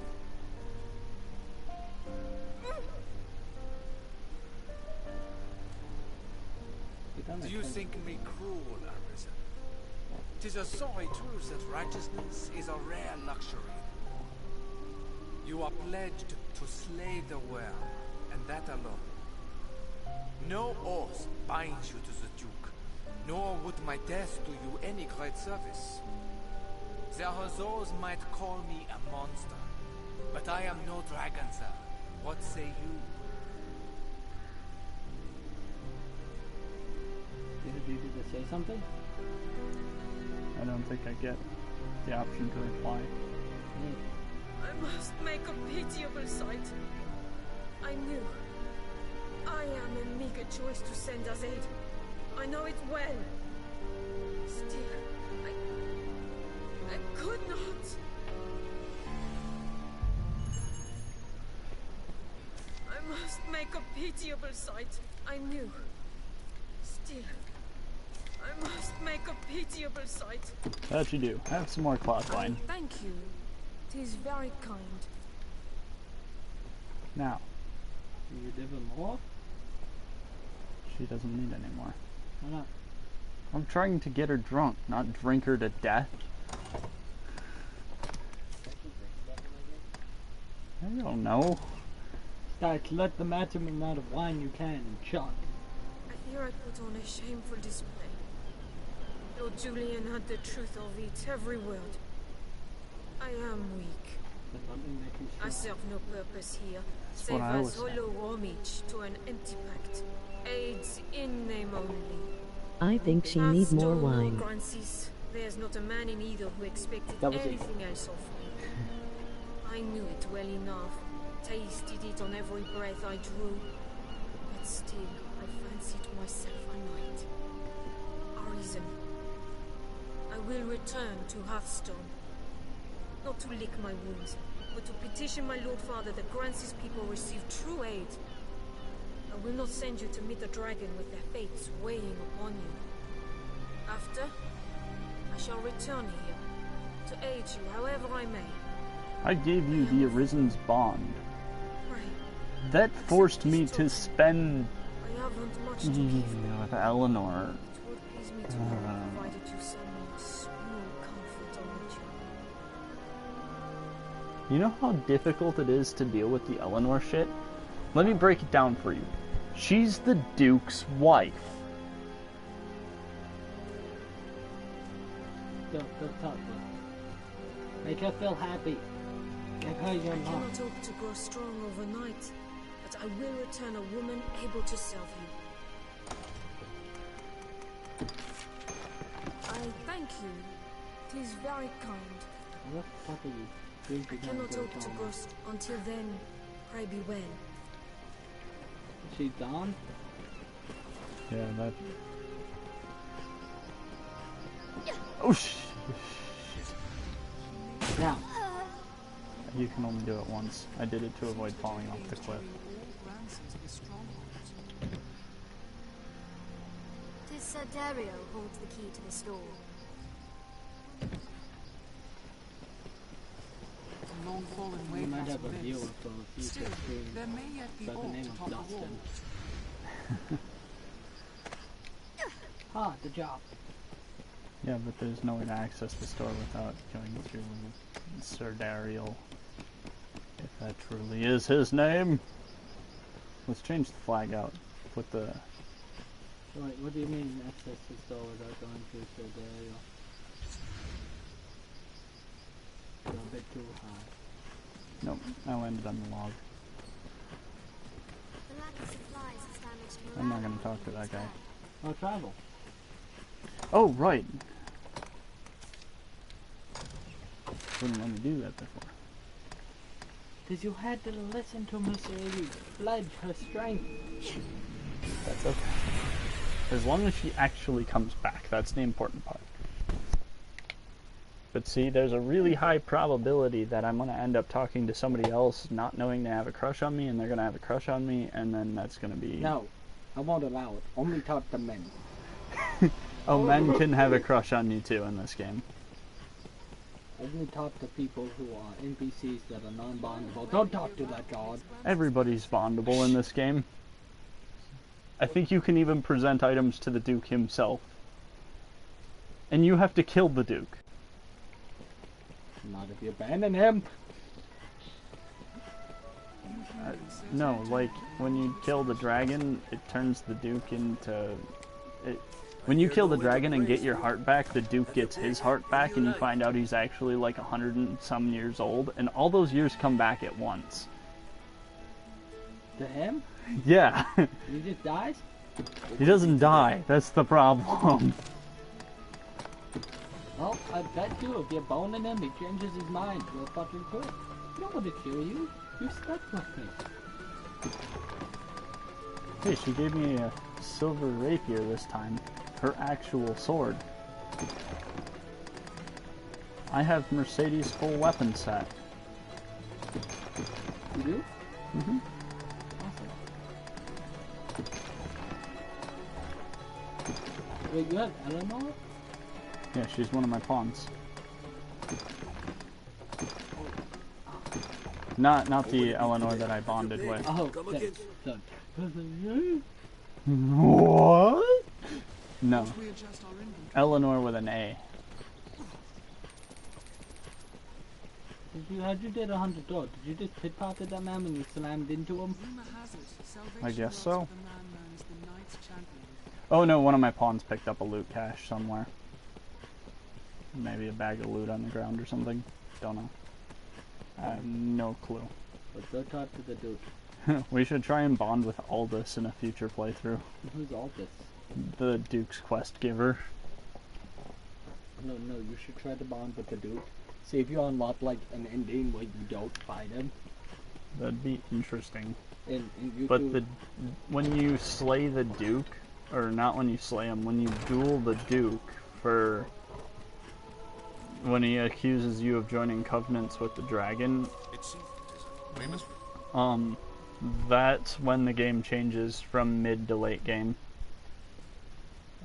Speaker 17: Do you think me cruel, Arisen? 'Tis a sorry truth that righteousness is a rare luxury. You are pledged to slay the world, and that alone. No oath binds you to the Duke, nor would my death do you any great service. There are those might call me a monster, but I am no dragon, sir. What say you?
Speaker 15: Did you just say something?
Speaker 1: I don't think I get the option to reply.
Speaker 6: I must make a pitiable sight. I knew. I am a meager choice to send as aid. I know it well. Still, I could not. I must make a pitiable sight. I knew. Still, I must make a pitiable sight.
Speaker 1: That you do. Have some more cloudline.
Speaker 6: Thank you. 'Tis very kind.
Speaker 1: Now.
Speaker 15: You give him more?
Speaker 1: She doesn't need any more.
Speaker 15: Why not?
Speaker 1: I'm trying to get her drunk, not drink her to death. I don't know.
Speaker 15: Start, let the maximum amount of wine you can and chug.
Speaker 6: I fear I put on a shameful display. Lord Julian had the truth of it, every word. I am weak. I serve no purpose here, save as hollow homage to an empty pact. Aids in name only.
Speaker 9: I think she needs more wine.
Speaker 6: Grancis, there's not a man in either who expected anything else of me. I knew it well enough, tasted it on every breath I drew, but still I fancied myself a knight. Arisen. I will return to Hearthstone. Not to lick my wounds, but to petition my Lord Father that Grancis people receive true aid. I will not send you to meet the dragon with their fates weighing upon you. After, I shall return here, to aid you however I may.
Speaker 1: I gave you the Arisen's bond.
Speaker 6: Pray.
Speaker 1: That forced me to spend
Speaker 6: I haven't much to give.
Speaker 1: with Eleanor.
Speaker 6: It would please me to have provided you some small comfort on the journey.
Speaker 1: You know how difficult it is to deal with the Eleanor shit? Let me break it down for you. She's the Duke's wife.
Speaker 15: Don't talk. Make her feel happy. Give her your love.
Speaker 6: I cannot hope to grow strong overnight, but I will return a woman able to serve you. I thank you. 'Tis very kind.
Speaker 15: What the fuck are you?
Speaker 6: I cannot hope to grow until then. Pray be well.
Speaker 15: Is she gone?
Speaker 1: Yeah, that. Oh shit.
Speaker 15: Now.
Speaker 1: You can only do it once. I did it to avoid falling off the cliff.
Speaker 2: Tis Sir Dario holds the key to the store.
Speaker 15: might have a
Speaker 5: this.
Speaker 15: viewer for a future
Speaker 5: Still,
Speaker 15: stream.
Speaker 5: there may yet be
Speaker 15: By the
Speaker 5: ore
Speaker 15: name
Speaker 5: to
Speaker 15: of
Speaker 5: top the
Speaker 15: Dustin.
Speaker 5: wall.
Speaker 15: Ah, the job.
Speaker 1: Yeah, but there's no way to access the store without going through Sir Dariel. If that truly is his name. Let's change the flag out. Put the...
Speaker 15: Wait, what do you mean access the store without going through Sir Dariel? It's a bit too high.
Speaker 1: Nope, I landed on the log.
Speaker 2: The lack of supplies has damaged
Speaker 1: I'm not
Speaker 2: morale.
Speaker 1: gonna talk to that guy.
Speaker 15: Oh, travel.
Speaker 1: Oh, right! Wouldn't let me do that before.
Speaker 15: Because you had to listen to Mercedes pledge her strength.
Speaker 1: That's okay. As long as she actually comes back, that's the important part. But see, there's a really high probability that I'm going to end up talking to somebody else, not knowing they have a crush on me, and they're going to have a crush on me, and then that's going to be...
Speaker 15: No, I won't allow it. Only talk to men.
Speaker 1: Oh, men can have a crush on you too in this game.
Speaker 15: Only talk to people who are NPCs that are non-bondable. Don't talk to that god.
Speaker 1: Everybody's bondable in this game. I think you can even present items to the Duke himself. And you have to kill the Duke.
Speaker 15: Not if you abandon him.
Speaker 1: No, like, when you kill the dragon, it turns the Duke into... When you kill the dragon and get your heart back, the Duke gets his heart back, and you find out he's actually like 100 and some years old, and all those years come back at once.
Speaker 15: To him?
Speaker 1: Yeah.
Speaker 15: He just dies?
Speaker 1: He doesn't die, that's the problem.
Speaker 15: Well, I bet you if you're boning him, he changes his mind real fucking quick. I don't want to kill you. You're stuck with me.
Speaker 1: Hey, she gave me a silver rapier this time. Her actual sword. I have Mercedes full weapon set.
Speaker 15: You do?
Speaker 1: Mm-hmm.
Speaker 15: Awesome. Wait, you have Eleanor?
Speaker 1: Yeah, she's one of my pawns. Not the Eleanor that I bonded with.
Speaker 15: Oh,
Speaker 1: What? No. Eleanor with an A.
Speaker 15: How'd you get 100 dollars? Did you just pit-potted that man when you slammed into him?
Speaker 1: I guess so. Oh no, one of my pawns picked up a loot cache somewhere. Maybe a bag of loot on the ground or something. Don't know. I have no clue.
Speaker 15: But go talk to the Duke.
Speaker 1: We should try and bond with Aldous in a future playthrough.
Speaker 15: Who's Aldous?
Speaker 1: The Duke's quest giver.
Speaker 15: No, you should try to bond with the Duke. See if you unlock like an ending where you don't fight him.
Speaker 1: That'd be interesting.
Speaker 15: And you
Speaker 1: but when you slay the Duke, or not when you slay him, when you duel the Duke for when he accuses you of joining covenants with the dragon, that's when the game changes from mid to late game.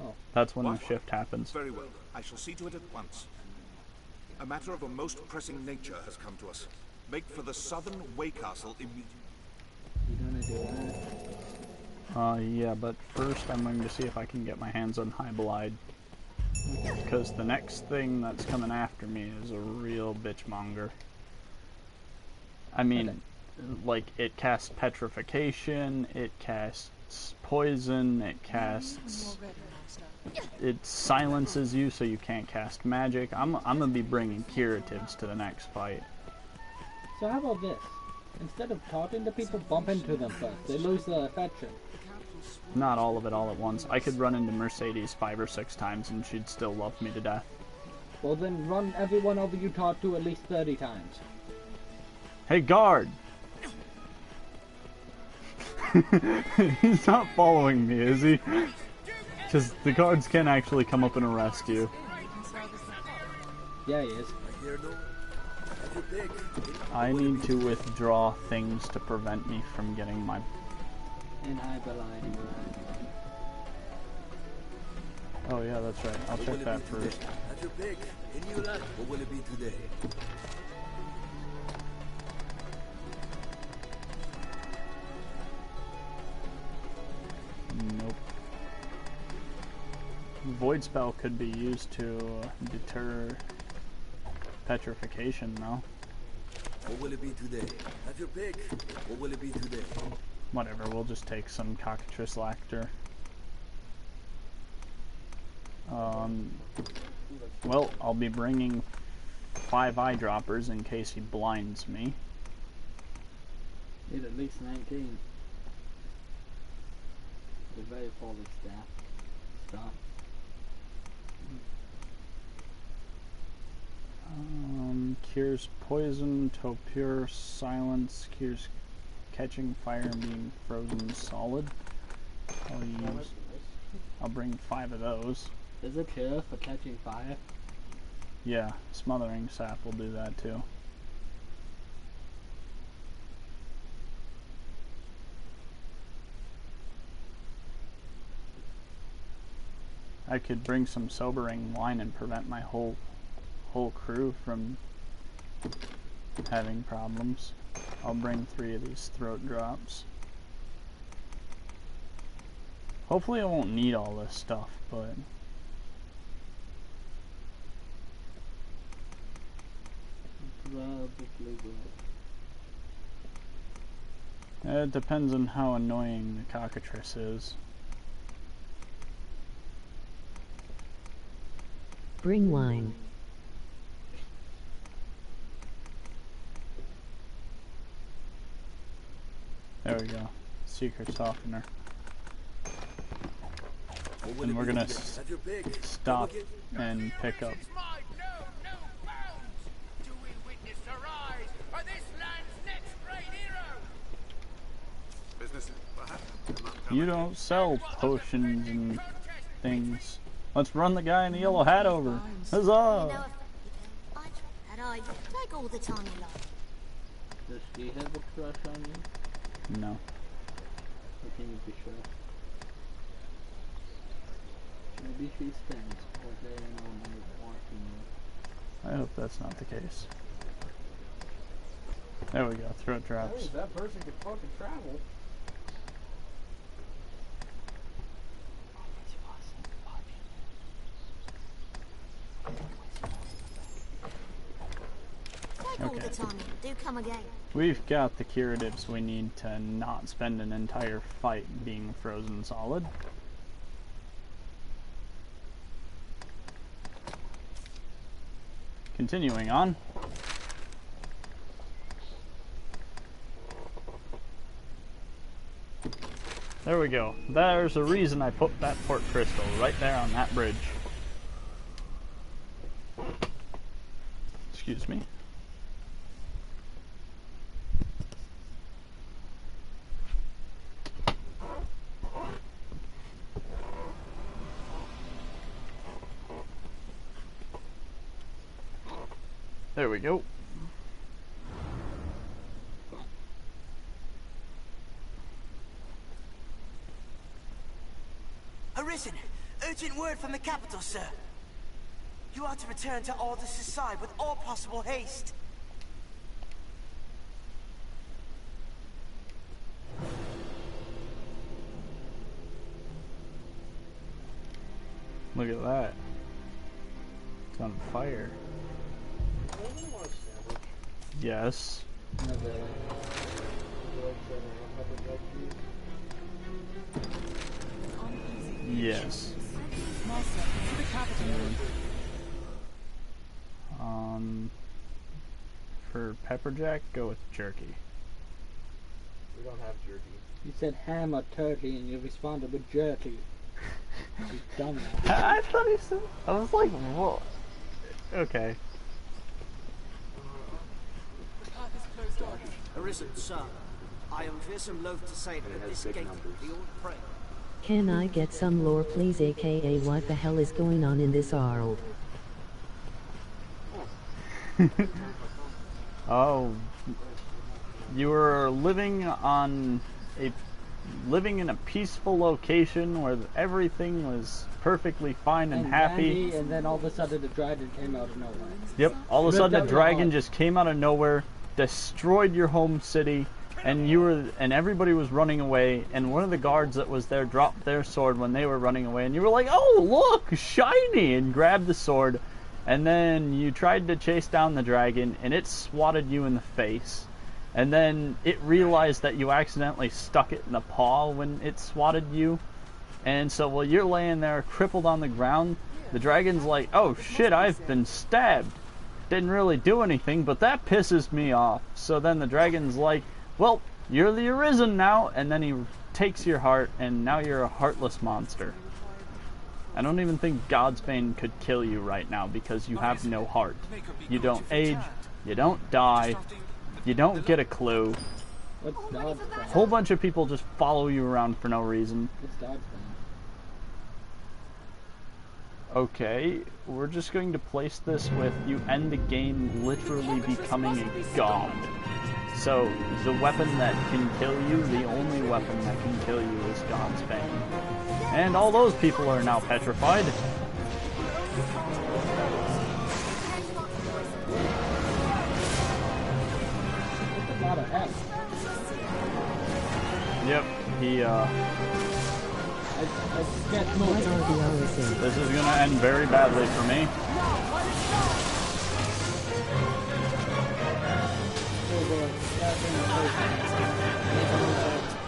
Speaker 15: Oh.
Speaker 1: That's when the shift happens.
Speaker 7: Very well. I shall see to it at once. A matter of a most pressing nature has come to us. Make for the southern Way Castle immediately.
Speaker 15: You gonna do that?
Speaker 1: Yeah, but first I'm going to see if I can get my hands on High Blide. Because the next thing that's coming after me is a real bitchmonger. I mean, like, it casts petrification, it casts poison, it casts... It silences you so you can't cast magic. I'm gonna be bringing curatives to the next fight.
Speaker 15: So how about this? Instead of talking to people, bump into them first. They lose their affection.
Speaker 1: Not all of it all at once. I could run into Mercedes 5 or 6 times and she'd still love me to death.
Speaker 15: Well then run everyone over you talk to at least 30 times.
Speaker 1: Hey, guard! He's not following me, is he? Because the guards can actually come up and arrest you.
Speaker 15: Yeah, he is.
Speaker 1: I need to withdraw things to prevent me from getting my...
Speaker 15: And I belied you.
Speaker 1: Oh yeah, that's right. I'll check that first.
Speaker 11: At your pick. In your luck. What will it be today?
Speaker 1: void spell could be used to deter petrification, though.
Speaker 11: What will it be today? Have your pick. What will it be today?
Speaker 1: Whatever, we'll just take some cockatrice lactor. Well, I'll be bringing 5 eyedroppers in case he blinds me.
Speaker 15: Need at least 19. The very full staff. Stop.
Speaker 1: Cures poison, Topure, silence, cures catching fire and being frozen solid. I'll bring 5 of those.
Speaker 15: Is it cure for catching fire?
Speaker 1: Yeah, smothering sap will do that too. I could bring some sobering wine and prevent my whole crew from having problems. I'll bring 3 of these throat drops. Hopefully I won't need all this stuff, but it depends on how annoying the cockatrice is.
Speaker 9: Bring wine.
Speaker 1: There we go. Secret softener. And we're gonna stop and pick up. You don't sell potions and things. Let's run the guy in the yellow hat over. Huzzah!
Speaker 2: And I take all the time you like.
Speaker 15: Does she have a crush on you?
Speaker 1: No.
Speaker 15: How can you be sure? Maybe she spends all day and all night watching you.
Speaker 1: I hope that's not the case. There we go, throat drops.
Speaker 16: Hey, that person could fucking travel.
Speaker 2: Take all the time. Do come again.
Speaker 1: We've got the curatives we need to not spend an entire fight being frozen solid. Continuing on. There we go. There's a reason I put that port crystal right there on that bridge. Excuse me. There we go.
Speaker 10: Arisen! Urgent word from the capital, sir. You are to return to Aldous' side with all possible haste.
Speaker 1: Look at that. It's on fire. Yes. Yes. For pepperjack, go with jerky.
Speaker 16: We don't have jerky.
Speaker 15: You said ham or turkey and you responded with jerky. You dumbass.
Speaker 1: I thought he said. I was like, what? Okay.
Speaker 10: Arisen, sir. I am fearsome loath to say that this gate of the old prey.
Speaker 9: Can I get some lore please, aka what the hell is going on in this world?
Speaker 1: Oh, you were living in a peaceful location where everything was perfectly fine and happy.
Speaker 15: And then all of a sudden the dragon came out of nowhere.
Speaker 1: Yep, all of a sudden the dragon just came out of nowhere, destroyed your home city, and everybody was running away, and one of the guards that was there dropped their sword when they were running away, and you were like, oh, look, shiny, and grabbed the sword, and then you tried to chase down the dragon, and it swatted you in the face, and then it realized that you accidentally stuck it in the paw when it swatted you, and so while you're laying there crippled on the ground, the dragon's like, oh shit, I've been stabbed. Didn't really do anything, but that pisses me off. So then the dragon's like, well, you're the Arisen now, and then he takes your heart, and now you're a heartless monster. I don't even think Godsbane could kill you right now because you have no heart. You don't age, you don't die, you don't get a clue.
Speaker 15: What's Godsbane?
Speaker 1: A whole bunch of people just follow you around for no reason.
Speaker 15: What's Godsbane?
Speaker 1: Okay, we're just going to place this with you end the game literally becoming a god. So, the weapon that can kill you, the only weapon that can kill you is God's Bane. And all those people are now petrified. Yep, he, this is gonna end very badly for me.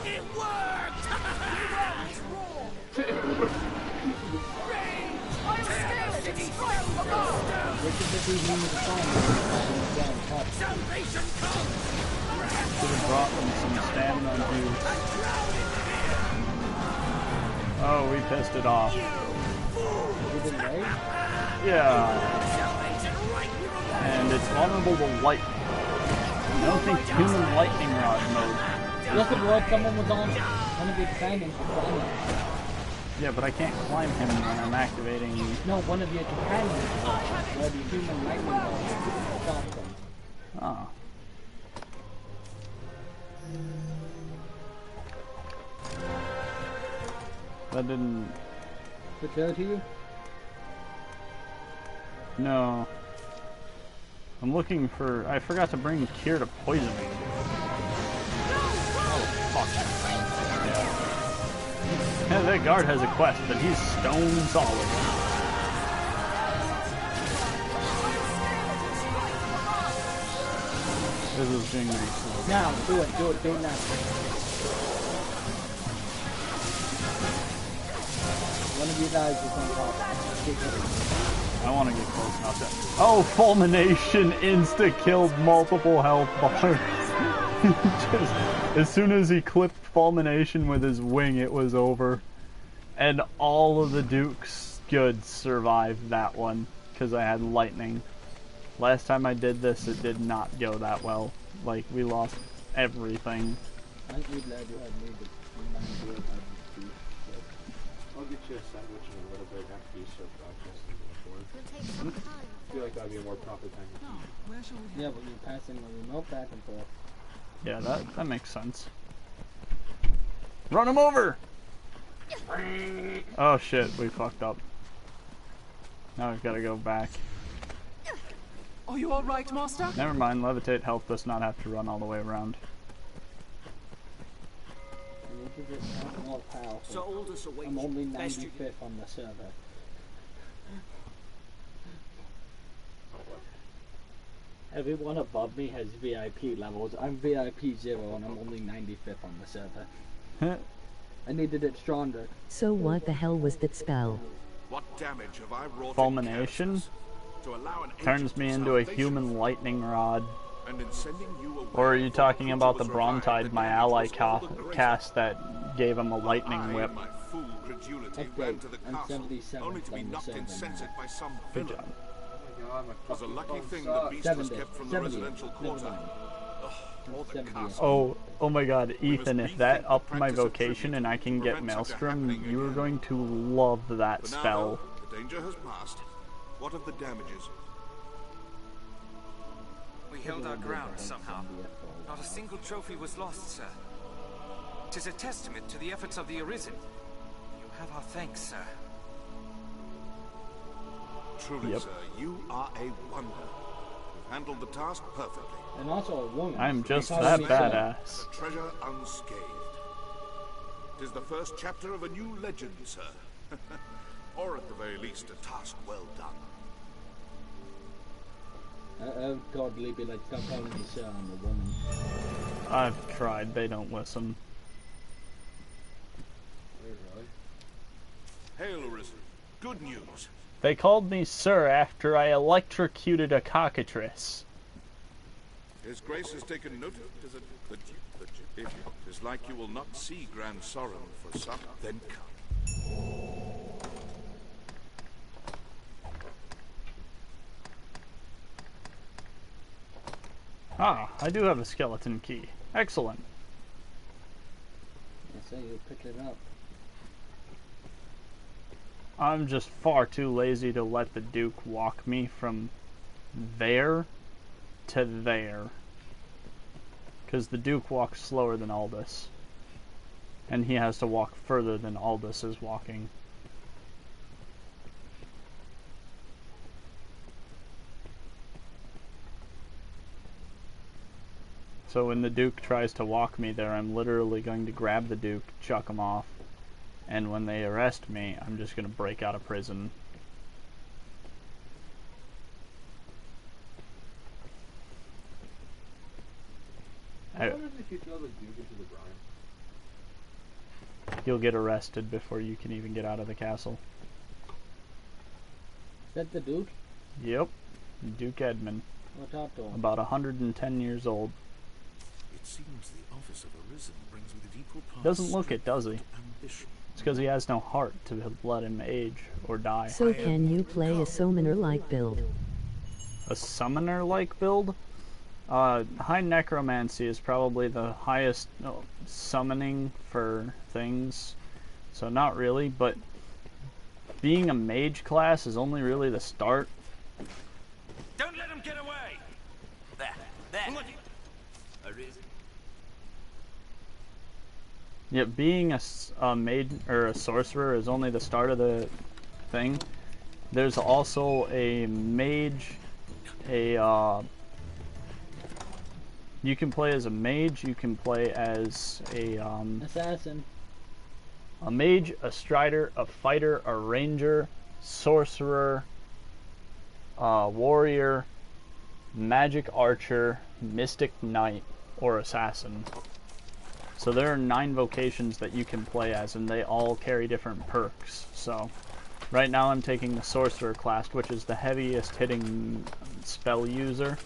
Speaker 10: It worked! Salvation comes!
Speaker 1: Should have brought them some stamina juice. Oh, we pissed it off. Yeah. And it's vulnerable to lightning. I don't think human lightning rod mode.
Speaker 15: Look at what someone was on one of your companions was climbing.
Speaker 1: Yeah, but I can't climb him when I'm activating.
Speaker 15: No, one of your companions was where the human lightning rod stopped them.
Speaker 1: Oh. That didn't...
Speaker 15: Did it to you?
Speaker 1: No. I'm looking for... I forgot to bring Cure to Poisoning. Oh, fuck. Yeah, that guard has a quest, but he's stone solid. This is being really slow.
Speaker 15: Now, do it now. One of you guys is on top.
Speaker 1: I want to get close enough to... Oh, Fulmination insta-killed multiple health bars. Just, as soon as he clipped Fulmination with his wing, it was over. And all of the Duke's goods survived that one, because I had lightning. Last time I did this, it did not go that well. Like, we lost everything.
Speaker 15: Aren't you glad you had me to
Speaker 16: I'll get you a sandwich in a little bit after you serve breakfast and go forward. I feel like that'd be a more proper time to eat.
Speaker 15: Yeah, but you're passing the remote back and forth.
Speaker 1: Yeah, that makes sense. Run him over! Oh shit, we fucked up. Now we've got to go back.
Speaker 5: Are you alright, Master?
Speaker 1: Never mind, Levitate helped us not have to run all the way around.
Speaker 15: More powerful.
Speaker 10: So Aldous awaits.
Speaker 15: I'm only 95th on the server. Everyone above me has VIP levels. I'm VIP 0 and I'm only 95th on the server. I needed it stronger.
Speaker 9: So what the hell was that spell?
Speaker 7: What damage have I wrought?
Speaker 1: Fulmination turns me into a human lightning rod. Or are you talking about the Brontide, my ally cast that gave him a lightning whip?
Speaker 15: Update. I'm 77th on the server now.
Speaker 1: Good job.
Speaker 7: It was a lucky thing the beast was kept from the residential quarter.
Speaker 1: Oh my god, Ethan, if that upped my vocation and I can get Maelstrom, you are going to love that spell.
Speaker 7: The danger has passed. What of the damages?
Speaker 3: We held our ground somehow. Not a single trophy was lost, sir. 'Tis a testament to the efforts of the Arisen. You have our thanks, sir.
Speaker 7: Truly, sir, you are a wonder. We've Handled the task perfectly.
Speaker 15: And also a woman.
Speaker 1: I'm just that badass.
Speaker 7: The treasure unscathed. 'Tis the first chapter of a new legend, sir. Or at the very least, a task well done.
Speaker 15: God, Libby, like, stop calling me sir, I'm a woman.
Speaker 1: I've tried, they don't listen.
Speaker 7: Hail, Arisen. Good news.
Speaker 1: They called me sir after I electrocuted a cockatrice.
Speaker 7: His Grace has taken note of it. If it is like you will not see Grand Sorin for some, then come.
Speaker 1: Ah, I do have a skeleton key. Excellent.
Speaker 15: I say you picked it up.
Speaker 1: I'm just far too lazy to let the Duke walk me from there to there. Because the Duke walks slower than Aldous. And he has to walk further than Aldous is walking. So when the Duke tries to walk me there, I'm literally going to grab the Duke, chuck him off. And when they arrest me, I'm just going to break out of prison.
Speaker 16: What happens if you throw the Duke into the brine?
Speaker 1: You'll get arrested before you can even get out of the castle.
Speaker 15: Is that the Duke?
Speaker 1: Yep. Duke Edmund.
Speaker 15: What up, though?
Speaker 1: About 110 years old.
Speaker 7: It seems the office of Arisen brings with it equal parts
Speaker 1: Doesn't look it, does he?
Speaker 7: ambition.
Speaker 1: It's because he has no heart to let him age or die.
Speaker 9: So can you play a summoner-like build?
Speaker 1: A summoner-like build? High necromancy is probably the highest summoning for things. So not really, but being a mage class is only really the start.
Speaker 10: Don't let him get away! There. Arisen.
Speaker 1: Yeah, being a mage or a sorcerer is only the start of the thing. There's also a mage, you can play as a mage, you can play as a
Speaker 15: assassin.
Speaker 1: A mage, a strider, a fighter, a ranger, sorcerer, warrior, magic archer, mystic knight, or assassin. So there are 9 vocations that you can play as, and they all carry different perks. So right now I'm taking the sorcerer class, which is the heaviest hitting spell user.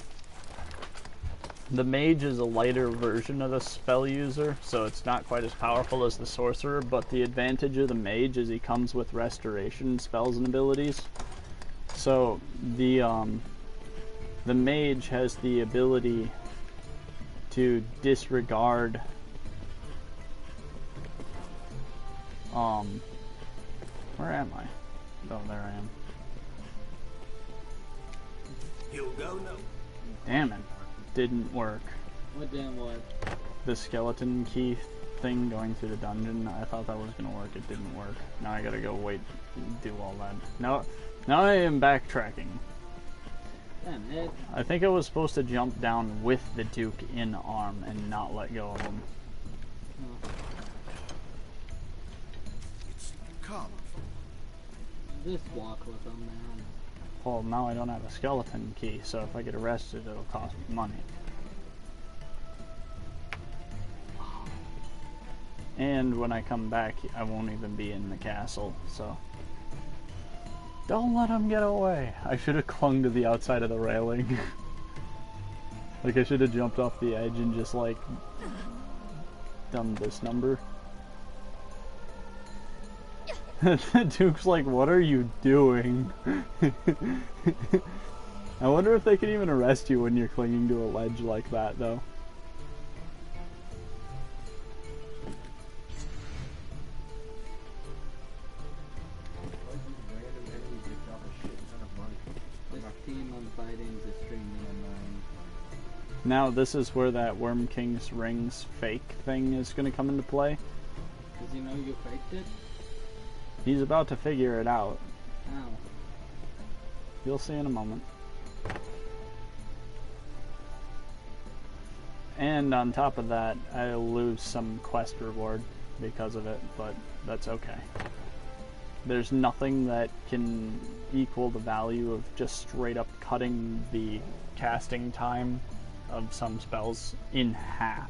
Speaker 1: The mage is a lighter version of the spell user, so it's not quite as powerful as the sorcerer, but the advantage of the mage is he comes with restoration spells and abilities. So the mage has the ability to disregard where am I? Oh, there I am.
Speaker 10: You'll go now.
Speaker 1: Damn it. Didn't work.
Speaker 15: What damn what?
Speaker 1: The skeleton key thing going through the dungeon. I thought that was gonna work. It didn't work. Now I gotta go wait and do all that. Now I am backtracking.
Speaker 15: Damn it.
Speaker 1: I think I was supposed to jump down with the Duke in arm and not let go of him.
Speaker 15: Oh.
Speaker 7: Come.
Speaker 15: Just walk with him, man.
Speaker 1: Well, now I don't have a skeleton key, so if I get arrested, it'll cost me money. And when I come back, I won't even be in the castle, so... Don't let him get away! I should have clung to the outside of the railing. Like, I should have jumped off the edge and just, like, done this number. Duke's like, what are you doing? I wonder if they can even arrest you when you're clinging to a ledge like that, though. Now this is where that Worm King's Rings fake thing is going to come into play.
Speaker 15: Does he know you faked it?
Speaker 1: He's about to figure it out.
Speaker 15: How?
Speaker 1: You'll see in a moment. And on top of that, I'll lose some quest reward because of it, but that's okay. There's nothing that can equal the value of just straight up cutting the casting time of some spells in half.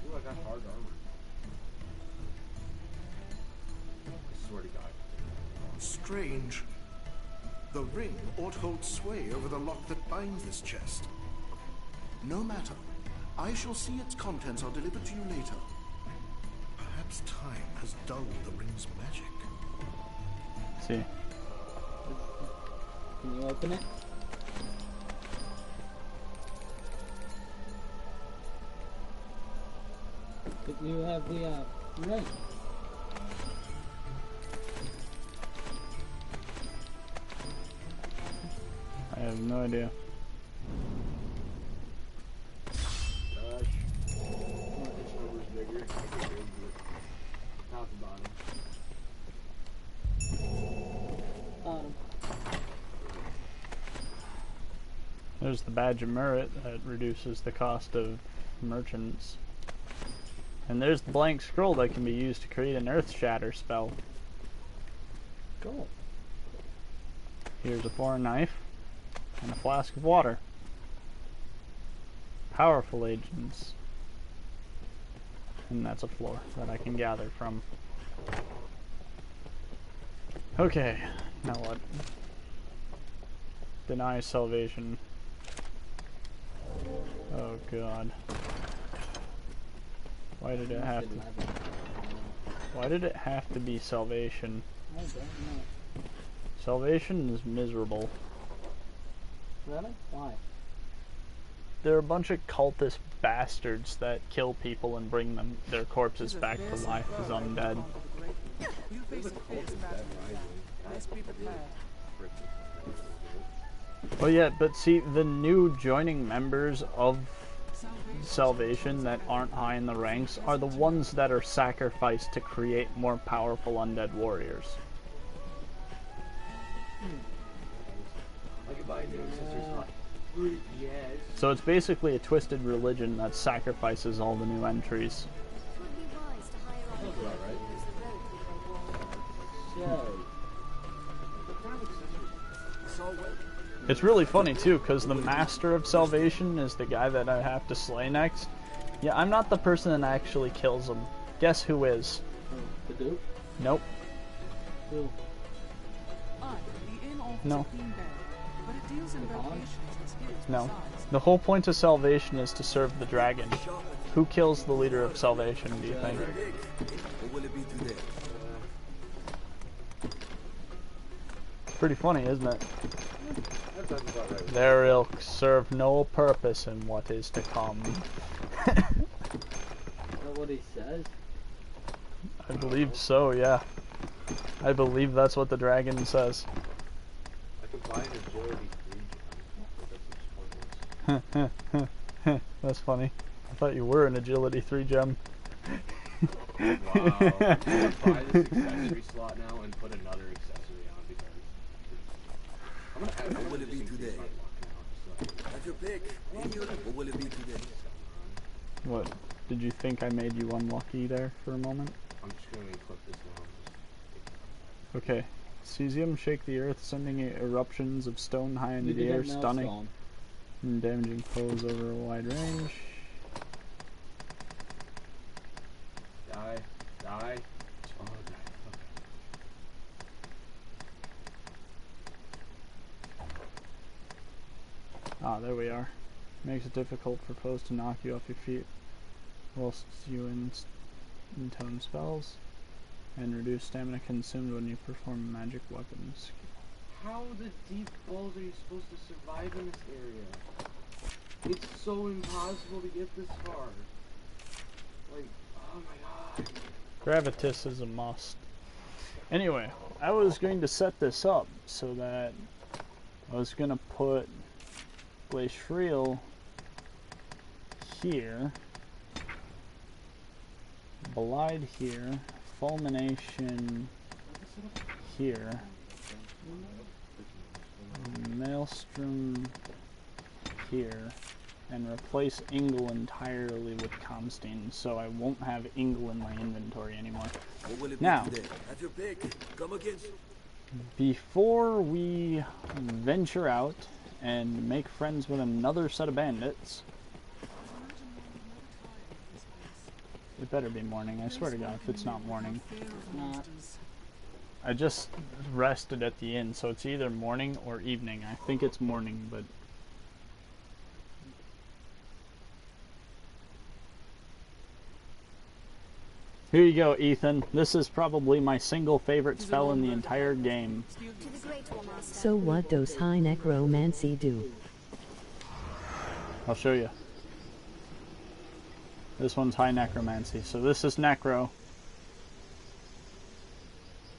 Speaker 16: Ooh, I got hard armor. I swear to God.
Speaker 18: Strange. The ring ought hold sway over the lock that binds this chest. No matter. I shall see its contents are delivered to you later. Perhaps time has dulled the ring's magic.
Speaker 1: See.
Speaker 15: Can you open it? Did you have the ring?
Speaker 1: I have no idea. There's the badge of merit that reduces the cost of merchants. And there's the blank scroll that can be used to create an earth shatter spell.
Speaker 15: Cool.
Speaker 1: Here's a foreign knife and a flask of water. Powerful agents. And that's a floor that I can gather from. Okay, now what? Deny salvation. Oh god. Why did it have to... Why did it have to be salvation?
Speaker 15: I don't know.
Speaker 1: Salvation is miserable.
Speaker 15: Really? Why?
Speaker 1: They're a bunch of cultist bastards that kill people and bring them their corpses back to life as undead. Well, yeah, but see, the new joining members of Salvation that aren't high in the ranks are the ones that are sacrificed to create more powerful undead warriors. So it's basically a twisted religion that sacrifices all the new entries. It's really funny too, because the Master of Salvation is the guy that I have to slay next. Yeah, I'm not the person that actually kills him. Guess who is?
Speaker 15: The Duke?
Speaker 1: Nope.
Speaker 15: Who?
Speaker 1: No. No. The whole point of Salvation is to serve the dragon. Who kills the leader of Salvation, do you think? Pretty funny, isn't it? Their ilk serve no purpose in what is to come.
Speaker 15: Is that what he says?
Speaker 1: I believe so, yeah. I believe that's what the dragon says.
Speaker 16: I can buy an agility 3 gem.
Speaker 1: That's funny. I thought you were an agility 3 gem.
Speaker 16: Wow. I'm gonna buy this accessory slot now and put another accessory on because I'm gonna add.
Speaker 11: What will it be today? Have your pick. What will it be today?
Speaker 1: What? Did you think I made you unlucky there for a moment?
Speaker 16: I'm just gonna equip this now.
Speaker 1: Okay. Cesium, shake the earth, sending eruptions of stone high into the air, stunning and damaging foes over a wide range.
Speaker 16: Die. Die. Oh, die. Okay.
Speaker 1: Ah, there we are. Makes it difficult for foes to knock you off your feet whilst you intone spells, and reduce stamina consumed when you perform magic weapons.
Speaker 16: How the deep balls are you supposed to survive in this area? It's so impossible to get this far. Like, oh my god.
Speaker 1: Gravitas is a must. Anyway, I was going to set this up so that I was going to put Glacial here, Belied here, Fulmination here, Maelstrom here and replace Ingle entirely with Comstein, so I won't have Ingle in my inventory anymore.
Speaker 11: What will it be
Speaker 1: Now,
Speaker 11: today? Have your pick. Come again.
Speaker 1: before we venture out and make friends with another set of bandits, it better be morning. I swear to God, if it's not morning. I just rested at the inn, so it's either morning or evening. I think it's morning, but... Here you go, Ethan. This is probably my single favorite spell in the entire game.
Speaker 9: So what does high necromancy do?
Speaker 1: I'll show you. This one's high necromancy. So this is necro.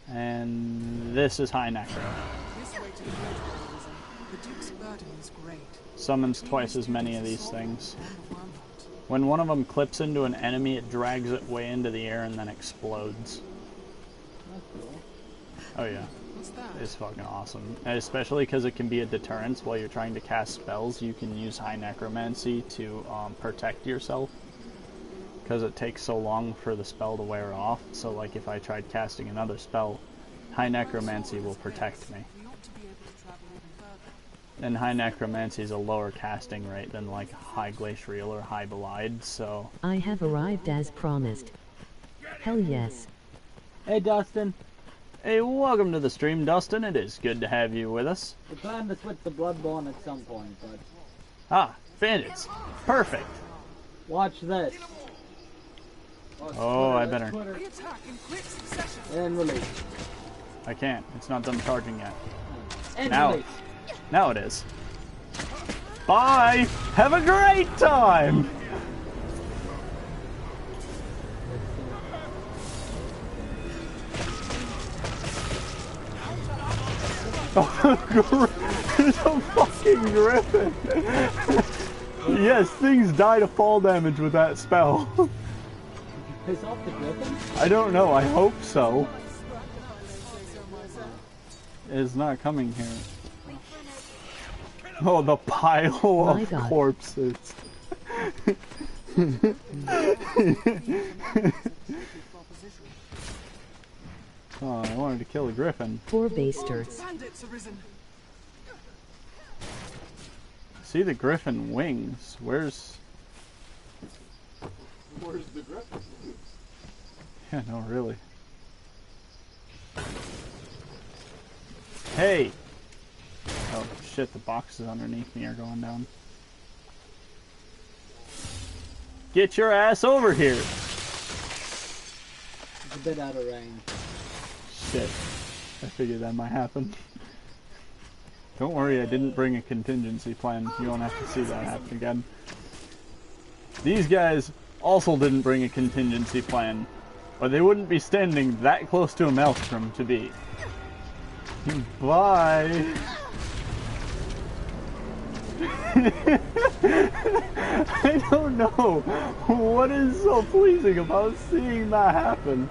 Speaker 1: And this is high necro. Summons twice as many of these things. When one of them clips into an enemy, it drags it way into the air and then explodes. Oh yeah. It's fucking awesome. And especially because it can be a deterrence while you're trying to cast spells. You can use high necromancy to protect yourself. Because it takes so long for the spell to wear off. So like if I tried casting another spell, high necromancy will protect me. And high necromancy is a lower casting rate than like high glacial or high belied, so...
Speaker 9: I have arrived as promised. Hell yes.
Speaker 1: Hey Dustin. Hey, welcome to the stream, Dustin. It is good to have you with us.
Speaker 15: We plan to switch to Bloodborne at some point, but...
Speaker 1: Ah, bandits. Perfect.
Speaker 15: Watch this.
Speaker 1: Oh, I better...
Speaker 15: And release.
Speaker 1: I can't. It's not done charging yet.
Speaker 15: And
Speaker 1: Now...
Speaker 15: release.
Speaker 1: Now it is. Bye! Have a great time! There's a fucking griffin! Yes, things die to fall damage with that spell.
Speaker 15: Piss off the griffin?
Speaker 1: I don't know, I hope so. It's not coming here. Oh, the pile of corpses. Oh, I wanted to kill a griffin.
Speaker 9: Poor bastards.
Speaker 1: See the griffin wings. Where's
Speaker 16: the griffin?
Speaker 1: Yeah, no, really. Hey! Oh shit, the boxes underneath me are going down. Get your ass over here!
Speaker 15: It's a bit out of range.
Speaker 1: Shit. I figured that might happen. Don't worry, I didn't bring a contingency plan. You won't have to see that happen again. These guys also didn't bring a contingency plan, or they wouldn't be standing that close to a maelstrom to beat. Bye! I don't know what is so pleasing about seeing that happen.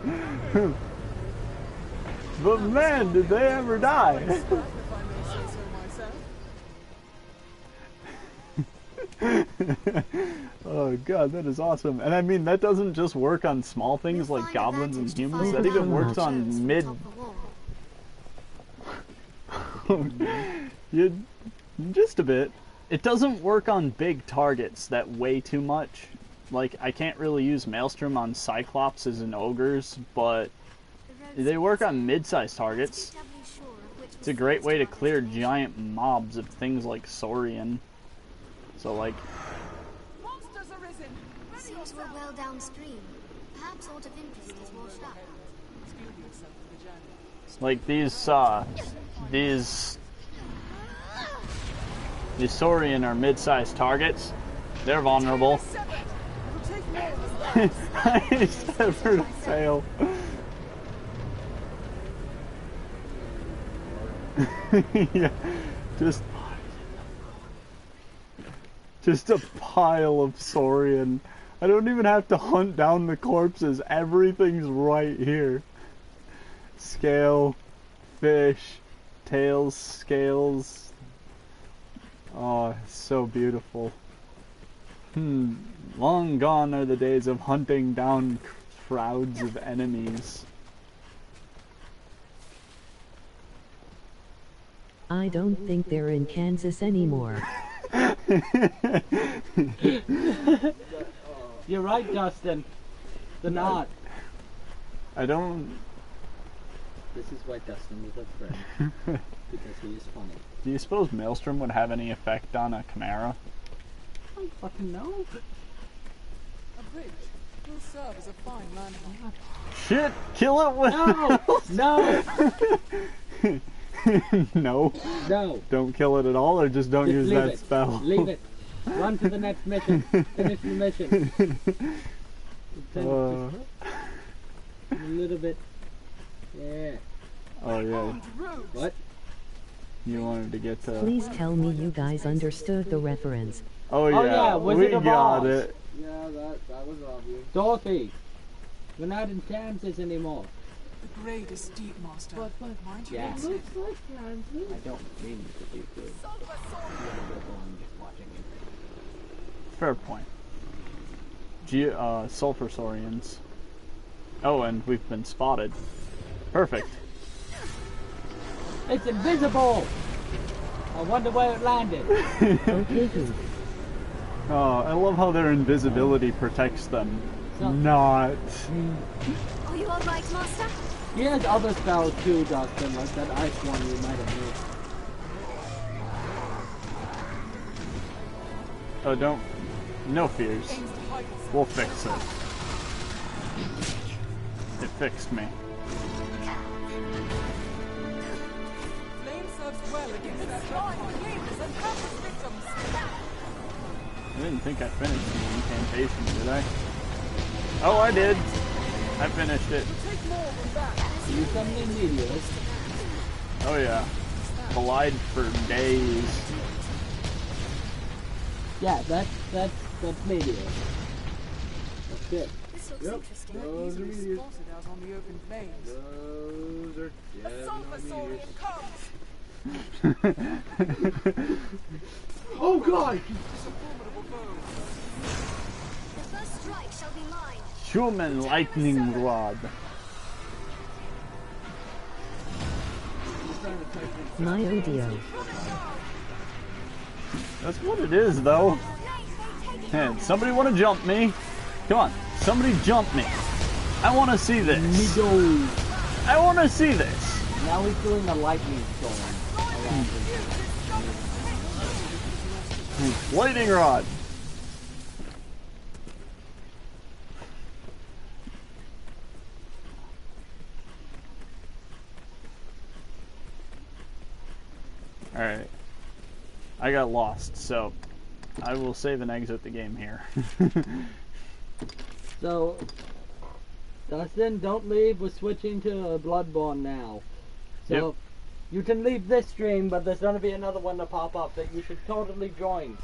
Speaker 1: But man, did they ever die! Oh god, that is awesome. And I mean, that doesn't just work on small things like goblins and humans, that even works on mid... Just a bit. It doesn't work on big targets that weigh too much. Like, I can't really use Maelstrom on Cyclopses and Ogres, but they work on mid-sized targets. It's a great way to clear giant mobs of things like Saurian. So, like...
Speaker 2: Seems we're well downstream. Perhaps Sort of Interest is washed up.
Speaker 1: Like these Saurian are mid-sized targets. They're vulnerable. I severed a tail. Yeah, just a pile of Saurian. I don't even have to hunt down the corpses. Everything's right here. Scale, fish, tails, scales, Oh, it's so beautiful. Long gone are the days of hunting down crowds of enemies.
Speaker 9: I don't think they're in Kansas anymore.
Speaker 15: You're right, Dustin. They're not.
Speaker 1: I don't...
Speaker 15: This is why Dustin is a friend. Because he is funny.
Speaker 1: Do you suppose Maelstrom would have any effect on a Chimera?
Speaker 15: I don't fucking know.
Speaker 5: A bridge will serve as a fine landmark.
Speaker 1: Shit! Kill it with...
Speaker 15: No!
Speaker 1: No.
Speaker 15: No.
Speaker 1: Don't kill it at all, or just don't
Speaker 15: Just
Speaker 1: use
Speaker 15: leave
Speaker 1: that
Speaker 15: it.
Speaker 1: spell.
Speaker 15: Leave it. Run to the next mission. Finish the mission. Just a little bit. Yeah.
Speaker 1: Oh yeah.
Speaker 15: What?
Speaker 1: You wanted to get to...
Speaker 9: Please tell me you guys understood the reference.
Speaker 1: Oh yeah,
Speaker 15: Wizard
Speaker 1: we
Speaker 15: of
Speaker 1: got
Speaker 15: Oz.
Speaker 1: it.
Speaker 16: Yeah, that was obvious.
Speaker 15: Dorothy, we're not in Kansas anymore.
Speaker 5: The grade is steep, Master.
Speaker 16: But
Speaker 5: mind you,
Speaker 15: Yeah.
Speaker 5: it's
Speaker 16: looks like Kansas.
Speaker 15: I don't mean to be good.
Speaker 1: Fair point. Sulfur Saurians. Oh, and we've been spotted. Perfect.
Speaker 15: It's invisible! I wonder where it landed.
Speaker 1: Oh, I love how their invisibility protects them. Not.
Speaker 2: Are you alright, Master?
Speaker 15: He has other spells too, Dustin, like that ice one you might have missed.
Speaker 1: Oh, don't. No fears. We'll fix it. It fixed me.
Speaker 5: flame serves well against their flying flames and helpless victims.
Speaker 1: I didn't think I finished the incantation, did I? Oh, I did. I finished it.
Speaker 5: Take more than that.
Speaker 15: You summoning meteors?
Speaker 1: Oh yeah. Collide for days.
Speaker 15: Yeah, that's meteor. That's it.
Speaker 2: This looks interesting.
Speaker 16: Those are meteors.
Speaker 5: Spotted out on the open flames.
Speaker 16: Those are
Speaker 5: The sulfur saurian comes!
Speaker 16: Oh god!
Speaker 5: It's a formidable foe.
Speaker 2: The first strike shall be mine.
Speaker 1: Human lightning rod.
Speaker 9: My audio.
Speaker 1: That's what it is, though. Hey, somebody want to jump me? Come on, somebody jump me. I want to see this. I want to see this.
Speaker 15: Now he's doing the lightning storm.
Speaker 1: Lightning rod. Alright. I got lost, so I will save and exit the game here.
Speaker 15: So, Dustin, don't leave. We're switching to Bloodborne now. So,
Speaker 1: Yep.
Speaker 15: you can leave this stream, but there's going to be another one to pop up that you should totally join.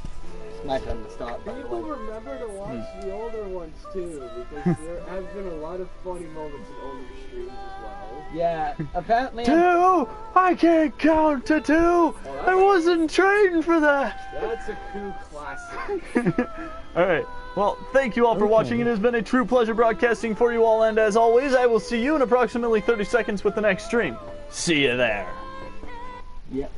Speaker 15: It's my turn to start, by the
Speaker 16: People
Speaker 15: way.
Speaker 16: remember to watch the older ones too, because there have been a lot of funny moments in older streams as well.
Speaker 15: Yeah, apparently...
Speaker 1: Two! I can't count to two! I wasn't trained for that!
Speaker 16: That's a cool classic.
Speaker 1: Alright, well, thank you all for watching. It has been a true pleasure broadcasting for you all, and as always, I will see you in approximately 30 seconds with the next stream. See you there.
Speaker 15: Yep.